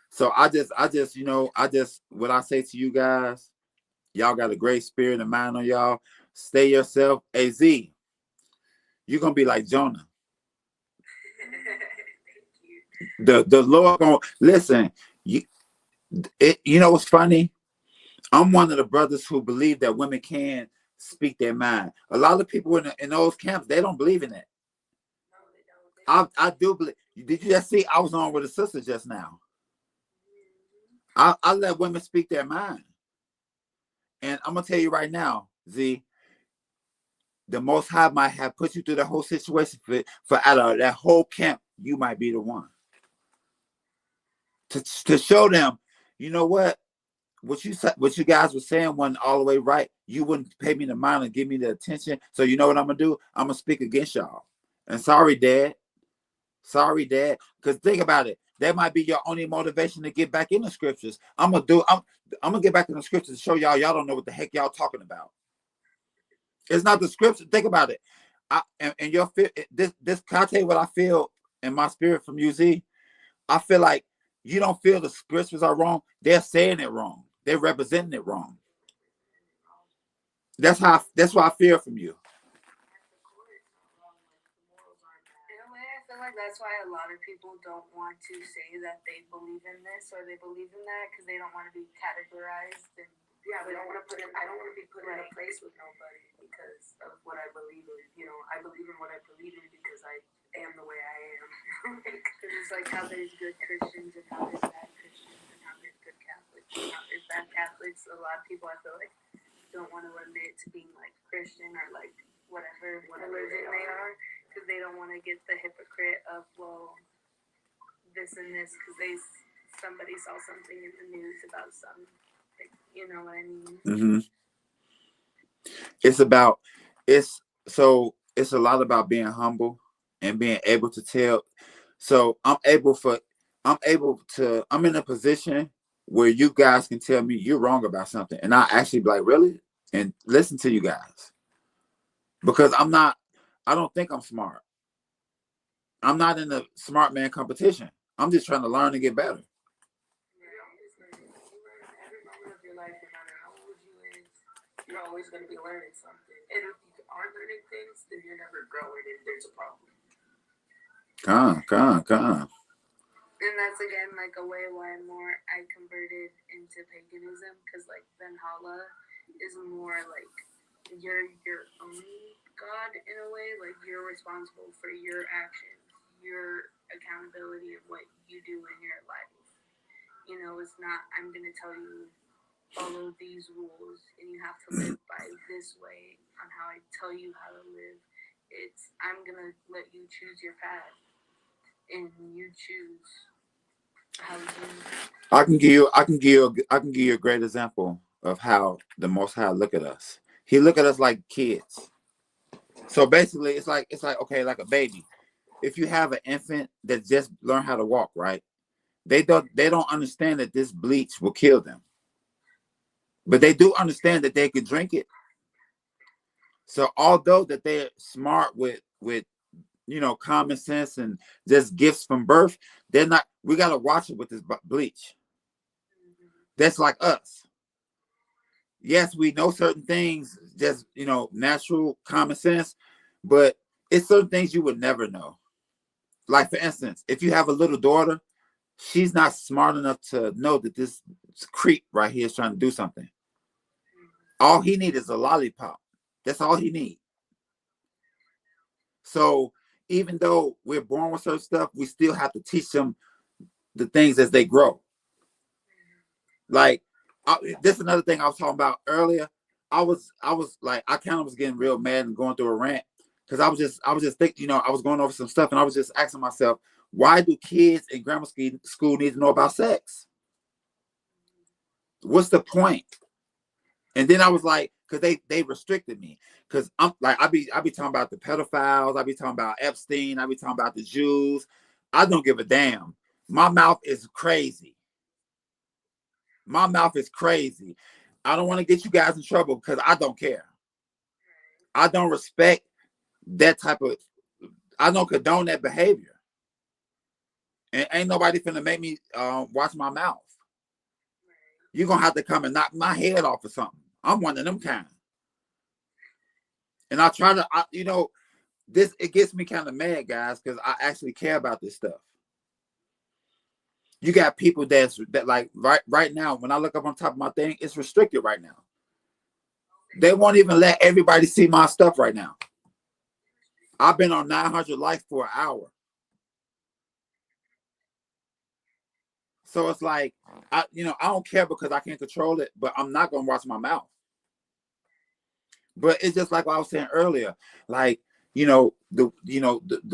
So I just what I say to you guys, y'all got a great spirit and mind on y'all. Stay yourself. Az, you're gonna be like Jonah. Thank you. The Lord gonna listen. You know what's funny? I'm one of the brothers who believe that women can speak their mind. A lot of people in those camps, they don't believe in that. No, they don't. They don't. I do believe. Did you just see? I was on with a sister just now. Mm-hmm. I let women speak their mind, and I'm gonna tell you right now, Z. The Most High might have put you through the whole situation for out of that whole camp. You might be the one to show them. You know what you guys were saying wasn't all the way right. You wouldn't pay me the mind and give me the attention. So you know what I'm gonna do? I'm gonna speak against y'all. And sorry, Dad. Sorry, Dad. Because think about it. That might be your only motivation to get back in the scriptures. I'm gonna get back in the scriptures to show y'all don't know what the heck y'all talking about. It's not the scripture. Think about it. And your this can I tell you what I feel in my spirit from UZ? I feel like you don't feel the scriptures are wrong. They're saying it wrong. They're representing it wrong. That's what I feel from you. In a way, I feel like that's why a lot of people don't want to say that they believe in this or they believe in that because they don't want to be categorized. And yeah, they don't want to put in. I don't want to be put in a place with nobody because of what I believe in. I believe in what I believe in because I am the way I am. Because it's like how there's good Christians and how there's bad Christians and how there's good Catholics and how there's bad Catholics. A lot of people, I feel like, don't want to admit to being like Christian or like whatever religion they are, because they don't want to get the hypocrite of, well, this and this, because somebody saw something in the news about something. You know what I mean? Mm-hmm. It's about it's a lot about being humble and being able to tell. So I'm in a position where you guys can tell me you're wrong about something, and I actually be like, really, and listen to you guys, because I don't think I'm smart. I'm not in a smart man competition. I'm just trying to learn and get better. Every moment of your life, no matter how old you is, you're always going to be learning something. And if you aren't learning things, then you're never growing, and there's a problem. Come. And that's again like a way why I converted into paganism, because like Valhalla is more like you're your own god in a way. Like you're responsible for your actions, your accountability of what you do in your life. You know, it's not I'm gonna tell you follow these rules and you have to live by this way on how I tell you how to live. It's I'm gonna let you choose your path and you choose how you. I can give you a great example of how the Most High look at us. He look at us like kids. So basically, it's like okay, like a baby. If you have an infant that just learned how to walk, right? They don't understand that this bleach will kill them, but they do understand that they could drink it. So although that they're smart with common sense and just gifts from birth, they're not. We gotta watch it with this bleach. That's like us. Yes, we know certain things, just natural common sense, but it's certain things you would never know. Like for instance, if you have a little daughter, she's not smart enough to know that this creep right here is trying to do something. All he needs is a lollipop. That's all he needs. So even though we're born with certain stuff, we still have to teach them the things as they grow. Like this is another thing I was talking about earlier. I was like I kind of was getting real mad and going through a rant because I was just thinking, I was going over some stuff and I was just asking myself, why do kids in grammar school need to know about sex? What's the point? And then I was like, because they restricted me. Because I'm like, I be talking about the pedophiles, I be talking about Epstein, I be talking about the Jews. I don't give a damn. My mouth is crazy. My mouth is crazy. I don't want to get you guys in trouble because I don't care. I don't respect that type of. I don't condone that behavior. And ain't nobody finna make me watch my mouth. You're gonna have to come and knock my head off or something. I'm one of them kind. And I try to, this it gets me kind of mad, guys, because I actually care about this stuff. You got people that like right now. When I look up on top of my thing, it's restricted right now. They won't even let everybody see my stuff right now. I've been on 900 likes for an hour. So it's like I don't care because I can't control it, but I'm not gonna watch my mouth. But it's just like what I was saying earlier, like the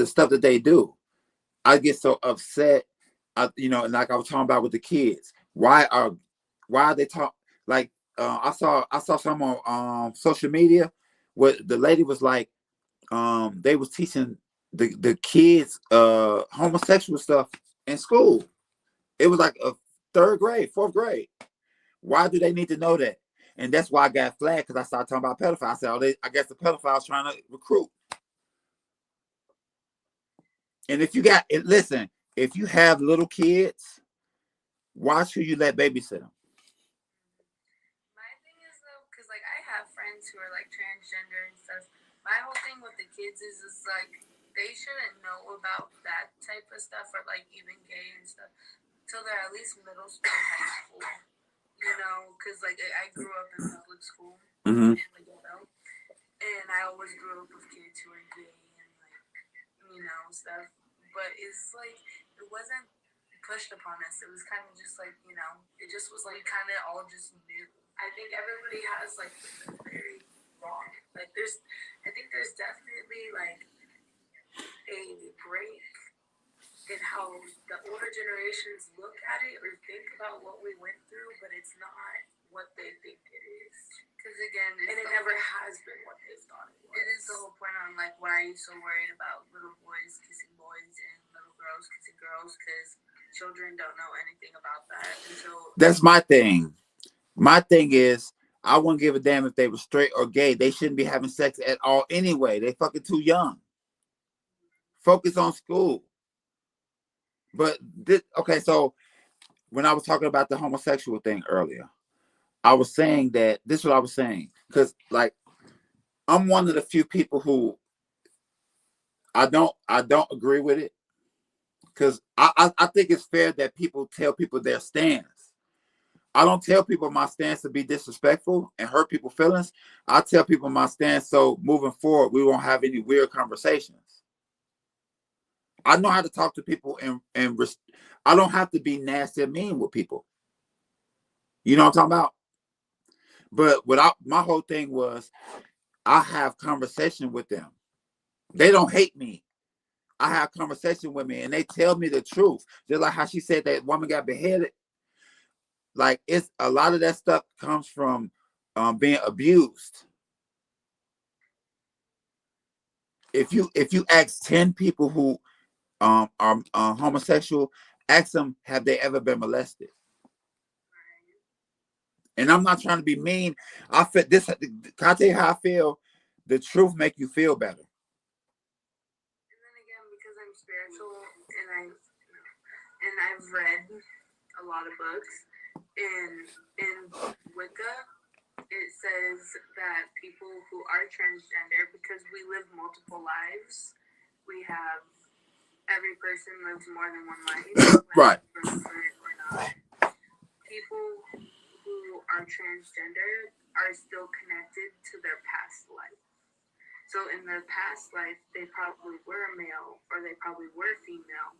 stuff that they do. I get so upset. And like I was talking about with the kids. Why are they talk like I saw some on social media where the lady was like they was teaching the kids homosexual stuff in school. It was like a third grade, fourth grade. Why do they need to know that? And that's why I got flagged because I started talking about pedophiles. I said, I guess the pedophiles trying to recruit. And listen, if you have little kids, watch who you let babysit them. My thing is though, because like I have friends who are like transgender and stuff. My whole thing with the kids is like they shouldn't know about that type of stuff or like even gay and stuff till they're at least middle school, high school. Because like I grew up in public school Mm-hmm. and like and I always grew up with kids who are gay and like stuff. But it's like it wasn't pushed upon us. It was kind of just like, it just was like kind of all just new. I think everybody has like very wrong. Like I think there's definitely like a break in how the older generations look at it or think about what we went through, but it's not what they think it is. Because again, and it never has been what they thought it was. It is the whole point on like, why are you so worried about little boys kissing boys and little girls kissing girls? Because children don't know anything about that until. That's my thing. My thing is, I wouldn't give a damn if they were straight or gay. They shouldn't be having sex at all anyway. They fucking too young. Focus on school. But okay, so when I was talking about the homosexual thing earlier, I was saying that this is what I was saying. Because like I'm one of the few people who I don't agree with it. Because I think it's fair that people tell people their stance. I don't tell people my stance to be disrespectful and hurt people's feelings. I tell people my stance so moving forward we won't have any weird conversations. I know how to talk to people and I don't have to be nasty and mean with people. You know what I'm talking about? But my whole thing was I have conversation with them. They don't hate me. I have conversation with me and they tell me the truth. Just like how she said that woman got beheaded. Like it's a lot of that stuff comes from being abused. If you ask 10 people who are homosexual, ask them have they ever been molested. And I'm not trying to be mean. I feel this. Can I tell you how I feel? The truth make you feel better. And then again, because I'm spiritual and I've read a lot of books, in Wicca, it says that people who are transgender, because we live multiple lives, we have every person lives more than one life, Right. Or not. People who are transgender are still connected to their past life. So in their past life, they probably were male or they probably were female,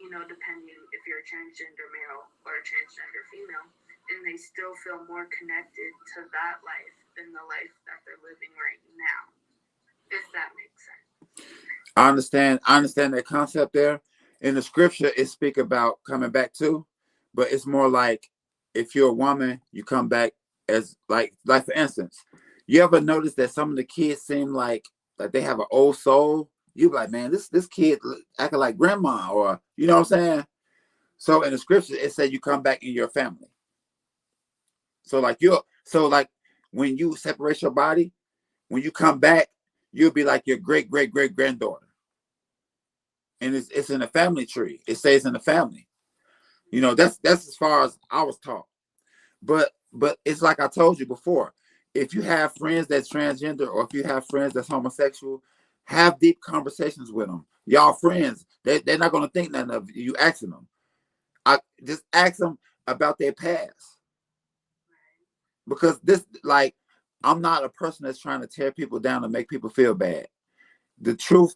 depending if you're a transgender male or a transgender female. And they still feel more connected to that life than the life that they're living right now. If that makes sense. I understand that concept there. In the scripture, it speak about coming back too, but it's more like if you're a woman, you come back as like for instance, you ever notice that some of the kids seem like they have an old soul? You be like, man, this kid acting like grandma, or you know what I'm saying? So in the scripture, it said you come back in your family. So like when you separate your body, when you come back, you'll be like your great great great granddaughter. And it's in the family tree. It stays in the family. That's as far as I was taught. But it's like I told you before. If you have friends that's transgender or if you have friends that's homosexual, have deep conversations with them. Y'all friends. They're not gonna think nothing of you asking them. I just ask them about their past. Because I'm not a person that's trying to tear people down and make people feel bad. The truth,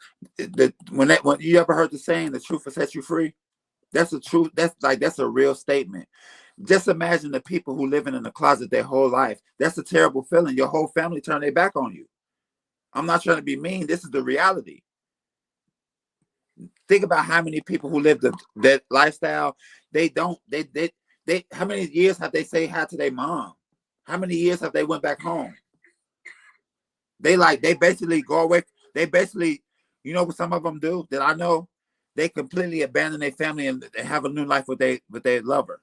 when you ever heard the saying, the truth will set you free? That's the truth. That's a real statement. Just imagine the people who living in the closet their whole life. That's a terrible feeling. Your whole family turn their back on you. I'm not trying to be mean. This is the reality. Think about how many people who live that lifestyle. They don't. They. How many years have they say hi to their mom? How many years have they went back home? They basically go away. They basically, what some of them do that I know, they completely abandon their family and have a new life with their lover.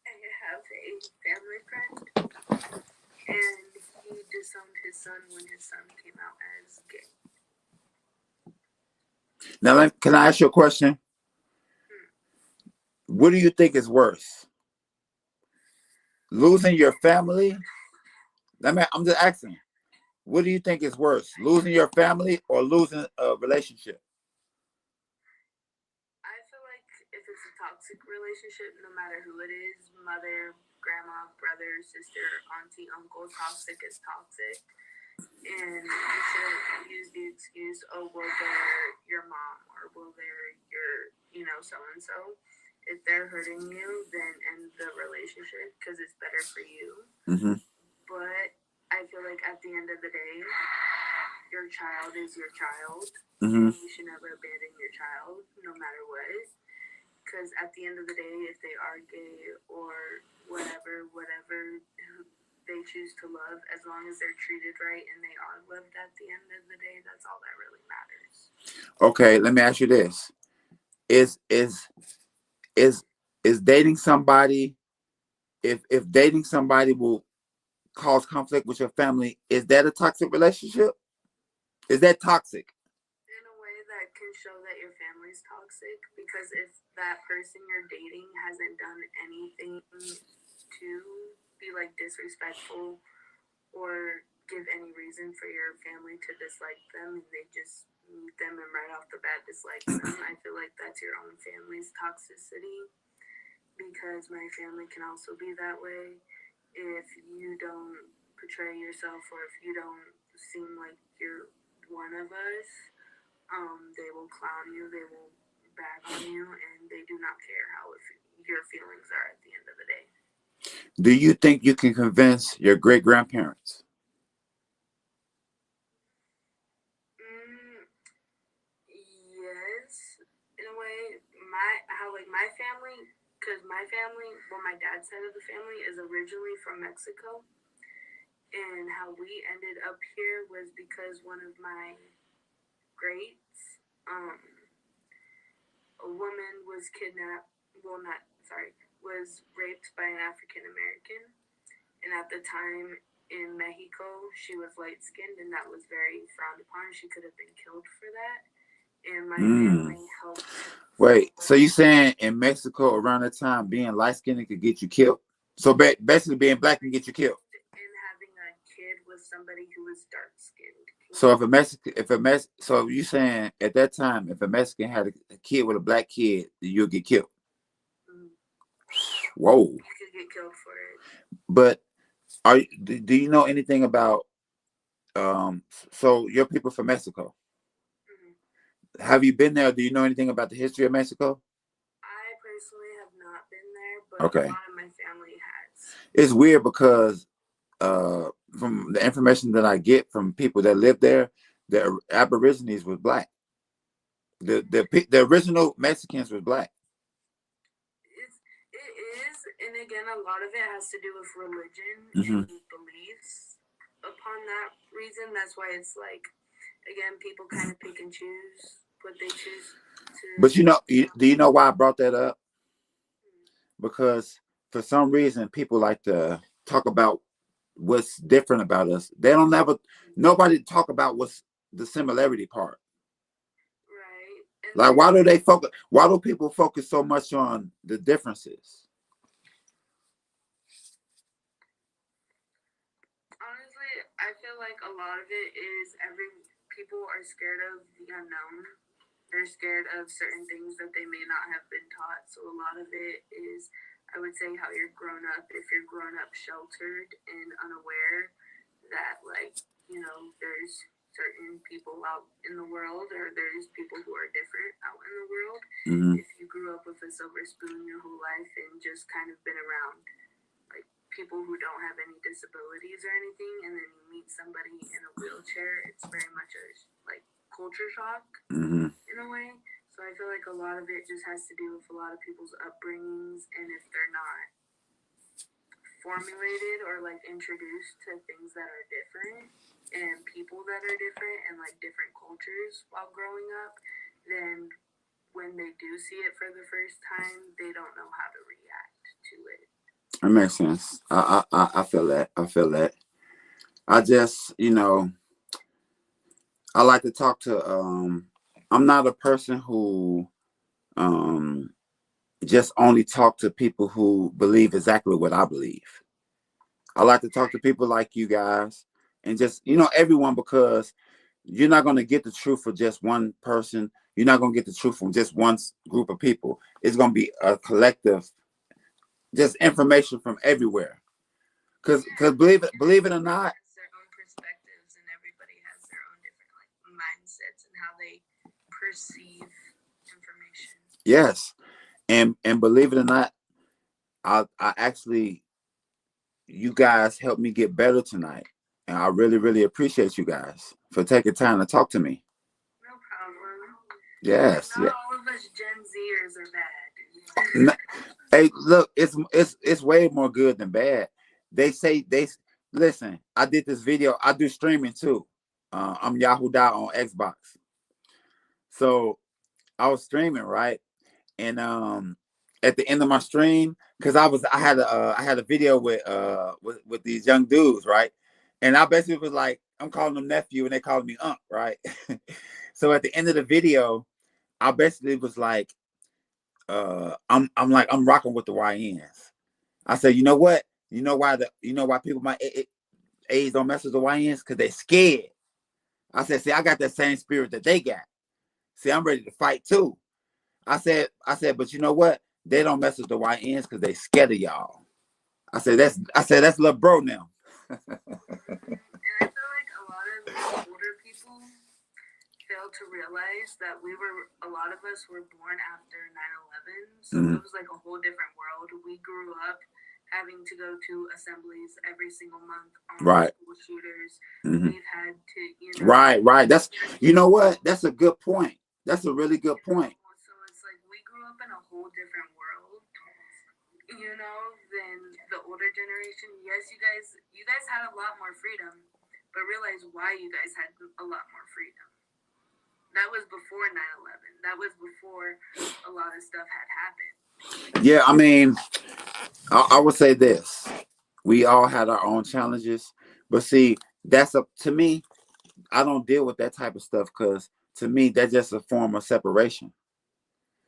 I have a family friend, and he disowned his son when his son came out as gay. Now, can I ask you a question? What do you think is worse? Losing your family? I'm just asking. What do you think is worse? Losing your family or losing a relationship? I feel like if it's a toxic relationship, no matter who it is, mother, grandma, brother, sister, auntie, uncle, toxic is toxic. And you should use the excuse, oh, well, they're your mom, or well, they're your, so and so. If they're hurting you, then end the relationship because it's better for you. Mm-hmm. But I feel like at the end of the day, your child is your child, Mm-hmm. and you should never abandon your child, no matter what. Because at the end of the day, if they are gay or whatever they choose to love, as long as they're treated right and they are loved at the end of the day, that's all that really matters. Okay, let me ask you this: is is is is dating somebody? If dating somebody will cause conflict with your family, is that a toxic relationship? Is that toxic? In a way that can show that your family's toxic, because if that person you're dating hasn't done anything to be like disrespectful or give any reason for your family to dislike them, and they just meet them and right off the bat dislikes them, I feel like that's your own family's toxicity, because my family can also be that way. If you don't portray yourself, or if you don't seem like you're one of us, they will clown you, they will bag on you, and they do not care how your feelings are at the end of the day. Do you think you can convince your great grandparents? Mm, yes, in a way, my family, because my family, well, my dad's side of the family is originally from Mexico, and how we ended up here was because one of my greats, a woman was kidnapped. Well, not sorry, was raped by an African American, and at the time in Mexico, she was light skinned, and that was very frowned upon. She could have been killed for that, and my Mm. family helped. Wait, so you saying in Mexico around that time being light skinned could get you killed? So basically being black can get you killed. And having a kid with somebody who was dark skinned. So so you saying at that time if a Mexican had a kid with a black kid, you'll get killed. Mm. Whoa. You could get killed for it. But do you know anything about so your people from Mexico? Mm-hmm. Have you been there? Do you know anything about the history of Mexico? I personally have not been there, but Okay. a lot of my family has. It's weird because from the information that I get from people that live there, the Aborigines was black. The original Mexicans was black. It is, and again, a lot of it has to do with religion Mm-hmm. and beliefs. Upon that reason, that's why it's like, again, people kind of pick and choose what they choose to. But do you know why I brought that up? Because for some reason people like to talk about what's different about us. They don't ever nobody talk about what's the similarity part. Right. And Like why do people focus so much on the differences? honestly, I feel like a lot of it is people are scared of the unknown. They're scared of certain things that they may not have been taught. So a lot of it is, I would say, how you're grown up. If you're grown up sheltered and unaware that, like, there's certain people out in the world, or there's people who are different out in the world. Mm-hmm. If you grew up with a silver spoon your whole life and just kind of been around like people who don't have any disabilities or anything, and then you meet somebody in a wheelchair, it's very much a like culture shock. Mm-hmm. In a way. So I feel like a lot of it just has to do with a lot of people's upbringings, and if they're not formulated or like introduced to things that are different and people that are different and like different cultures while growing up, then when they do see it for the first time, they don't know how to react to it. That makes sense. I feel that. I feel that. I just, I like to talk to I'm not a person who um just only talk to people who believe exactly what I believe. I like to talk to people like you guys and just, everyone, because you're not going to get the truth for just one person. You're not going to get the truth from just one group of people. It's going to be a collective, just information from everywhere. Because believe it or not, Their own perspectives and receive information. Yes, and believe it or not, I actually, you guys helped me get better tonight, and I really really appreciate you guys for taking time to talk to me. No problem. Yes, Not yeah. all of us Gen Zers are bad. No, hey, look, it's way more good than bad. They say they listen. I did this video. I do streaming too. I'm Yahoo Dot on Xbox. So I was streaming, right, and at the end of my stream, because I had a video with these young dudes, right, and I basically was like, I'm calling them nephew, and they calling me unc, right. So at the end of the video, I basically was like, I'm rocking with the YNs. I said, you know what? You know why people my age don't mess with the YNs? Because they scared. I said, see, I got that same spirit that they got. See, I'm ready to fight too. I said, but you know what? They don't mess with the YNs because they scared of y'all. I said that's little bro now. And I feel like a lot of older people fail to realize that a lot of us were born after 9/11, so it was like a whole different world. We grew up having to go to assemblies every single month on Right. school shooters. We've had to, Right. That's, you know what? That's a good point. That's a really good point. So it's like we grew up in a whole different world, than the older generation. Yes, you guys had a lot more freedom, but realize why you guys had a lot more freedom. That was before 9/11. That was before a lot of stuff had happened. Yeah, I mean, I would say this. We all had our own challenges, but see, that's up to me. I don't deal with that type of stuff because to me, that's just a form of separation.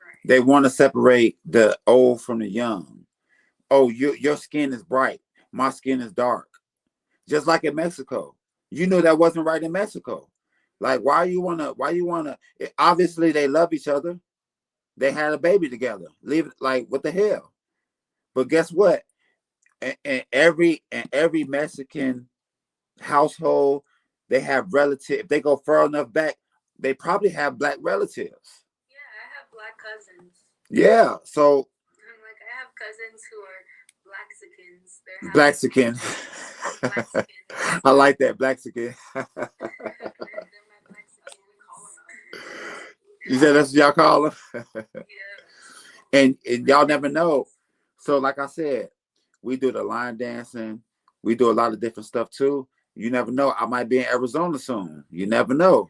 Right. They want to separate the old from the young. Oh, your skin is bright. My skin is dark. Just like in Mexico. You knew that wasn't right in Mexico. Like, why you wanna, obviously they love each other. They had a baby together. Leave it, like, what the hell? But guess what? In every Mexican household, they have relatives. If they go far enough back, they probably have black relatives. Yeah, I have black cousins. Yeah, so I have cousins who are Blaxican. I like that, Blaxican. You said that's what y'all call them? Yeah. And y'all never know. So like I said, we do the line dancing. We do a lot of different stuff too. You never know. I might be in Arizona soon. You never know.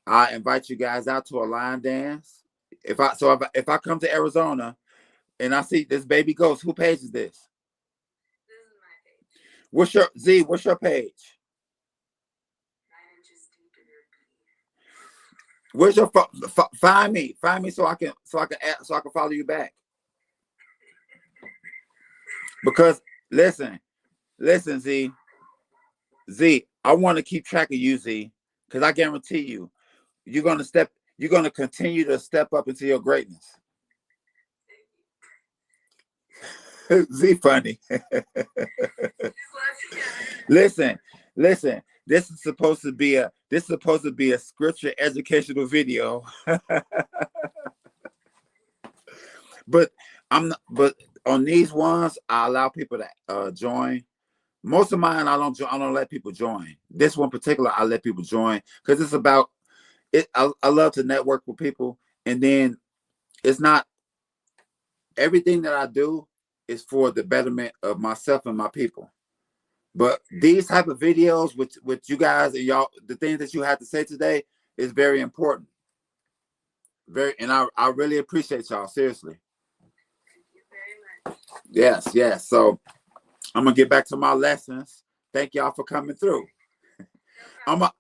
I invite you guys out to a line dance. If I come to Arizona and I see this baby ghost, who page is this? This is my page. What's your page? 9 inches deep in your pee. Where's your find me so I can follow you back. Because listen, Z, I want to keep track of you, Z, because I guarantee you, you're gonna continue to step up into your greatness. Z funny. Listen. This is supposed to be a scripture educational video. But but on these ones, I allow people to join. Most of mine, I don't let people join. This one particular, I let people join because it's about it. I love to network with people, and then it's not everything that I do is for the betterment of myself and my people. But these type of videos with you guys and y'all, the things that you have to say today is very important. And I really appreciate y'all, seriously. Thank you very much. Yes. So I'm gonna get back to my lessons. Thank y'all for coming through. I'm a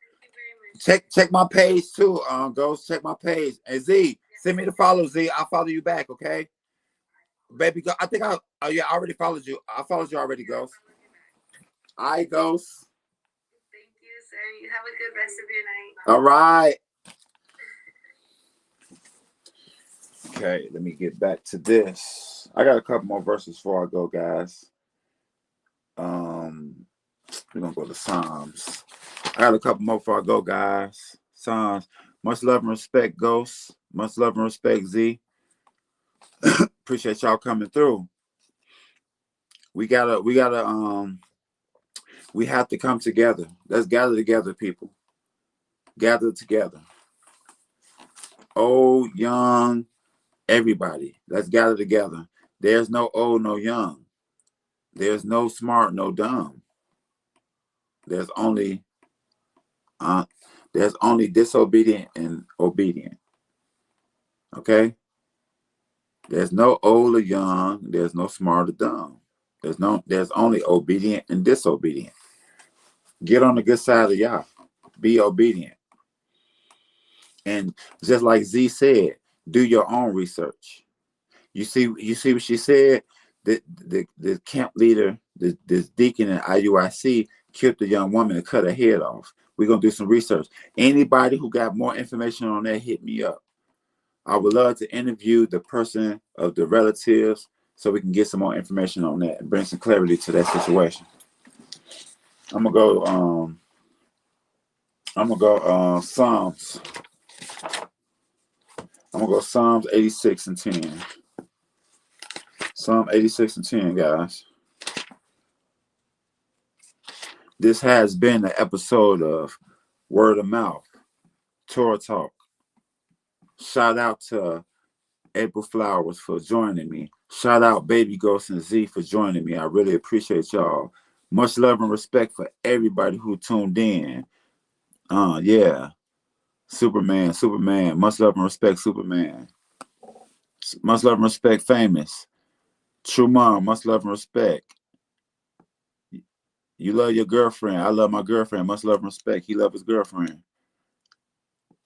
check my page too. Ghost, check my page. And Z, send me the follow, Z. I'll follow you back, okay? Baby, I think I already followed you. I followed you already, Ghost. All right, Ghost. Thank you, sir. You have a good rest of your night. All right. Okay, let me get back to this. I got a couple more verses before I go, guys. We're gonna go to Psalms. I got a couple more before I go, guys. Psalms. Much love and respect, Ghost. Much love and respect, Z. Appreciate y'all coming through. We have to come together. Let's gather together, people. Gather together. Old, young, everybody. Let's gather together. There's no old, no young. There's no smart, no dumb. There's only uh, there's only disobedient and obedient. Okay? There's no old or young. There's no smart or dumb. There's only obedient and disobedient. Get on the good side of Yah. Be obedient. And just like Z said, do your own research. You see what she said? The camp leader, this deacon in IUIC killed the young woman and cut her head off. We're gonna do some research. Anybody who got more information on that, hit me up. I would love to interview the person of the relatives so we can get some more information on that and bring some clarity to that situation. I'm gonna go Psalms. I'm gonna go Psalms 86 and 10. Psalm 86 and 10, guys. This has been an episode of Word of Mouth, Torah Talk. Shout out to April Flowers for joining me. Shout out Baby Ghost and Z for joining me. I really appreciate y'all. Much love and respect for everybody who tuned in. Yeah. Superman. Much love and respect, Superman. Much love and respect, Famous. True Mom, much love and respect. You love your girlfriend. I love my girlfriend. Much love and respect. He love his girlfriend.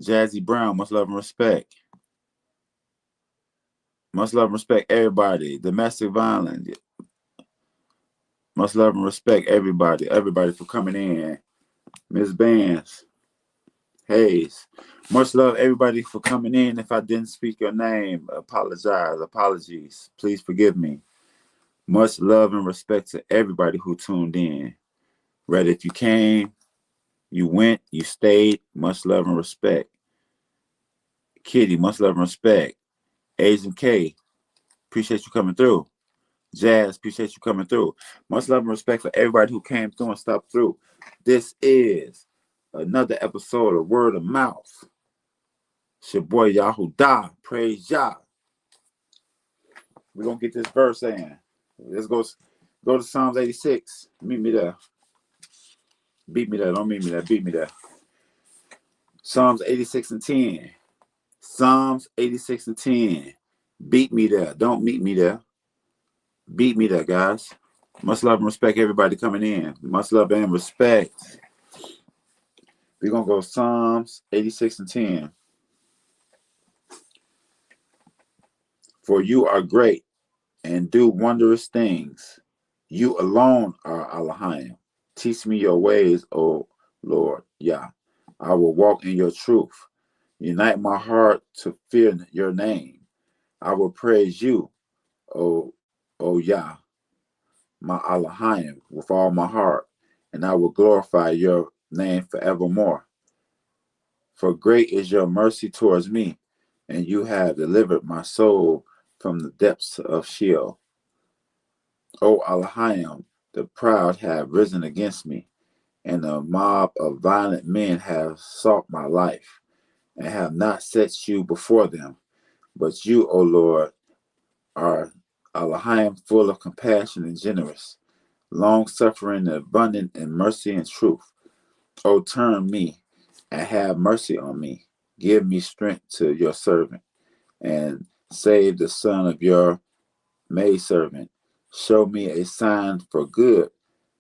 Jazzy Brown, much love and respect. Much love and respect, everybody. Domestic violence. Much love and respect, everybody. Everybody for coming in. Miss Bands. Hayes. Much love, everybody, for coming in. If I didn't speak your name, apologies. Please forgive me. Much love and respect to everybody who tuned in. Whether if you came, you went, you stayed, much love and respect. Kitty, much love and respect. Asian K, appreciate you coming through. Jazz, appreciate you coming through. Much love and respect for everybody who came through and stopped through. This is another episode of Word of Mouth. It's your boy Yahudah. Praise Yah. We're going to get this verse in. Let's go to Psalms 86. Meet me there. Beat me there. Don't meet me there. Beat me there. Psalms 86 and 10. Psalms 86 and 10. Beat me there. Don't meet me there. Beat me there, guys. Much love and respect, everybody coming in. Much love and respect. We're going to go Psalms 86 and 10. For you are great and do wondrous things. You alone are Elohim. Teach me your ways, O Lord. Yah. I will walk in your truth. Unite my heart to fear your name. I will praise you, O Yah, my Elohim, with all my heart, and I will glorify your name forevermore. For great is your mercy towards me, and you have delivered my soul from the depths of Sheol. O Elohim, the proud have risen against me, and a mob of violent men have sought my life, and have not set you before them. But you, O Lord, are Elohim, full of compassion and generous, long-suffering and abundant in mercy and truth. O turn me and have mercy on me. Give me strength to your servant, and save the son of your maidservant. Show me a sign for good,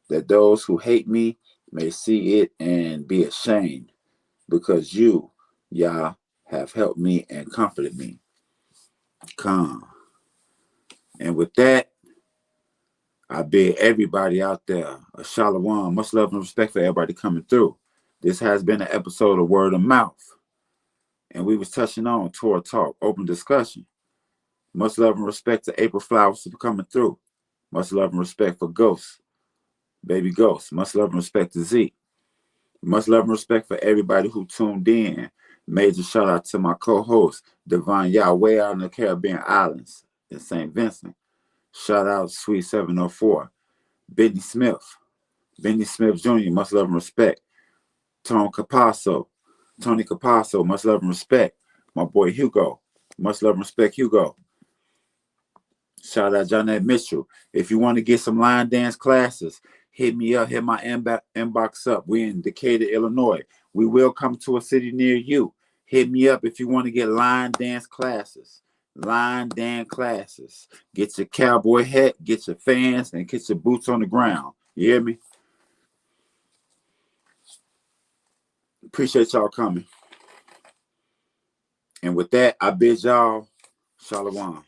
that those who hate me may see it and be ashamed, because you, Yah, have helped me and comforted me. Come. And with that, I bid everybody out there a shalom. Much love and respect for everybody coming through. This has been an episode of Word of Mouth. And we was touching on Torah Talk, open discussion. Much love and respect to April Flowers for coming through. Much love and respect for Ghost, Baby Ghost. Much love and respect to Z. Much love and respect for everybody who tuned in. Major shout out to my co-host, Divine Yahweh out in the Caribbean Islands in St. Vincent. Shout out Sweet 704. Benny Smith. Benny Smith Jr., much love and respect. Tony Capasso, much love and respect. My boy Hugo, much love and respect, Hugo. Shout out Jonette Mitchell. If you want to get some line dance classes, hit me up, hit my inbox up. We're in Decatur, Illinois. We will come to a city near you. Hit me up if you want to get line dance classes. Line dance classes. Get your cowboy hat, get your fans, and get your boots on the ground. You hear me? Appreciate y'all coming. And with that, I bid y'all shalom.